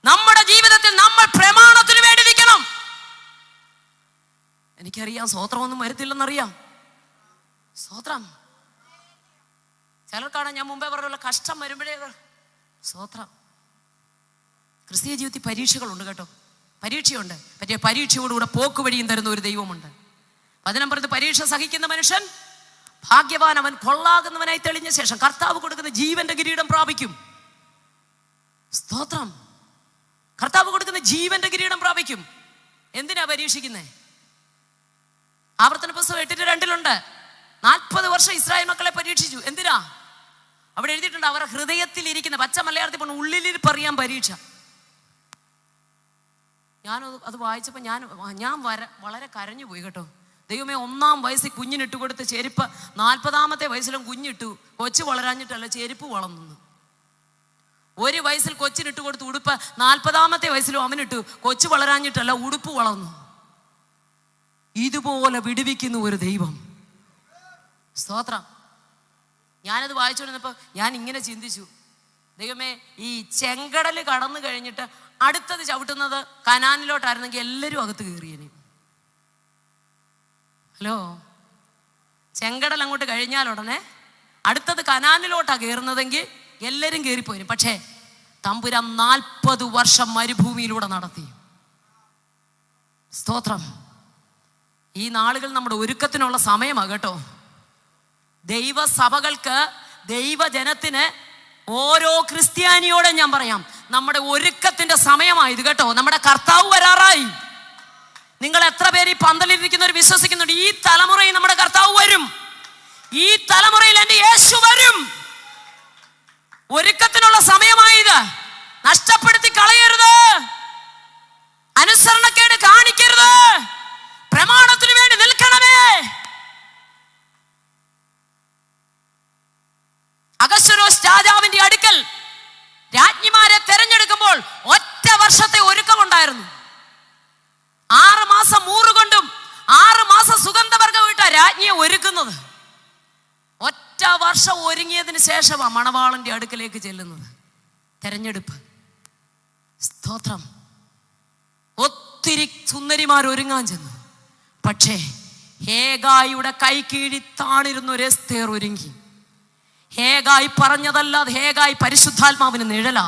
നമ്മുടെ ജീവിതത്തിൽ നമ്മൾ പ്രമാണത്തിന് വേണ്ടി നിൽക്കണം. എനിക്കറിയാം സ്തോത്രമൊന്നും വരത്തില്ലെന്നറിയാം. സ്തോത്രം. ചിലർക്കാണ് ഞാൻ മുമ്പേ പറഞ്ഞുള്ള കഷ്ടം വരുമ്പോഴേ സ്തോത്രം. ക്രിസ്തീയ ജീവിതത്തിൽ പരീക്ഷകളുണ്ട് കേട്ടോ, പരീക്ഷയുണ്ട്. പറ്റിയ പരീക്ഷയോടുകൂടെ പോക്ക് വഴിയും തരുന്ന ഒരു ദൈവമുണ്ട്. വചനം പറയുന്നത്, പരീക്ഷ സഹിക്കുന്ന മനുഷ്യൻ ഭാഗ്യവാൻ, അവൻ കൊള്ളാകുന്നവനായി തെളിഞ്ഞ ശേഷം കർത്താവ് കൊടുക്കുന്ന ജീവന്റെ കിരീടം പ്രാപിക്കും. സ്തോത്രം. കർത്താവ് കൊടുക്കുന്ന ജീവന്റെ കിരീടം പ്രാപിക്കും. എന്തിനാ പരീക്ഷിക്കുന്നേ? ആവർത്തന പുസ്തകം 8:2 40 വർഷം ഇസ്രായേൽ മക്കളെ പരീക്ഷിച്ചു. എന്തിനാ? അവിടെ എഴുതിയിട്ടുണ്ട്, അവരുടെ ഹൃദയത്തിൽ ഇരിക്കുന്ന, പച്ച മലയാളത്തിൽ പറഞ്ഞ ഉള്ളിലിരിപ്പറിയാൻ പരീക്ഷ. അത് വായിച്ചപ്പോൾ ഞാൻ വളരെ കരഞ്ഞു പോയി കേട്ടോ. ദൈവമേ, 1-ാം വയസ്സിൽ കുഞ്ഞിനിട്ട് കൊടുത്ത് ചെരുപ്പ് 40-ാമത്തെ വയസ്സിലും കുഞ്ഞിട്ടു. കൊച്ചു വളരാഞ്ഞിട്ടല്ല, ചെരുപ്പ് വളർന്നു. 1 വയസ്സിൽ കൊച്ചിനിട്ട് കൊടുത്ത് ഉടുപ്പ് 40-ാമത്തെ വയസ്സിലും അവനിട്ടു. കൊച്ചു വളരാഞ്ഞിട്ടല്ല, ഉടുപ്പ് വളർന്നു. ഇതുപോലെ വിടുവിക്കുന്ന ഒരു ദൈവം. സ്തോത്രം. ഞാനത് വായിച്ചുകൊണ്ടിരുന്നപ്പോൾ ഞാൻ ഇങ്ങനെ ചിന്തിച്ചു, ദൈവമേ, ഈ ചെങ്കടൽ കടന്നു കഴിഞ്ഞിട്ട് അടുത്തത് ചവിട്ടുന്നത് കനാനിലോട്ടായിരുന്നെങ്കിൽ എല്ലാവരും അകത്ത് കയറിയേനെ. ഹലോ, ചെങ്കടൽ അങ്ങോട്ട് കഴിഞ്ഞാൽ ഉടനെ അടുത്തത് കനാനിലോട്ടാണ് കയറുന്നതെങ്കിൽ എല്ലാവരും കയറിപ്പോയിന്. പക്ഷേ തമ്പുരാൻ 40 വർഷം മരുഭൂമിയിലൂടെ നടത്തി. സ്തോത്രം. ഈ നാളുകൾ നമ്മുടെ ഒരുക്കത്തിനുള്ള സമയമാണ് കേട്ടോ. ദൈവസഭകൾക്ക്, ദൈവജനത്തിന്, ഓരോ ക്രിസ്ത്യാനിയോടെ ഞാൻ പറയാം, നമ്മുടെ ഒരുക്കത്തിന്റെ സമയമായത് കേട്ടോ. നമ്മുടെ കർത്താവ് വരാറായി. നിങ്ങൾ എത്ര പേര് ഈ പന്തലിരിക്കുന്നവർ വിശ്വസിക്കുന്നുണ്ട്? ഈ തലമുറയിൽ നമ്മുടെ കർത്താവ് വരും. ഈ തലമുറയിൽ എൻ്റെ യേശു വരും. ഒരുക്കത്തിനുള്ള സമയമായത്. നഷ്ടപ്പെടുത്തി കളയരുത്. അനുസരണക്കേട് കാണിക്കരുത്. പ്രമാണത്തിന് വേണ്ടി നിൽക്കണമേ. അഗസ്വരോസ് രാജാവിന്റെ അടുക്കൽ രാജ്ഞിമാരെ തെരഞ്ഞെടുക്കുമ്പോൾ ഒറ്റ വർഷത്തെ ഒരുക്കമുണ്ടായിരുന്നു. 6 മാസം മൂറുകൊണ്ടും 6 മാസം സുഗന്ധവർഗം ഇട്ട രാജ്ഞിയെ ഒരുക്കുന്നത്. ഒറ്റ വർഷം ഒരുങ്ങിയതിന് ശേഷമാണ് മണവാളന്റെ അടുക്കലേക്ക് ചെല്ലുന്നത്. തെരഞ്ഞെടുപ്പ്. സ്തോത്രം. ഒത്തിരി സുന്ദരിമാർ ഒരുങ്ങാൻ ചെന്നു. പക്ഷേ ഹേഗായിയുടെ കൈ കീഴി താണിരുന്ന ഒരു എസ്തേർ ഒരുങ്ങി. ഹേഗായി പറഞ്ഞതല്ലാതെ, ഹേഗായി പരിശുദ്ധാത്മാവിന് നിഴലാ.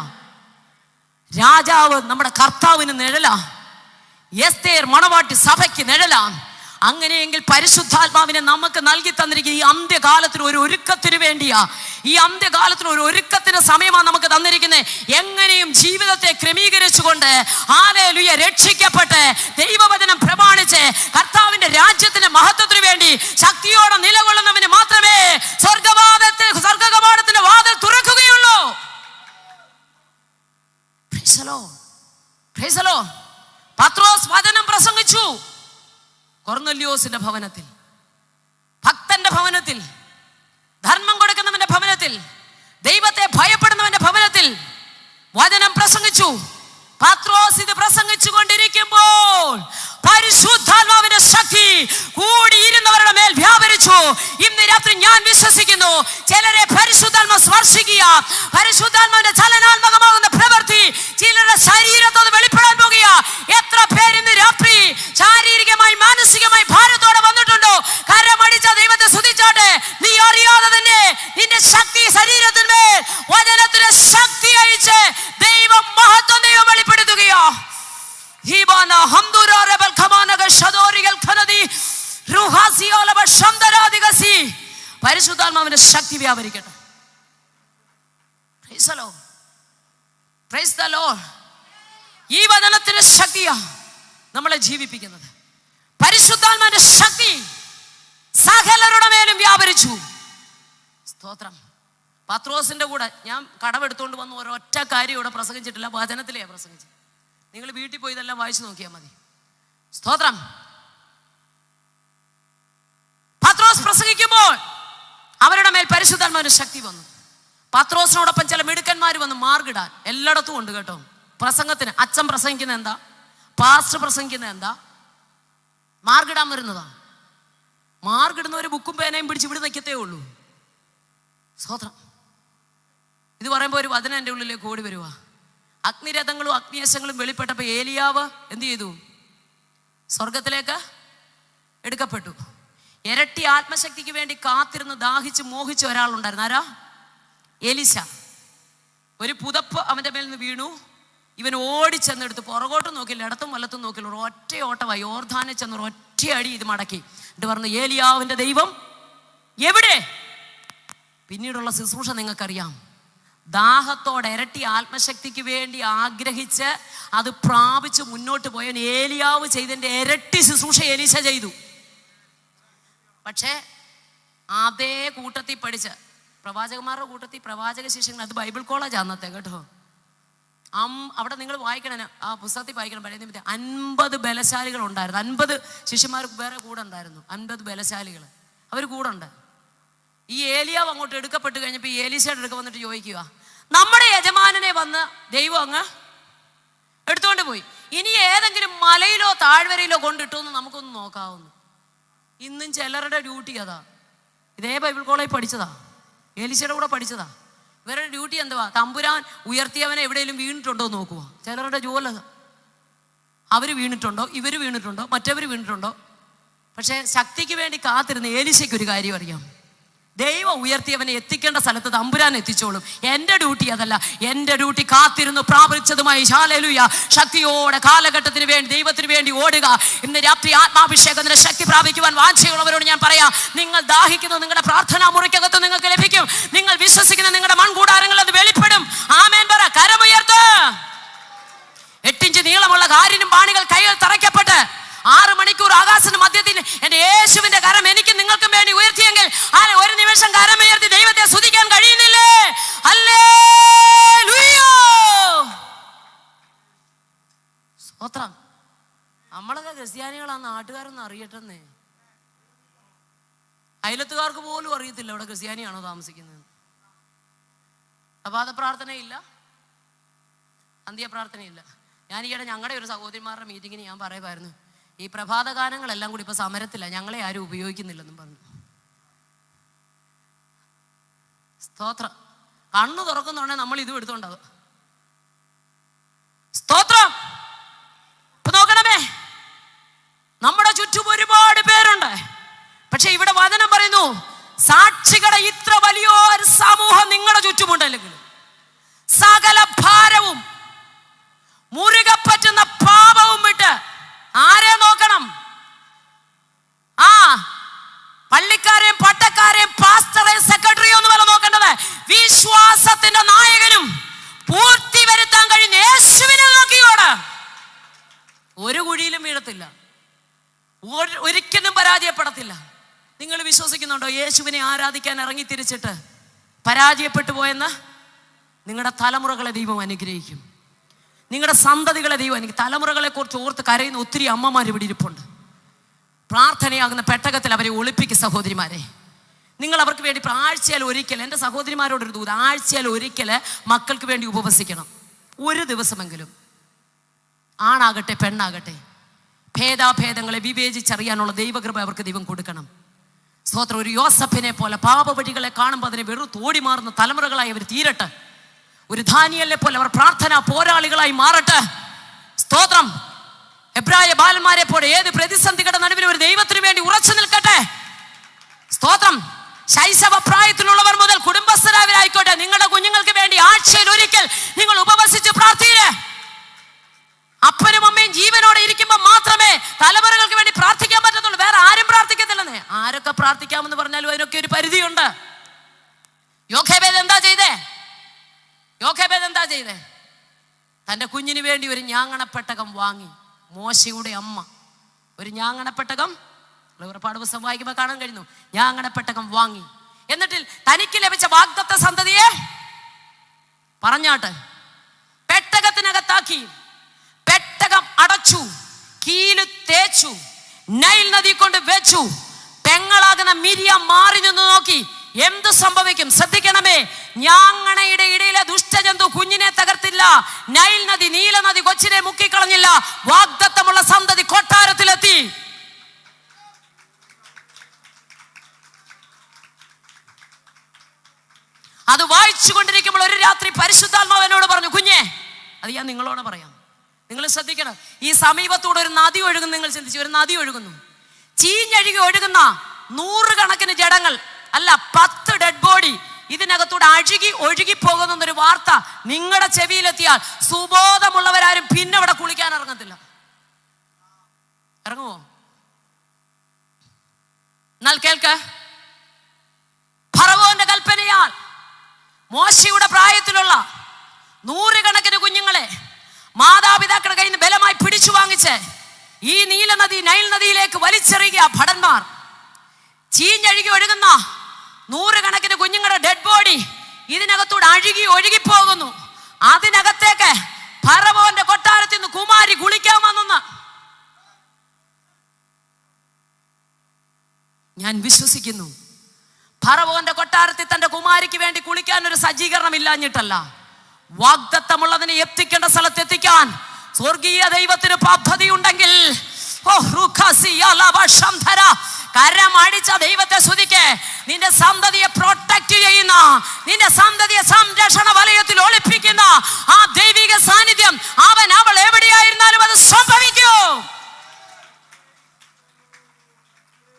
രാജാവ് നമ്മുടെ കർത്താവിന് നിഴലാ. എസ്തേർ മണവാട്ടി സഭയ്ക്ക് നിഴലാ. അങ്ങനെയെങ്കിൽ പരിശുദ്ധാത്മാവിനെ നമുക്ക് നൽകി തന്നിരിക്കുന്ന ഈ അന്ത്യകാലത്തിന് ഒരു ഒരുക്കത്തിന് വേണ്ടിയാ. ഈ അന്ത്യകാലത്തിന് ഒരു ഒരുക്കത്തിന് സമയമാണ് നമുക്ക് തന്നിരിക്കുന്നത്. എങ്ങനെയും ജീവിതത്തെ ക്രമീകരിച്ചുകൊണ്ട് ഹല്ലേലൂയ രക്ഷിക്കപ്പെട്ട് ദൈവവചനം പ്രമാണിച്ച് കർത്താവിന്റെ രാജ്യത്തിന്റെ മഹത്വത്തിന് വേണ്ടി ശക്തിയോടെ നിലകൊള്ളുന്നവന് മാത്രമേ സ്വർഗകവാടത്തിന്റെ വാതിൽ തുറക്കുകയുള്ളൂ. Praise the Lord. Praise the Lord. പത്രോസ് വചനം പ്രസംഗിച്ചു. കൊർന്നല്യോസിന്റെ ഭവനത്തിൽ, ഭക്തന്റെ ഭവനത്തിൽ, ധർമ്മം കൊടുക്കുന്നവന്റെ ഭവനത്തിൽ, ദൈവത്തെ ഭയപ്പെടുന്നവന്റെ ഭവനത്തിൽ വചനം പ്രസംഗിച്ചു. പത്രോസ് ഇത് പ്രസംഗിച്ചു കൊണ്ടിരിക്കുമ്പോൾ പരിശുദ്ധാത്മാവിന്റെ ശക്തി കൂടിയിരുന്നവരുടെ മേൽ വ്യാപരിച്ചു. ഇന്ന് രാത്രി ഞാൻ വിശ്വസിക്കുന്നു, ചിലരെ പരിശുദ്ധാത്മ സ്പർശിക്കുക, പരിശുദ്ധാത്മാവിന്റെ ചലനാത്മകമാകുന്ന പ്രവൃത്തി ചിലരുടെ ശരീരത്തോട് വെളിപ്പെടാൻ പോകുക. എത്ര പേര് ഇന്ന് രാത്രി ശാരീരികമായി മാനസികമായി ഭാരത്തോടെ വന്നിട്ടുണ്ടോ? കരമടിച്ച ദൈവത്തെ സ്തുതിച്ചാട്ടെ. നീ അറിയാതെ തന്നെ നിന്റെ ശക്തി ശരീരത്തിന്മേൽ വചനത്തിന്റെ ശക്തി അയച്ച് ദൈവം മഹത്വം ദൈവം വെളിപ്പെടുത്തുകയോ. പരിശുദ്ധാത്മാവിന്റെ ശക്തി വ്യാപരിക്കട്ടെ. ഈ വചനത്തിന്റെ ശക്തിയാ നമ്മളെ ജീവിപ്പിക്കുന്നത്. പരിശുദ്ധാത്മാവിന്റെ ശക്തി സകലരുടെ മേലും വ്യാപരിച്ചു. സ്തോത്രം. പത്രോസിന്റെ കൂടെ ഞാൻ കടമെടുത്തുകൊണ്ട് വന്ന് ഒരൊറ്റ കാര്യം ഇവിടെ പ്രസംഗിച്ചിട്ടില്ല, വചനത്തിലെയാ പ്രസംഗിച്ചത്. നിങ്ങൾ വീട്ടിൽ പോയി ഇതെല്ലാം വായിച്ചു നോക്കിയാൽ മതി. സ്തോത്രം. പത്രോസ് പ്രസംഗിക്കുമ്പോൾ അവരുടെ മേൽ പരിശുദ്ധാത്മാവിന്റെ ശക്തി വന്നു. പത്രോസിനോടൊപ്പം ചില മിടുക്കന്മാർ വന്ന് മാർഗിടാൻ. എല്ലായിടത്തും ഉണ്ട് കേട്ടോ. പ്രസംഗത്തിന് അച്ഛൻ പ്രസംഗിക്കുന്നത് എന്താ, പാസ്റ്റർ പ്രസംഗിക്കുന്നത് എന്താ, മാർഗിടാൻ വരുന്നതാ. മാർഗിടുന്നവര് ബുക്കും പേനയും പിടിച്ച് ഇവിടെ നിൽക്കത്തേ ഉള്ളൂ. സ്തോത്രം. ഇത് പറയുമ്പോൾ ഒരു വചനം എൻ്റെ ഉള്ളിലേക്ക് ഓടി വരുവാ. അഗ്നിരഥങ്ങളും അഗ്നിയശങ്ങളും വെളിപ്പെട്ടപ്പോൾ ഏലിയാവ് എന്ത് ചെയ്തു? സ്വർഗത്തിലേക്ക് എടുക്കപ്പെട്ടു. ഇരട്ടി ആത്മശക്തിക്ക് വേണ്ടി കാത്തിരുന്ന് ദാഹിച്ച് മോഹിച്ച ഒരാളുണ്ടായിരുന്നു. ആരാ? എലീശ. ഒരു പുതപ്പ് അവൻ്റെ മേൽ നിന്ന് വീണു. ഇവൻ ഓടിച്ചെന്നെടുത്ത് പുറകോട്ടും നോക്കില്ല, ഇടത്തും വലത്തും നോക്കില്ല, ഒരു ഒറ്റ ഓട്ടമായി യോർദാനിൽ ചെന്ന് ഒരു ഒറ്റ അടി ഇത് മടക്കി. എന്നിട്ട് പറഞ്ഞു, ഏലിയാവിൻ്റെ ദൈവം എവിടെ? പിന്നീടുള്ള ശുശ്രൂഷ നിങ്ങൾക്കറിയാം. ദാഹത്തോടെ ഇരട്ടി ആത്മശക്തിക്ക് വേണ്ടി ആഗ്രഹിച്ച് അത് പ്രാപിച്ച് മുന്നോട്ട് പോയവൻ ഏലിയാവ് ചെയ്തതിൻ്റെ ഇരട്ടി ശുശ്രൂഷ എലീശ ചെയ്തു. പക്ഷേ അതേ കൂട്ടത്തിൽ പഠിച്ച് പ്രവാചകന്മാരുടെ കൂട്ടത്തിൽ പ്രവാചക ശിഷ്യങ്ങൾ, അത് ബൈബിൾ കോളേജ് അന്നത്തെ കേട്ടോ. അവിടെ നിങ്ങൾ വായിക്കണം, ആ പുസ്തകത്തിൽ വായിക്കണം. പഴയ നിമിത്തം 50 ബലശാലികൾ ഉണ്ടായിരുന്നു. 50 ശിഷ്യന്മാർ വേറെ കൂടെ ഉണ്ടായിരുന്നു. 50 ബലശാലികൾ അവർ കൂടെ ഉണ്ട്. ഈ ഏലിയാവ് അങ്ങോട്ട് എടുക്കപ്പെട്ട് കഴിഞ്ഞപ്പോൾ ഈ ഏലീശയുടെ അടുക്ക വന്നിട്ട് ചോദിക്കുക, നമ്മുടെ യജമാനനെ വന്ന് ദൈവം അങ്ങ് എടുത്തുകൊണ്ട് പോയി, ഇനി ഏതെങ്കിലും മലയിലോ താഴ്വരയിലോ കൊണ്ടിട്ടു എന്ന് നമുക്കൊന്ന് നോക്കാവുന്നു. ഇന്നും ചിലരുടെ ഡ്യൂട്ടി അതാ. ഇതേ ബൈബിൾ കോളേജിൽ പഠിച്ചതാ. എലീശയുടെ കൂടെ പഠിച്ചതാ. ഇവരുടെ ഡ്യൂട്ടി എന്തുവാ? തമ്പുരാൻ ഉയർത്തിയവനെ എവിടെയെങ്കിലും വീണിട്ടുണ്ടോ നോക്കുക. ചിലരുടെ ജോലി അവർ വീണിട്ടുണ്ടോ, ഇവർ വീണിട്ടുണ്ടോ, മറ്റവർ വീണിട്ടുണ്ടോ. പക്ഷേ ശക്തിക്ക് വേണ്ടി കാത്തിരുന്ന എലീശയ്ക്ക് ഒരു കാര്യം അറിയാം, ദൈവം ഉയർത്തിയവനെ എത്തിക്കേണ്ട സ്ഥലത്ത് തമ്പുരാൻ എത്തിച്ചോളും. എൻ്റെ ഡ്യൂട്ടി അതല്ല, എൻ്റെ ഡ്യൂട്ടി കാത്തിരുന്നു പ്രാപിച്ചതുമായി ഹല്ലേലൂയ ശക്തിയോടെ കാലഘട്ടത്തിന് വേണ്ടി ദൈവത്തിന് വേണ്ടി ഓടുക. ഇന്ന് രാത്രി ആത്മാഭിഷേകത്തിന് ശക്തി പ്രാപിക്കുവാൻ വാഞ്ചയുള്ളവരോട് ഞാൻ പറയാം, നിങ്ങൾ ദാഹിക്കുന്നു, നിങ്ങളുടെ പ്രാർത്ഥനാ മുറിക്കകത്ത് നിങ്ങൾക്ക് ലഭിക്കും. നിങ്ങൾ വിശ്വസിക്കുന്ന നിങ്ങളുടെ മൺകൂടാരങ്ങൾ അത് വെളിപ്പെടും. ആമേൻ പറ. കരമുയർത്ത്. 8 ഇഞ്ച് നീളമുള്ള കാരിനും പാണികൾ കയ്യിൽ തറയ്ക്കപ്പെട്ട് 6 മണിക്കൂർ ആകാശത്തിന് മധ്യത്തിൽ എൻ്റെ യേശുവിന്റെ കരം എനിക്കും നിങ്ങൾക്കും വേണ്ടി ഉയർത്തിയെങ്കിൽ ഒരു നിമിഷം കരമുയർത്തി ദൈവത്തെ സ്തുതിക്കാൻ കഴിയുന്നില്ലേ? ഹല്ലേലൂയ. സ്തോത്രം. നമ്മളൊക്കെ ക്രിസ്ത്യാനികളാന്ന് നാട്ടുകാരൊന്നും അറിയട്ടെന്നേ. അയലത്തുകാർക്ക് പോലും അറിയത്തില്ല ഇവിടെ ക്രിസ്ത്യാനിയാണോ താമസിക്കുന്നത്. പ്രഭാത പ്രാർത്ഥനയില്ല, അന്ത്യപ്രാർത്ഥനയില്ല. ഞാനീയിടെ ഞങ്ങളുടെ ഒരു സഹോദരിമാരുടെ മീറ്റിങ്ങിന് ഞാൻ പറയുമായിരുന്നു, ഈ പ്രഭാത ഗാനങ്ങളെല്ലാം കൂടി ഇപ്പൊ സമരത്തില്ല, ഞങ്ങളെ ആരും ഉപയോഗിക്കുന്നില്ലെന്നും പറഞ്ഞു. സ്തോത്രം. കണ്ണു തുറക്കുന്നുണ്ടെ നമ്മൾ ഇതും എടുത്തോണ്ടാവുക. സ്തോത്രം. ഇപ്പൊ നോക്കണമേ, നമ്മുടെ ചുറ്റും ഒരുപാട് പേരുണ്ട്. പക്ഷെ ഇവിടെ വചനം പറയുന്നു, സാക്ഷികളുടെ ഇത്ര വലിയൊരു സമൂഹം നിങ്ങളുടെ ചുറ്റുമുണ്ടല്ലെങ്കിൽ സകല ഭാരവും മുറുകെ പറ്റുന്ന പാപവും വിട്ട് ആരെ നോക്കണം? പള്ളിക്കാരെയും പട്ടക്കാരെയും പാസ്റ്ററെയും സെക്രട്ടറിയും ഒന്നുമല്ല നോക്കേണ്ടത്, വിശ്വാസത്തിന്റെ നായകനും പൂർത്തി വരുത്താൻ കഴിയുന്ന യേശുവിനെ നോക്കിയോട്. ഒരു കുഴിയിലും വീഴത്തില്ല, ഒരിക്കലും പരാജയപ്പെടത്തില്ല. നിങ്ങൾ വിശ്വസിക്കുന്നുണ്ടോ? യേശുവിനെ ആരാധിക്കാൻ ഇറങ്ങി തിരിച്ചിട്ട് പരാജയപ്പെട്ടു പോയെന്ന് നിങ്ങളുടെ തലമുറകളെ ദൈവം അനുഗ്രഹിക്കും. നിങ്ങളുടെ സന്തതികളെ ദൈവം എനിക്ക് തലമുറകളെ കുറിച്ച് ഓർത്ത് കരയുന്ന ഒത്തിരി അമ്മമാർ ഇവിടെ ഇരിപ്പുണ്ട്. പ്രാർത്ഥനയാകുന്ന പെട്ടകത്തിൽ അവരെ ഒളിപ്പിക്കും. സഹോദരിമാരെ, നിങ്ങൾ അവർക്ക് വേണ്ടി ആഴ്ചയിൽ ഒരിക്കൽ, എൻ്റെ സഹോദരിമാരോടൊരു ദൂത്, ആഴ്ചയിൽ ഒരിക്കൽ മക്കൾക്ക് വേണ്ടി ഉപവസിക്കണം. ഒരു ദിവസമെങ്കിലും. ആണാകട്ടെ പെണ്ണാകട്ടെ, ഭേദാഭേദങ്ങളെ വിവേചിച്ചറിയാനുള്ള ദൈവകൃപ അവർക്ക് ദൈവം കൊടുക്കണം. സ്തോത്രം. ഒരു യോസഫിനെ പോലെ പാപവഴികളെ കാണുമ്പോൾ അതിനെ വെറുത്തോടി മാറുന്ന തലമുറകളായി അവർ തീരട്ടെ. ഒരു ദാനിയേലിനെ പോലെ അവർ പ്രാർത്ഥനാ പോരാളികളായി മാറട്ടെ. സ്തോത്രം. എബ്രായ ബാലന്മാരെ പോലെ ഏത് പ്രതിസന്ധികളുടെ നടുവിൽ ഒരു ദൈവത്തിന് വേണ്ടി ഉറച്ചു നിൽക്കട്ടെ. സ്തോത്രം. ശൈശവ പ്രായത്തിലുള്ളവർ മുതൽ കുടുംബസ്ഥരായവരായിക്കോട്ടെ, നിങ്ങളുടെ കുഞ്ഞുങ്ങൾക്ക് വേണ്ടി ആഴ്ചയിൽ ഒരിക്കൽ നിങ്ങൾ ഉപവസിച്ച് പ്രാർത്ഥിയില്ലേ? അപ്പനും അമ്മയും ജീവനോടെ ഇരിക്കുമ്പോൾ മാത്രമേ തലമുറകൾക്ക് വേണ്ടി പ്രാർത്ഥിക്കാൻ പറ്റത്തുള്ളൂ. വേറെ ആരും പ്രാർത്ഥിക്കത്തില്ലെന്നേ. ആരൊക്കെ പ്രാർത്ഥിക്കാമെന്ന് പറഞ്ഞാലും അതിനൊക്കെ ഒരു പരിധിയുണ്ട്. യോഖേബേദ് എന്താ ചെയ്തേ? തൻ്റെ കുഞ്ഞിന് വേണ്ടി ഒരു ഞാങ്ങണപ്പെട്ടകം വാങ്ങി. മോശയുടെ അമ്മ ഒരു ഞാങ്ങണപ്പെട്ടകം, പുറപ്പാട് പുസ്തകം വായിക്കുമ്പോൾ കാണാൻ കഴിയുന്നു, ഞാങ്ങണപ്പെട്ടകം വാങ്ങി. എന്നിട്ട് തനിക്ക് ലഭിച്ച വാഗ്ദത്ത സന്തതിയെ പറഞ്ഞാട്ട് പെട്ടകത്തിനകത്താക്കി. പെട്ടകം അടച്ചു, കീല് തേച്ചു, നൈൽ നദി കൊണ്ട് വെച്ചു. പെങ്ങളാകുന്ന മിരിയാം മാറി നിന്ന് നോക്കി. എന്ത് സംഭവിക്കും? ശ്രദ്ധിക്കണമേ. ഞാങ്ങണയുടെ ഇടയിലെ ദുഷ്ടജന്തു കുഞ്ഞിനെ തകർത്തില്ല. നൈൽ നദി, നീല നദി കൊച്ചിനെ മുക്കിക്കളഞ്ഞില്ല. വാഗ്ദത്തമുള്ള സന്തതി കൊട്ടാരത്തിലെത്തി. അത് വായിച്ചു കൊണ്ടിരിക്കുമ്പോൾ ഒരു രാത്രി പരിശുദ്ധാത്മാവ് എന്നോട് പറഞ്ഞു, കുഞ്ഞേ, അത് ഞാൻ നിങ്ങളോട് പറയാം, നിങ്ങൾ ശ്രദ്ധിക്കണം. ഈ സമീപത്തൂടെ ഒരു നദി ഒഴുകുന്നു. നിങ്ങൾ ചിന്തിച്ചു, ഒരു നദി ഒഴുകുന്നു. ചീഞ്ഞഴുകി ഒഴുകുന്ന 100 കണക്കിന് ജഡങ്ങൾ, അല്ല 10 ഡെഡ് ബോഡി ഇതിനകത്തൂടെ ഒഴുകി പോകുന്നൊരു വാർത്ത നിങ്ങളുടെ ചെവിയിലെത്തിയാൽ സുബോധമുള്ളവരാരും പിന്നെ അവിടെ കുളിക്കാൻ ഇറങ്ങത്തില്ല. ഇറങ്ങുമോ? എന്നാൽ കേൾക്ക്, ഫറവോന്റെ കൽപ്പനയാൽ മോശയുടെ പ്രായത്തിലുള്ള 100 കണക്കിന് കുഞ്ഞുങ്ങളെ മാതാപിതാക്കളുടെ കയ്യിൽ നിന്ന് ബലമായി പിടിച്ചു വാങ്ങിച്ച് ഈ നീല നദി, നൈൽ നദിയിലേക്ക് വലിച്ചെറിയുക ഭടന്മാർ. ചീഞ്ഞഴുകി ഒഴുകുന്ന 100 കണക്കിന് കുഞ്ഞുങ്ങളുടെ ഡെഡ് ബോഡി ഇതിനകത്തൂടെ ഒഴുകിപ്പോകുന്നു. അതിനകത്തേക്ക് ഫറവോന്റെ കൊട്ടാരത്തിൽ നിന്ന് കുമാരി കുളിക്കാൻ വന്നെന്ന് ഞാൻ വിശ്വസിക്കുന്നു. ഫറവോന്റെ കൊട്ടാരത്തിൽ തന്റെ കുമാരിക്ക് വേണ്ടി കുളിക്കാൻ ഒരു സജ്ജീകരണം ഇല്ലാഞ്ഞിട്ടല്ല, വാഗ്ദത്തമുള്ളതിനെ എത്തിക്കേണ്ട സ്ഥലത്ത് എത്തിക്കാൻ സ്വർഗീയ ദൈവത്തിന് പദ്ധതി ഉണ്ടെങ്കിൽ കരമടിച്ച ദൈവത്തെ സ്തുതിക്ക്. നിന്റെ സന്തതിയെ പ്രൊട്ടക്ട് ചെയ്യുന്ന, നിന്റെ സന്തതിയെ സംരക്ഷണ വലയത്തിൽ ഒളിപ്പിക്കുന്ന ആ ദൈവിക സാന്നിധ്യം അവൾ എവിടെയായിരുന്നാലും അത് സംഭവിക്കൂ.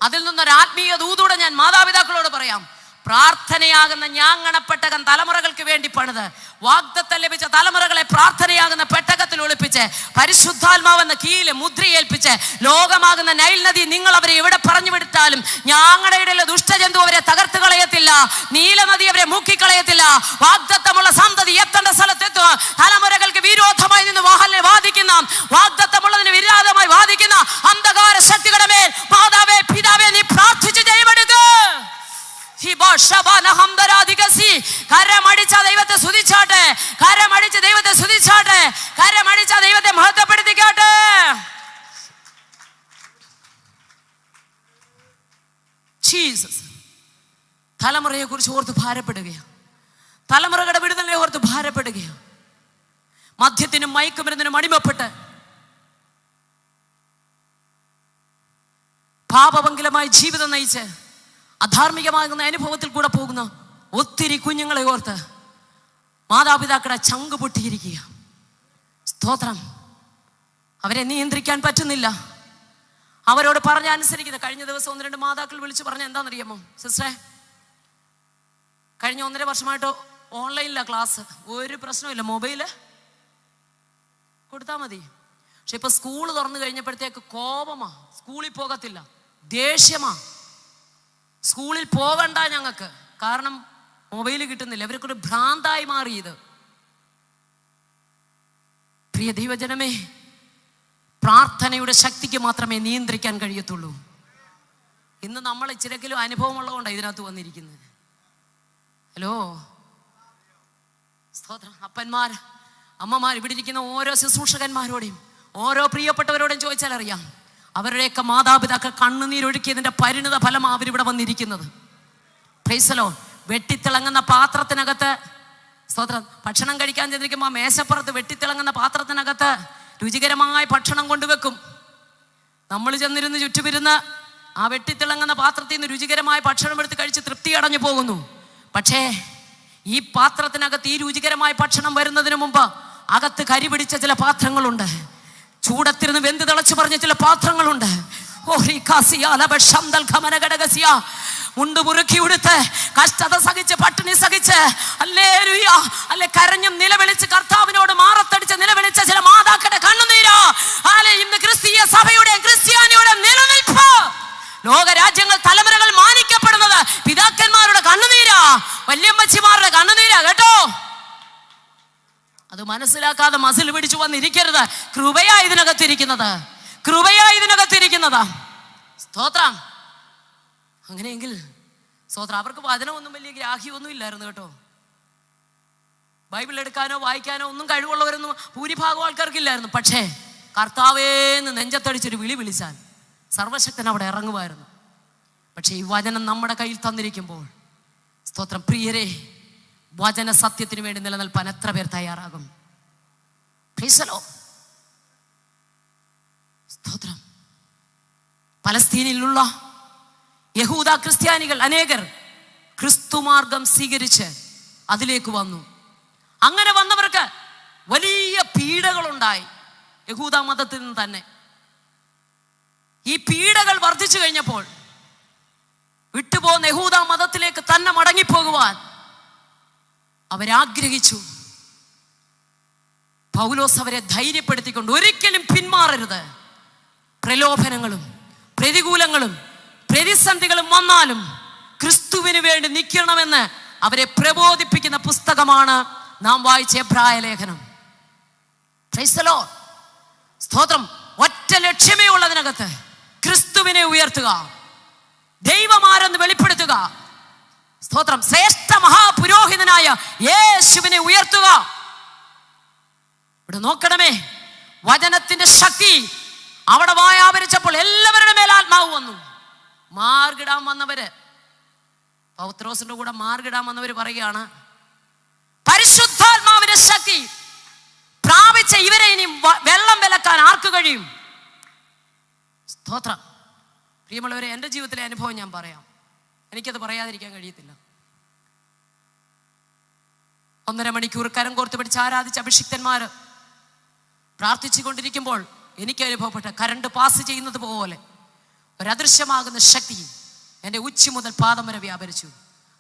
അതിൽ നിന്നൊരു ആത്മീയ ദൂതൂടെ ഞാൻ മാതാപിതാക്കളോട് പറയാം. പ്രാർത്ഥനയാകുന്ന ഞാങ്ങണപ്പെട്ടകം തലമുറകൾക്ക് വേണ്ടി പണിത്, വാഗ്ദത്തം ലഭിച്ച തലമുറകളെ പ്രാർത്ഥനയാകുന്ന പെട്ടകത്തിൽ ഒളിപ്പിച്ച്, പരിശുദ്ധാത്മാവെന്ന കീല് മുദ്രയേൽപ്പിച്ച്, ലോകമാകുന്ന നൈൽ നദി നിങ്ങൾ അവരെ എവിടെ പറഞ്ഞു വിട്ടാലും ഞാങ്ങളുടെ ഇടയിലെ ദുഷ്ടജന്തു അവരെ തകർത്ത് കളയത്തില്ല, നീലനദി അവരെ മുക്കിക്കളയത്തില്ല. വാഗ്ദത്തമുള്ള സന്തതി എത്തേണ്ട സ്ഥലത്തെത്തുക. തലമുറകൾക്ക് വിരോധമായി നിന്ന് വാദിക്കുന്ന, വാഗ്ദത്തമുള്ളതിന് വിരോധമായി വാദിക്കുന്ന അന്ധകാര ശക്തികളുടെ മേൽ മാതാവേ പിതാവേ നീ പ്രാർത്ഥിച്ച് ജയമെടുക്കുക. കരമടിച്ച ദൈവത്തെ സ്തുതിച്ചാട്ടെ, കരമടിച്ച ദൈവത്തെ സ്തുതിച്ചാട്ടെ, കരമടിച്ച ദൈവത്തെ മഹത്വപ്പെടുത്തിക്കാട്ടെ. ജീസസ്. തലമുറയെ കുറിച്ച് ഓർത്ത് ഭാരപ്പെടുകയാണ്, തലമുറകളുടെ വിടുതലിനെ ഓർത്ത് ഭാരപ്പെടുകയാണ്. മദ്യത്തിനും മയക്കുമരുന്നിനും അടിമപ്പെട്ട് പാപമംഗലമായ ജീവിതം നയിച്ച് അധാർമികമാകുന്ന അനുഭവത്തിൽ കൂടെ പോകുന്ന ഒത്തിരി കുഞ്ഞുങ്ങളെ ഓർത്ത് മാതാപിതാക്കളുടെ ചങ്ക് പൊട്ടിയിരിക്കുക. സ്തോത്രം. അവരെ നിയന്ത്രിക്കാൻ പറ്റുന്നില്ല, അവരോട് പറഞ്ഞ അനുസരിക്കുന്നത്. കഴിഞ്ഞ ദിവസം 1-2 മാതാക്കൾ വിളിച്ച് പറഞ്ഞ എന്താണെന്നറിയാമോ സിസ്റ്ററെ, കഴിഞ്ഞ 1.5 വർഷമായിട്ട് ഓൺലൈനിലാണ് ക്ലാസ്, ഒരു പ്രശ്നമില്ല, മൊബൈല് കൊടുത്താൽ മതി. പക്ഷെ ഇപ്പൊ സ്കൂൾ തുറന്നു കഴിഞ്ഞപ്പോഴത്തേക്ക് കോപമാ, സ്കൂളിൽ പോകത്തില്ല, ദേഷ്യമാ, സ്കൂളിൽ പോകണ്ട ഞങ്ങൾക്ക്, കാരണം മൊബൈൽ കിട്ടുന്നില്ല. ഇവർക്കൊരു ഭ്രാന്തായി മാറി ഇത്. പ്രിയ ദൈവജനമേ, പ്രാർത്ഥനയുടെ ശക്തിക്ക് മാത്രമേ നിയന്ത്രിക്കാൻ കഴിയത്തുള്ളൂ. ഇന്ന് നമ്മൾ ഇച്ചിരെങ്കിലും അനുഭവമുള്ളതുകൊണ്ടാണ് ഇതിനകത്ത് വന്നിരിക്കുന്നത്. ഹലോ, സ്തോത്രം. അപ്പന്മാർ, അമ്മമാർ, ഇവിടെ ഇരിക്കുന്ന ഓരോ ശുശ്രൂഷകന്മാരോടെയും ഓരോ പ്രിയപ്പെട്ടവരോടും ചോദിച്ചാൽ അറിയാം, അവരുടെയൊക്കെ മാതാപിതാക്കൾ കണ്ണുനീരൊഴുക്കിയതിന്റെ പരിണിത ഫലമാണ് അവരിവിടെ വന്നിരിക്കുന്നത്. Praise the Lord. വെട്ടിത്തിളങ്ങുന്ന പാത്രത്തിനകത്ത്, സ്തോത്രം, ഭക്ഷണം കഴിക്കാൻ ചെന്നിരിക്കുമ്പോൾ മേശപ്പുറത്ത് വെട്ടിത്തിളങ്ങുന്ന പാത്രത്തിനകത്ത് രുചികരമായ ഭക്ഷണം കൊണ്ടുവെക്കും. നമ്മൾ ചെന്നിരുന്ന് ചുറ്റുപിരുന്ന് ആ വെട്ടിത്തിളങ്ങുന്ന പാത്രത്തിൽ നിന്ന് രുചികരമായ ഭക്ഷണം എടുത്ത് കഴിച്ച് തൃപ്തി അടഞ്ഞു പോകുന്നു. പക്ഷേ ഈ പാത്രത്തിനകത്ത് ഈ രുചികരമായ ഭക്ഷണം വരുന്നതിന് മുമ്പ് അകത്ത് കരി പിടിച്ച ചില പാത്രങ്ങളുണ്ട്, ചൂടത്തിരുന്ന് വെന്ത് തിളച്ചു പറഞ്ഞ ചില പാത്രങ്ങളുണ്ട്. മുണ്ട് മുറുക്കി ഉടുത്ത് കഷ്ടത സഹിച്ച് പട്ടിണി സഹിച്ച് ഹല്ലേലൂയ അല്ലെ കരഞ്ഞും നിലവിളിച്ച് കർത്താവിനോട് മാറത്തടിച്ച് നിലവിളിച്ച ചില മാതാക്കളുടെ കണ്ണുനീരാ ഇന്ന് ക്രിസ്തീയ സഭയുടെ ക്രിസ്ത്യാനിയുടെ നിലനിൽപ്പ്. ലോകരാജ്യങ്ങൾ തലമുറകൾ മാനിക്കപ്പെടുന്നത് പിതാക്കന്മാരുടെ കണ്ണുനീരാ, വല്യമ്മച്ചിമാരുടെ കണ്ണുനീരാ കേട്ടോ. അത് മനസ്സിലാക്കാതെ മസിൽ പിടിച്ചു വന്നിരിക്കരുത്. കൃപയാ ഇതിനകത്തിരിക്കുന്നത്, കൃപയാ ഇതിനകത്തിരിക്കുന്നതാ. സ്തോത്രം. അങ്ങനെയെങ്കിൽ സ്തോത്രം. അവർക്ക് വചനമൊന്നും വലിയ ഗ്രാഹ്യമൊന്നും ഇല്ലായിരുന്നു കേട്ടോ. ബൈബിൾ എടുക്കാനോ വായിക്കാനോ ഒന്നും കഴിവുള്ളവരൊന്നും ഭൂരിഭാഗം ആൾക്കാർക്കില്ലായിരുന്നു. പക്ഷേ കർത്താവേന്ന് നെഞ്ചത്തടിച്ചൊരു വിളി വിളിച്ചാൽ സർവശക്തൻ അവിടെ ഇറങ്ങുമായിരുന്നു. പക്ഷേ ഈ വചനം നമ്മുടെ കയ്യിൽ തന്നിരിക്കുമ്പോൾ സ്തോത്രം പ്രിയരെ, വചന സത്യത്തിന് വേണ്ടി നിലനിൽപ്പാൻ എത്ര പേർ തയ്യാറാകും? സ്തോത്രം. പലസ്തീനിലുള്ള യഹൂദ ക്രിസ്ത്യാനികൾ അനേകർ ക്രിസ്തുമാർഗം സ്വീകരിച്ച് അതിലേക്ക് വന്നു. അങ്ങനെ വന്നവർക്ക് വലിയ പീഡകളുണ്ടായി യഹൂദ മതത്തിൽ നിന്ന് തന്നെ. ഈ പീഡകൾ വർദ്ധിച്ചു കഴിഞ്ഞപ്പോൾ വിട്ടുപോകുന്ന യഹൂദ മതത്തിലേക്ക് തന്നെ മടങ്ങിപ്പോകുവാൻ അവരാഗ്രഹിച്ചു. പൗലോസ് അവരെ ധൈര്യപ്പെടുത്തിക്കൊണ്ട് ഒരിക്കലും പിന്മാറരുത്, പ്രലോഭനങ്ങളും പ്രതികൂലങ്ങളും പ്രതിസന്ധികളും വന്നാലും ക്രിസ്തുവിന് വേണ്ടി നിൽക്കണമെന്ന് അവരെ പ്രബോധിപ്പിക്കുന്ന പുസ്തകമാണ് നാം വായിച്ച എബ്രായ ലേഖനം. Price the Lord. സ്തോത്രം. ഒറ്റ ലക്ഷ്യമേ ഉള്ളതിനകത്ത്, ക്രിസ്തുവിനെ ഉയർത്തുക, ദൈവമാരെന്ന് വെളിപ്പെടുത്തുക. സ്തോത്രം. ശ്രേഷ്ഠ മഹാപുരോഹിതനായ യേശുവിനെ ഉയർത്തുക. ഇവിടെ നോക്കണമേ, വചനത്തിന്റെ ശക്തി അവിടെ വ്യാപരിച്ചപ്പോൾ എല്ലാവരുടെ മേൽ ആത്മാവ് വന്നു. മാർഗിടാൻ വന്നവര്, പൗത്രോസിന്റെ കൂടെ മാർഗിടാൻ വന്നവര് പറയുകയാണ്, പരിശുദ്ധാത്മാവിന്റെ ശക്തി പ്രാപിച്ച ഇവരെ ഇനി വെള്ളം വിലക്കാൻ ആർക്ക് കഴിയും? സ്തോത്രം. പ്രിയമുള്ളവരെ, എൻ്റെ ജീവിതത്തിലെ അനുഭവം ഞാൻ പറയാം. എനിക്കത് പറയാതിരിക്കാൻ കഴിയത്തില്ല. 1.5 മണിക്കൂർ കരം കോർത്ത് പിടിച്ച് ആരാധിച്ച അഭിഷിക്തന്മാര് പ്രാർത്ഥിച്ചു കൊണ്ടിരിക്കുമ്പോൾ എനിക്ക് അനുഭവപ്പെട്ട കരണ്ട് പാസ് ചെയ്യുന്നത് പോലെ ഒരദൃശ്യമാകുന്ന ശക്തി എൻ്റെ ഉച്ചി മുതൽ പാദം വരെ വ്യാപരിച്ചു.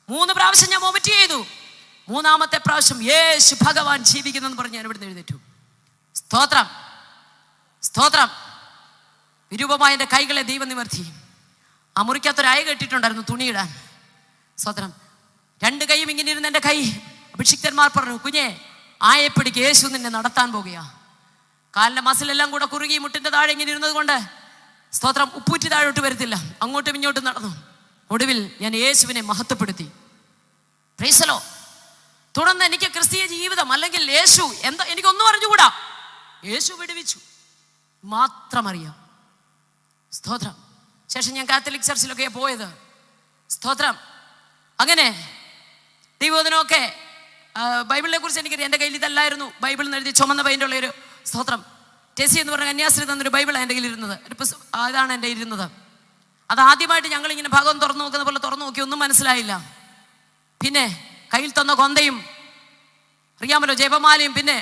3 പ്രാവശ്യം ഞാൻ വോമിറ്റ് ചെയ്തു. 3-ാമത്തെ പ്രാവശ്യം യേശു ഭഗവാൻ ജീവിക്കുന്നെന്ന് പറഞ്ഞ് ഞാൻ ഇവിടുന്ന് എഴുന്നേറ്റു. സ്തോത്രം, സ്തോത്രം. വിരൂപമായ എൻ്റെ കൈകളെ ദൈവം നിവർത്തി. ആ മുറിക്കകത്തൊരു അയ കെട്ടിട്ടുണ്ടായിരുന്നു തുണിയിടാൻ. സ്തോത്രം. 2 കൈയും ഇങ്ങനെ ഇരുന്ന് എൻ്റെ കൈ അഭിഷിക്തന്മാർ പറഞ്ഞു, കുഞ്ഞെ ആയപ്പിടിക്ക്, യേശു നിന്നെ നടത്താൻ പോകുക. കാലിൻ്റെ മസിലെല്ലാം കൂടെ കുറുകി മുട്ടിൻ്റെ താഴെ ഇങ്ങനെ ഇരുന്നത് കൊണ്ട് സ്തോത്രം ഉപ്പൂറ്റി താഴോട്ട് വരത്തില്ല, അങ്ങോട്ടും ഇങ്ങോട്ടും നടന്നു. ഒടുവിൽ ഞാൻ യേശുവിനെ മഹത്വപ്പെടുത്തി. Price the Lord. തുടർന്ന് എനിക്ക് ക്രിസ്തീയ ജീവിതം അല്ലെങ്കിൽ യേശു എന്താ എനിക്കൊന്നും അറിഞ്ഞുകൂടാ. യേശു വിടുവിച്ചു മാത്രം അറിയാം. സ്തോത്രം. ശേഷം ഞാൻ കാത്തലിക് ചർച്ചിലൊക്കെ പോയത്. സ്തോത്രം. അങ്ങനെ ദൈവോധനമൊക്കെ ബൈബിളിനെ കുറിച്ച് എനിക്കറിയാം. എൻ്റെ കയ്യിൽ ഇതല്ലായിരുന്നു. ബൈബിളിൽ നിന്ന് എഴുതി ചുമന്ന പെയിൻ്റുള്ളൊരു സ്തോത്രം ടെസി എന്ന് പറഞ്ഞ കന്യാസ്ത്രീ തന്നൊരു ബൈബിളാണ് എൻ്റെ കയ്യിൽ ഇരുന്നത്. അതാണ് എൻ്റെ ഇരുന്നത്. അത് ആദ്യമായിട്ട് ഞങ്ങളിങ്ങനെ ഭാഗം തുറന്നു നോക്കുന്ന പോലെ തുറന്നു നോക്കി, ഒന്നും മനസ്സിലായില്ല. പിന്നെ കയ്യിൽ തന്ന കൊന്തയും അറിയാമല്ലോ, ജപമാലയും പിന്നെ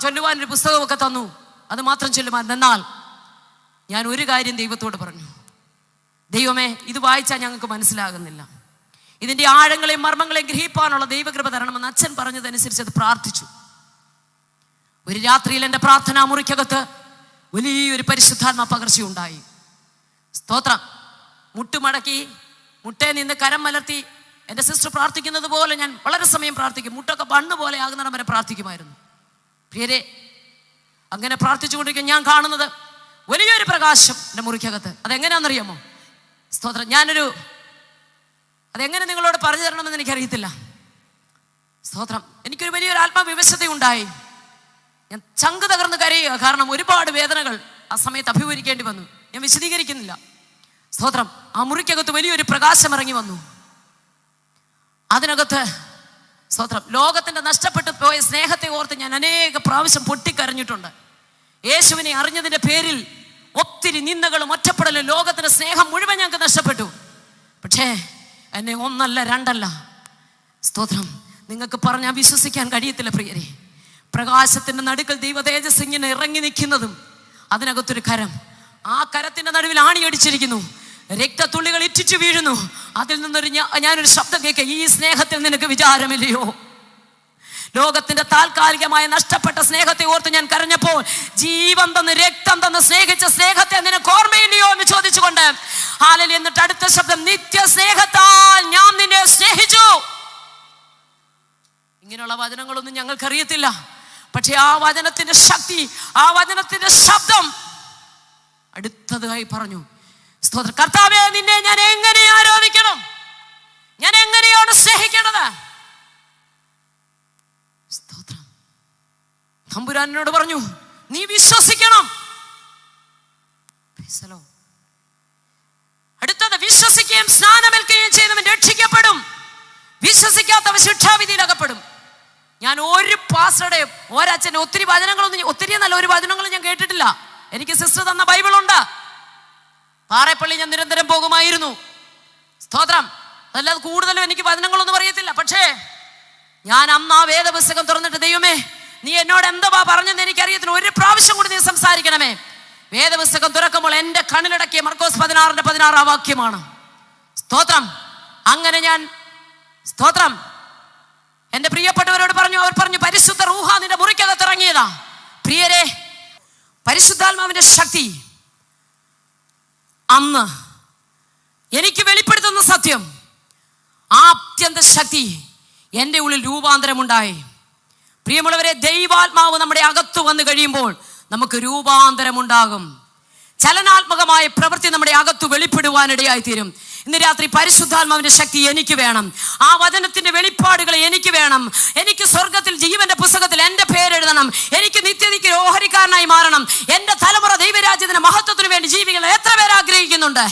ചൊല്ലുവാനൊരു പുസ്തകമൊക്കെ തന്നു. അത് മാത്രം ചൊല്ലുവാൻ. എന്നാൽ ഞാൻ ഒരു കാര്യം ദൈവത്തോട് പറഞ്ഞു, ദൈവമേ ഇത് വായിച്ചാൽ ഞങ്ങൾക്ക് മനസ്സിലാകുന്നില്ല, ഇതിൻ്റെ ആഴങ്ങളെയും മർമ്മങ്ങളെയും ഗ്രഹിപ്പാനുള്ള ദൈവകൃപ തരണമെന്ന് അച്ഛൻ പറഞ്ഞതനുസരിച്ച് അത് പ്രാർത്ഥിച്ചു. ഒരു രാത്രിയിൽ എൻ്റെ പ്രാർത്ഥനാ മുറിക്കകത്ത് വലിയൊരു പരിശുദ്ധാത്മ പകർച്ചയുണ്ടായി. സ്തോത്രം. മുട്ടുമടക്കി മുട്ടേ നിന്ന് കരം മലർത്തി എൻ്റെ സിസ്റ്റർ പ്രാർത്ഥിക്കുന്നത് പോലെ ഞാൻ വളരെ സമയം പ്രാർത്ഥിക്കും. മുട്ടൊക്കെ ബണ്ണ് പോലെ ആകുന്നിടം വരെ പ്രാർത്ഥിക്കുമായിരുന്നു. പ്രിയരെ, അങ്ങനെ പ്രാർത്ഥിച്ചുകൊണ്ടിരിക്കും ഞാൻ കാണുന്നത് വലിയൊരു പ്രകാശം എൻ്റെ മുറിക്കകത്ത്. അതെങ്ങനെയാണെന്നറിയാമോ? സ്തോത്രം. അതെങ്ങനെ നിങ്ങളോട് പറഞ്ഞു തരണമെന്ന് എനിക്കറിയത്തില്ല. സ്തോത്രം. എനിക്കൊരു വലിയൊരു ആത്മവിവശതയുണ്ടായി. ഞാൻ ചങ്ക് തകർന്ന് കരയുക. കാരണം ഒരുപാട് വേദനകൾ ആ സമയത്ത് അഭിമുഖീകരിക്കേണ്ടി വന്നു. ഞാൻ വിശദീകരിക്കുന്നില്ല. സ്തോത്രം. ആ മുറിക്കകത്ത് വലിയൊരു പ്രകാശം ഇറങ്ങി വന്നു. അതിനകത്ത് സ്തോത്രം ലോകത്തിൻ്റെ നഷ്ടപ്പെട്ടു പോയ സ്നേഹത്തെ ഓർത്ത് ഞാൻ അനേക പ്രാവശ്യം പൊട്ടിക്കരഞ്ഞിട്ടുണ്ട്. യേശുവിനെ അറിഞ്ഞതിൻ്റെ പേരിൽ ഒത്തിരി നിന്ദകളും ഒറ്റപ്പെടലും ലോകത്തിൻ്റെ സ്നേഹം മുഴുവൻ ഞങ്ങൾക്ക് നഷ്ടപ്പെട്ടു. പക്ഷേ എന്നെ 1 അല്ല 2 അല്ല, സ്തോത്രം, നിങ്ങൾക്ക് പറഞ്ഞാൽ വിശ്വസിക്കാൻ കഴിയത്തില്ല പ്രിയരെ. പ്രകാശത്തിൻ്റെ നടുക്കൽ ദൈവ തേജസ് ഇങ്ങനെ ഇറങ്ങി നിൽക്കുന്നതും അതിനകത്തൊരു കരം, ആ കരത്തിൻ്റെ നടുവിൽ ആണിയടിച്ചിരിക്കുന്നു. രക്തത്തുള്ളികൾ ഇറ്റിച്ചു വീഴുന്നു. അതിൽ നിന്നൊരു ഞാനൊരു ശബ്ദം കേൾക്കുക, ഈ സ്നേഹത്തിൽ നിനക്ക് വിചാരമില്ലയോ? ലോകത്തിന്റെ താൽക്കാലികമായ നഷ്ടപ്പെട്ട സ്നേഹത്തെ ഓർത്ത് ഞാൻ കരഞ്ഞപ്പോൾ ജീവൻ തന്ന് രക്തം തന്ന് സ്നേഹിച്ച സ്നേഹത്തെ നിനക്ക് ഓർമ്മയില്ലയോ എന്ന് ചോദിച്ചുകൊണ്ട് ഹല്ലേലൂയ. എന്നിട്ട് അടുത്ത ശബ്ദം, നിത്യ സ്നേഹത്താൽ ഞാൻ നിന്നെ സ്നേഹിച്ചു. ഇങ്ങനെയുള്ള വചനങ്ങളൊന്നും ഞങ്ങൾക്കറിയത്തില്ല. പക്ഷെ ആ വചനത്തിന്റെ ശക്തി, ആ വചനത്തിന്റെ ശബ്ദം അടുത്തതായി പറഞ്ഞു, സ്തോത്രം, കർത്താവേ നിന്നെ ഞാൻ എങ്ങനെ ആരാധിക്കണം, ഞാൻ എങ്ങനെയാണ് സ്നേഹിക്കേണ്ടത്? സ്തോത്രം. തമ്പുരാനോട് പറഞ്ഞു, നീ വിശ്വസിക്കണം. അടുത്തത്, വിശ്വസിക്കുകയും സ്നാനമേൽക്കുകയും ചെയ്യുന്നവൻ രക്ഷിക്കപ്പെടും, വിശ്വസിക്കാത്തവൻ ശിക്ഷാവിധിയിൽ അകപ്പെടും. ഞാൻ ഒരു പാസ്റ്ററുടെയും ഒരച്ഛൻ്റെ ഒത്തിരി വചനങ്ങളൊന്നും, ഒത്തിരി നല്ല ഒരു വചനങ്ങളും ഞാൻ കേട്ടിട്ടില്ല. എനിക്ക് സിസ്റ്റർ തന്ന ബൈബിളുണ്ട്. പാറേപ്പള്ളി ഞാൻ നിരന്തരം പോകുമായിരുന്നു. സ്തോത്രം. അതല്ലാതെ കൂടുതലും എനിക്ക് വചനങ്ങളൊന്നും അറിയത്തില്ല. പക്ഷേ ഞാൻ അന്ന് ആ വേദപുസ്തകം തുറന്നിട്ട്, ദൈവമേ നീ എന്നോട് എന്താ പറഞ്ഞെന്ന് എനിക്കറിയത്തില്ല, ഒരു പ്രാവശ്യം കൂടി നീ സംസാരിക്കണമേ. വേദപുസ്തകം തുറക്കുമ്പോൾ എൻ്റെ കണ്ണിലടക്കിയ മർക്കോസ് 16:16 വാക്യമാണ്. സ്തോത്രം. അങ്ങനെ ഞാൻ സ്തോത്രം എൻ്റെ പ്രിയപ്പെട്ടവരോട് പറഞ്ഞു. അവർ പറഞ്ഞു, പരിശുദ്ധ റൂഹ നിന്റെ മുറിക്കകത്ത് ഇറങ്ങിയതാ. പ്രിയരെ, പരിശുദ്ധാത്മാവിന്റെ ശക്തി അന്ന് എനിക്ക് വെളിപ്പെടുത്തുന്ന സത്യം, ആത്യന്ത ശക്തി എൻ്റെ ഉള്ളിൽ രൂപാന്തരമുണ്ടായി. പ്രിയമുള്ളവരെ, ദൈവാത്മാവ് നമ്മുടെ അകത്ത് വന്നു കഴിയുമ്പോൾ നമുക്ക് രൂപാന്തരമുണ്ടാകും. ചലനാത്മകമായ പ്രവൃത്തി നമ്മുടെ അകത്ത് വെളിപ്പെടുവാനിടയായി തീരും. ഇന്ന് രാത്രി പരിശുദ്ധാത്മാവിന്റെ ശക്തി എനിക്ക് വേണം. ആ വചനത്തിന്റെ വെളിപ്പാടുകൾ എനിക്ക് വേണം. എനിക്ക് സ്വർഗത്തിൽ ജീവന്റെ പുസ്തകത്തിൽ എൻ്റെ പേരെഴുതണം. എനിക്ക് നിത്യനിക്ക് ഓഹരിക്കാരനായി മാറണം. എൻ്റെ തലമുറ ദൈവരാജ്യത്തിന്റെ മഹത്വത്തിന് വേണ്ടി ജീവിക്കാൻ എത്ര പേര് ആഗ്രഹിക്കുന്നുണ്ട്?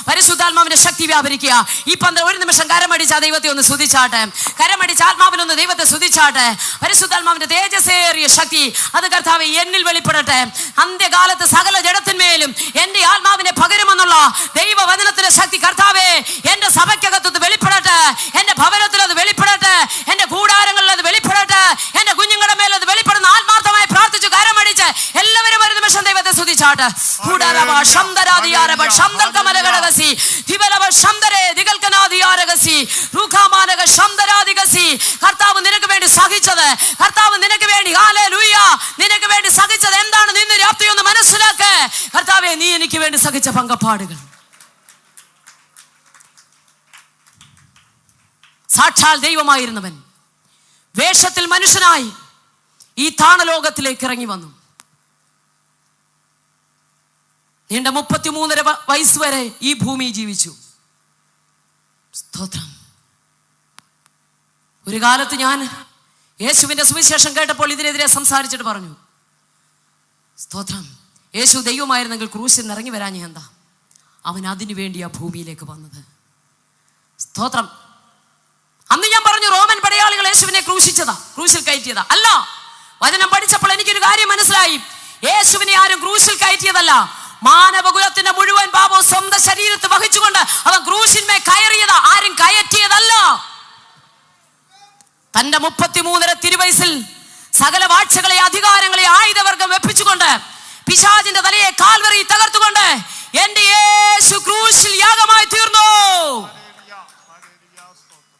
പരിശുദ്ധാത്മാവിന്റെ ശക്തി വ്യാപരിക്കുക. ഈ 1 നിമിഷം കരമടിച്ച ദൈവത്തെ ഒന്ന് സ്തുതിച്ചാട്ടെ. കരമടിച്ച് ആത്മാവിലൊന്ന് ദൈവത്തെ സ്തുതിച്ചാട്ടെ. പരിശുദ്ധാത്മാവിന്റെ തേജസ്സേറിയ ശക്തി അത് കർത്താവേ എന്നിൽ വെളിപ്പെടട്ടെ. അന്ത്യകാലത്ത് സകല ജഡത്തിന്മേലും എൻ്റെ ആത്മാവിനെ പകരുമെന്നുള്ള ദൈവവചനത്തിന്റെ ശക്തി കർത്താവേ എന്റെ സഭയ്ക്കകത്ത് വെളിപ്പെടട്ടെ, എന്റെ ഭവനത്തിൽ അത് വെളിപ്പെടട്ടെ, എന്റെ കൂടാരങ്ങളിൽ അത് വെളിപ്പെടട്ടെ, എന്റെ കുഞ്ഞുങ്ങളുടെ മേൽ അത് വെളിപ്പെടുന്ന ആത്മാർത്ഥമായി പ്രാർത്ഥിച്ചു കരമടിച്ച് എല്ലാവരും ഒരു നിമിഷം ദൈവത്തെ സ്തുതിച്ചാട്ടെ. കർത്താവ് നിനക്ക് വേണ്ടി സഹിച്ചത്, കർത്താവ് നിനക്ക് വേണ്ടി ഹല്ലേലൂയ നിനക്ക് വേണ്ടി സഹിച്ചത് എന്താണ് നിന്റെ രാത്രി ഒന്ന് മനസ്സിലാക്ക്. കർത്താവേ നീ എനിക്ക് വേണ്ടി സഹിച്ച പങ്കപ്പാടുകൾ. സാക്ഷാൽ ദൈവമായിരുന്നവൻ വേഷത്തിൽ മനുഷ്യനായി ഈ താണലോകത്തിലേക്ക് ഇറങ്ങി വന്നു. നീണ്ട 33.5 വയസ്സ് വരെ ഈ ഭൂമി ജീവിച്ചു. സ്തോത്രം. ഒരു കാലത്ത് ഞാൻ യേശുവിന്റെ സുവിശേഷം കേട്ടപ്പോൾ ഇതിനെതിരെ സംസാരിച്ചിട്ട് പറഞ്ഞു, സ്തോത്രം, യേശു ദൈവമായിരുന്നെങ്കിൽ ക്രൂശിൽ നിന്ന് ഇറങ്ങി വരാൻ എന്താ, അവൻ അതിനു വേണ്ടി ആ ഭൂമിയിലേക്ക് വന്നത്. സ്തോത്രം. അന്ന് ഞാൻ പറഞ്ഞു റോമൻ പടയാളികൾ യേശുവിനെ ക്രൂശിൽ കയറ്റിയതാ. അല്ല, വചനം പഠിച്ചപ്പോൾ എനിക്കൊരു കാര്യം മനസ്സിലായി. യേശുവിനെ ആരും ക്രൂശിൽ കയറ്റിയതല്ല. മാനവകുലത്തിന്റെ മുഴുവൻ പാപവും സ്വന്തം ശരീരത്തിൽ വഹിച്ചുകൊണ്ട് അവൻ ക്രൂശിന്മേൽ കയറിയതാ, ആരും കയറ്റിയതല്ല. തന്റെ 33.5 തിരുവയസ്സിൽ സകല വാഴ്ചകളെ അധികാരങ്ങളെ ആയുധവർഗം വെപ്പിച്ചുകൊണ്ട് പിശാചിന്റെ തലയെ കാൽവറി തകർത്തുകൊണ്ട് എന്റെ യേശു ക്രൂശിൽ യാഗമായി തീർന്നു.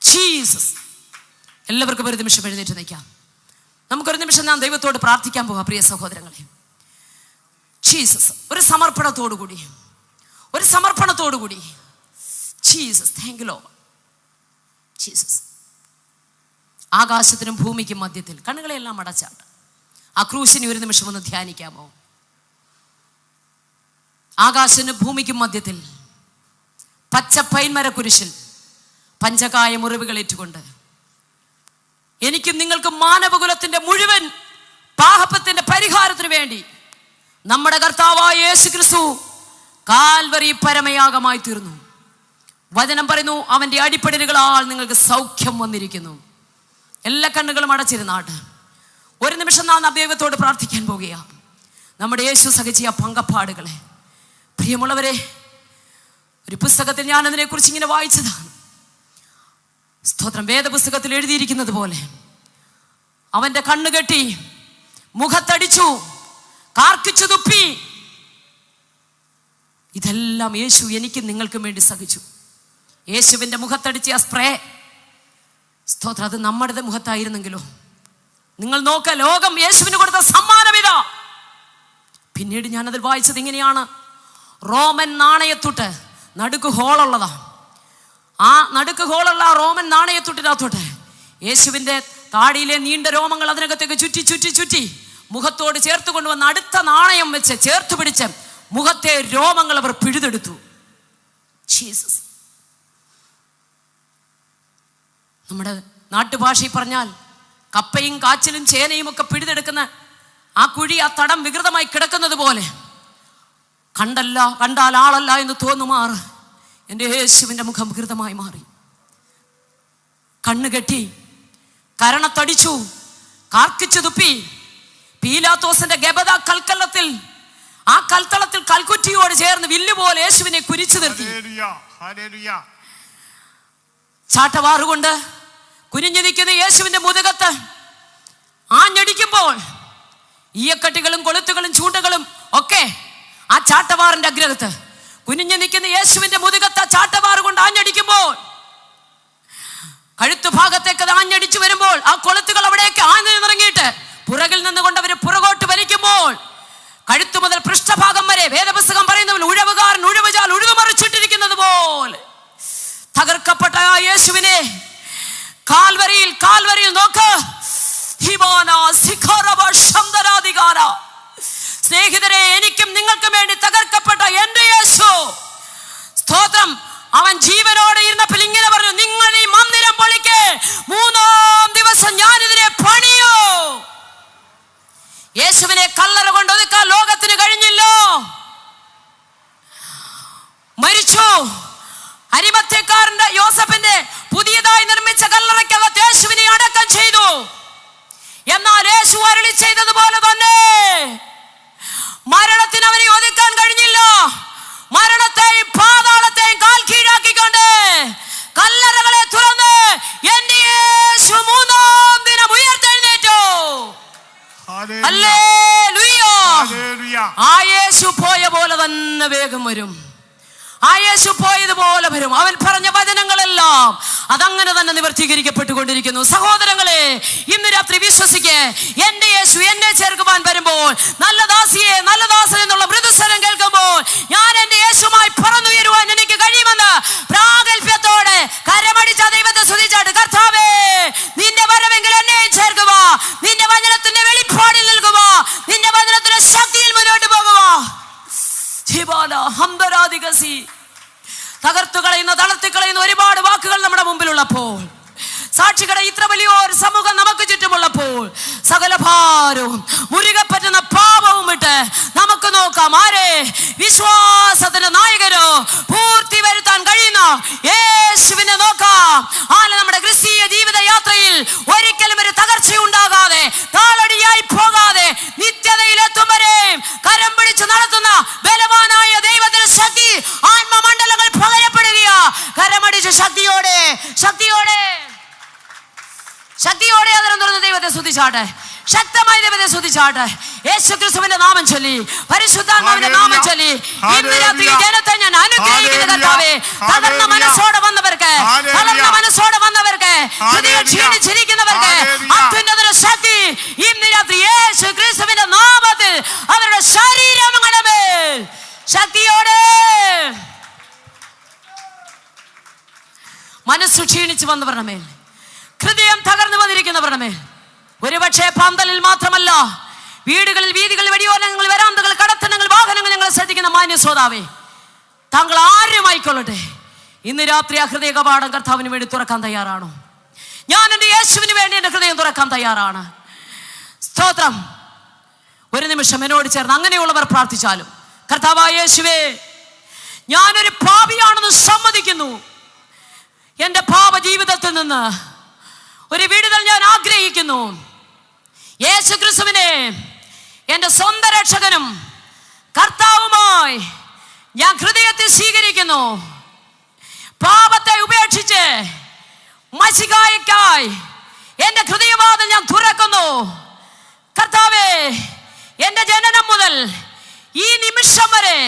ജീസസ്. എല്ലാവർക്കും ഒരു നിമിഷം എഴുന്നേറ്റ് നിൽക്കാം. നമുക്കൊരു നിമിഷം ഞാൻ ദൈവത്തോട് പ്രാർത്ഥിക്കാൻ പോകാം പ്രിയ സഹോദരങ്ങളെ. ജീസസ്, ഒരു സമർപ്പണത്തോടുകൂടി Jesus, thank you Lord. Jesus. ആകാശത്തിനും ഭൂമിക്കും മധ്യത്തിൽ കണ്ണുകളെല്ലാം അടച്ചാട്ട് ആ ക്രൂശിനെ ഒരു നിമിഷം ഒന്ന് ധ്യാനിക്കാമോ? ആകാശത്തിനും ഭൂമിക്കും മധ്യത്തിൽ പച്ച പൈൻമര കുരിശിൽ പഞ്ചകായ മുറിവുകൾ ഏറ്റുകൊണ്ട് എനിക്കും നിങ്ങൾക്കും മാനവകുലത്തിന്റെ മുഴുവൻ പാപത്തിന്റെ പരിഹാരത്തിനു വേണ്ടി നമ്മുടെ കർത്താവായ യേശു ക്രിസ്തു കാൽവരി പരമയാഗമായി തീർന്നു. വചനം പറയുന്നു, അവന്റെ അടിപ്പടികളാൽ നിങ്ങൾക്ക് സൗഖ്യം വന്നിരിക്കുന്നു. എല്ലാ കണ്ണുകളും അടച്ചിരുന്നാട്ട് ഒരു നിമിഷം നാം ദൈവത്തോട് പ്രാർത്ഥിക്കാൻ പോകുകയാണ്. നമ്മുടെ യേശു സഹിച്ച പങ്കപ്പാടുകളെ, പ്രിയമുള്ളവരെ, ഒരു പുസ്തകത്തിൽ ഞാൻ അതിനെക്കുറിച്ച് ഇങ്ങനെ വായിച്ചതാണ്. സ്തോത്രം. വേദപുസ്തകത്തിൽ എഴുതിയിരിക്കുന്നത് പോലെ അവന്റെ കണ്ണുകെട്ടി, മുഖത്തടിച്ചു, കാർക്കിച്ചു തുപ്പി, ഇതെല്ലാം യേശു എനിക്കും നിങ്ങൾക്കും വേണ്ടി സഹിച്ചു. യേശുവിന്റെ മുഖത്തടിച്ച ആ സ്പ്രേ, സ്തോത്രം, അത് നമ്മുടെ മുഖത്തായിരുന്നെങ്കിലോ? നിങ്ങൾ നോക്ക, ലോകം യേശുവിന് കൊടുത്ത സമ്മാനം ഇതാ. പിന്നീട് ഞാനതിൽ വായിച്ചത് ഇങ്ങനെയാണ്, റോമൻ നാണയത്തുട്ട് നടുക്ക് ഹോളുള്ളതാ. ആ നടുക്ക് ഹോളുള്ള റോമൻ നാണയത്തുട്ടിനകത്തോട്ട് യേശുവിന്റെ താടിയിലെ നീണ്ട രോമങ്ങൾ അതിനകത്തേക്ക് ചുറ്റി ചുറ്റി ചുറ്റി മുഖത്തോട് ചേർത്ത് കൊണ്ടുവന്ന് അടുത്ത നാണയം വെച്ച് ചേർത്ത് പിടിച്ച് മുഖത്തെ രോമങ്ങൾ അവർ പിഴുതെടുത്തു. ജീസസ്. നമ്മുടെ നാട്ടുഭാഷയിൽ പറഞ്ഞാൽ കപ്പയും കാച്ചിലും ചേനയും ഒക്കെ പിഴുതെടുക്കുന്ന ആ കുഴി, ആ തടം വികൃതമായി കിടക്കുന്നത് പോലെ കണ്ടാൽ ആളല്ല എന്ന് തോന്നുമാറ് എൻ്റെ യേശുവിൻ്റെ മുഖം വികൃതമായി മാറി. കണ്ണുകെട്ടി, കരണത്തടിച്ചു, കാർക്കിച്ചു തുപ്പി, പീലാത്തോസിന്റെ ഗബദ കൽക്കള്ളത്തിൽ, ആ കൽത്തളത്തിൽ കൽക്കുറ്റിയോട് ചേർന്ന് വില്ലുപോലെ യേശുവിനെ കുരിച്ചു നിർത്തി. ചാട്ടവാറുകൊണ്ട് കുനിഞ്ഞു നിൽക്കുന്ന യേശുവിന്റെ മുതുകത്ത് ആഞ്ഞടിക്കുമ്പോൾ ഈയക്കട്ടികളും കൊളുത്തുകളും ചൂണ്ടകളും ഒക്കെ ആ ചാട്ടവാറിന്റെ അഗ്രഹത്ത് കുനിഞ്ഞു നിൽക്കുന്ന യേശുവിന്റെ മുതുകത്ത് ആ ചാട്ടവാറ് കൊണ്ട് ആഞ്ഞടിക്കുമ്പോൾ കഴുത്തു ഭാഗത്തേക്ക് അത് ആഞ്ഞടിച്ചു വരുമ്പോൾ ആ കൊളുത്തുകൾ അവിടേക്ക് ആഞ്ഞിറങ്ങിയിട്ട് പുറകിൽ നിന്നുകൊണ്ട് അവര് പുറകോട്ട് വലിക്കുമ്പോൾ കഴുത്തു മുതൽ പൃഷ്ഠഭാഗം വരെ വേദപുസ്തകം പറയുന്ന ഉഴവുകാരൻ ഉഴവുചാൽ ഉഴുതുമറിച്ചിട്ടിരിക്കുന്നത് പോലെ തകർക്കപ്പെട്ട ആ യേശുവിനെ കാൽവരിയിൽ നോക്ക്. സ്നേഹിതരെ, എനിക്കും നിങ്ങൾക്കും വേണ്ടി തകർക്കപ്പെട്ട എന്റെ യേശു, സ്തോത്രം, അവൻ ജീവനോടെ ഇരുന്നപ്പോൾ ഇങ്ങനെ പറഞ്ഞു, നിങ്ങൾ ഈ മന്ദിരം പൊളിക്ക്, 3-ാം ദിവസം ഞാനിതിനെ പണിയോ. യേശുവിനെ കല്ലറ കൊണ്ട് ഒതുക്കാൻ ലോകത്തിന് കഴിഞ്ഞില്ലോ. മരിച്ചു. അരിമത്യക്കാരന്റെ യോസഫിന്റെ പുതിയതായി നിർമ്മിച്ച കല്ലറയ്ക്കകത്ത് യേശുവിനെ അടക്കം ചെയ്തു. എന്നാൽ യേശു അരുളി ചെയ്തതുപോലെ തന്നെ മരണത്തിന് അവനെ ഒതുക്കാൻ കഴിഞ്ഞില്ല. മരണത്തെയും യേശു പോയ പോലെ തന്നെ വേഗം വരും. ആ യേശു പോയതുപോലെ വരും. അവൻ പറഞ്ഞ വചനങ്ങളെല്ലാം അതങ്ങനെ തന്നെ നിവർത്തീകരിക്കപ്പെട്ടുകൊണ്ടിരിക്കുന്നു. സഹോദരങ്ങളെ, ഇന്ന് രാത്രി വിശ്വസിക്കേ, എന്റെ യേശു എന്നെ ചേർക്കുവാൻ വരുമ്പോൾ, നല്ല ദാസിയെ നല്ല ദാസൻ എന്നുള്ള മൃദുസ്വരം കേൾക്കുമ്പോൾ ഞാൻ എന്റെ യേശുമായി പറന്നുയരുവാൻ എനിക്ക് കഴിയുമെന്ന് പ്രാഗൽഭ്യത്തോടെ കരമടിച്ച ദൈവത്തെ സ്തുതിച്ചാട്ട്, കർത്താവേ നിന്റെ വരവെങ്കിൽ എന്നെയും ചേർക്കുക, നിന്റെ വചനത്തിന്റെ വെളിപ്പാടിൽ നിൽക്കുക, നിന്റെ വചനത്തിന്റെ ശക്തിയിൽ മുന്നോട്ട് പോകുക. തകർത്തു കളയുന്ന, തളർത്തി കളയുന്ന ഒരുപാട് വാക്കുകൾ നമ്മുടെ മുമ്പിലുള്ളപ്പോൾ, സാക്ഷികളുടെ ഇത്ര വലിയൊരു സമൂഹം നമുക്ക് ചുറ്റുമുള്ളപ്പോൾ, സകല ഭാരവും മുരുകെ പറ്റുന്ന പാപവും വിട്ട് നമുക്ക് നോക്കാം ആരെ? വിശ്വാസത്തിന്റെ നായകരോ പൂർത്തി വരുത്താൻ കഴിയുന്ന യേശുവിനെ നോക്കാം. നമ്മുടെ ക്രിസ്തീയ ജീവിത യാത്രയിൽ ഒരിക്കലും ഒരു തകർച്ച ഉണ്ടാകാതെ, താളടിയായി പോകാതെ, നിത്യതയിലെത്തും വരെ കരം പിടിച്ച് നടത്തുന്ന ബലവാനായ ദൈവത്തിന്റെ ശക്തി ആത്മമണ്ഡലങ്ങൾ പകരപ്പെടുകയാ. കരമടിച്ച് ശക്തിയോടെ ശക്തിയോടെ ശക്തിയോടെ അതിരം തുറന്ന് ദൈവത്തെ സ്തുതിച്ചാട്ടെ, ശക്തമായി ദൈവത്തെ സ്തുതിച്ചാട്ടെ. യേശുക്രിസ്തുവിന്റെ നാമം ചൊല്ലി, പരിശുദ്ധാത്മാവിന്റെ നാമം ചൊല്ലി ഇന്ന് രാത്രി ജനത്തെ ഞാൻ അനുഗ്രഹിക്കുന്ന കർത്താവേ, തകർന്ന മനസ്സോടെ വന്നവർക്ക്, തളർന്ന മനസ്സോടെ വന്നവർക്ക്, ഹൃദയം ക്ഷീണിച്ചിരിക്കുന്നവർക്ക് അത്യുന്നത ശക്തി ഇന്ന് രാത്രി യേശുക്രിസ്തുവിന്റെ നാമത്തിൽ അവരുടെ ശരീരങ്ങളുടെ മേൽ ശക്തിയോടെ. മനസ്സു ക്ഷീണിച്ചു വന്നവരുടെ മേൽ, ഹൃദയം തകർന്നു വന്നിരിക്കുന്നവരുടെ മേൽ, ഒരുപക്ഷെ പന്തലിൽ മാത്രമല്ല, വീടുകളിൽ, വീതികളിൽ, വെടിയോലങ്ങൾ, വരാന്തകൾ, കടത്തണങ്ങൾ, വാഹനങ്ങൾ ഞങ്ങളെ ശ്രദ്ധിക്കുന്ന മാന്യ ശ്രോതാവേ, താങ്കൾ ആരുമായിക്കൊള്ളട്ടെ, ഇന്ന് രാത്രി ആ ഹൃദയ കവാടം കർത്താവിന് വേണ്ടി തുറക്കാൻ തയ്യാറാണോ? ഞാൻ എൻ്റെ യേശുവിന് വേണ്ടി എൻ്റെ ഹൃദയം തുറക്കാൻ തയ്യാറാണ്. സ്തോത്രം. ഒരു നിമിഷം എന്നോട് ചേർന്ന് അങ്ങനെയുള്ളവർ പ്രാർത്ഥിച്ചാലും, കർത്താവായ യേശുവേ, ഞാനൊരു പാപിയാണെന്ന് സമ്മതിക്കുന്നു. എൻ്റെ പാപ ജീവിതത്തിൽ നിന്ന് ഒരു വിടുതൽ ഞാൻ ആഗ്രഹിക്കുന്നു. യേശുക്രിസ്തുവിനെ എൻ്റെ സ്വന്തം രക്ഷകനും കർത്താവുമായി ഞാൻ ഹൃദയത്തിൽ സ്വീകരിക്കുന്നു. പാപത്തെ ഉപേക്ഷിച്ച് മശിഹായ്ക്കായി എൻ്റെ ഹൃദയവാതിൽ ഞാൻ തുറക്കുന്നു. കർത്താവേ, എൻ്റെ ജനനം മുതൽ ഈ നിമിഷം വരെ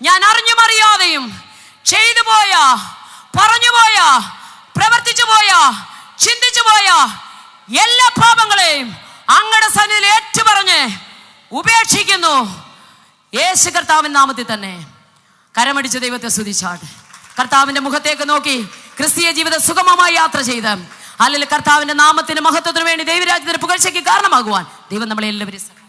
ഞാൻ അറിഞ്ഞുമറിയാതെയും ചെയ്തു പോയ, പറഞ്ഞുപോയ, പ്രവർത്തിച്ചു പോയ, ചിന്തിച്ചു പോയ എല്ലാ പാപങ്ങളെയും അങ്ങയുടെ സന്നിധിയിൽ ഏറ്റുപറഞ്ഞ് ഉപേക്ഷിക്കുന്നു. യേശു കർത്താവിന്റെ നാമത്തിൽ തന്നെ. കരമടിച്ച് ദൈവത്തെ സ്തുതിച്ചാട്ടെ. കർത്താവിന്റെ മുഖത്തേക്ക് നോക്കി ക്രിസ്തീയ ജീവിതം സുഗമമായി യാത്ര ചെയ്ത്, അല്ലെങ്കിൽ കർത്താവിന്റെ നാമത്തിന്റെ മഹത്വത്തിന് വേണ്ടി ദൈവരാജ്യത്തിന്റെ പുകഴ്ചയ്ക്ക് കാരണമാകുവാൻ ദൈവം നമ്മളെ എല്ലാവരും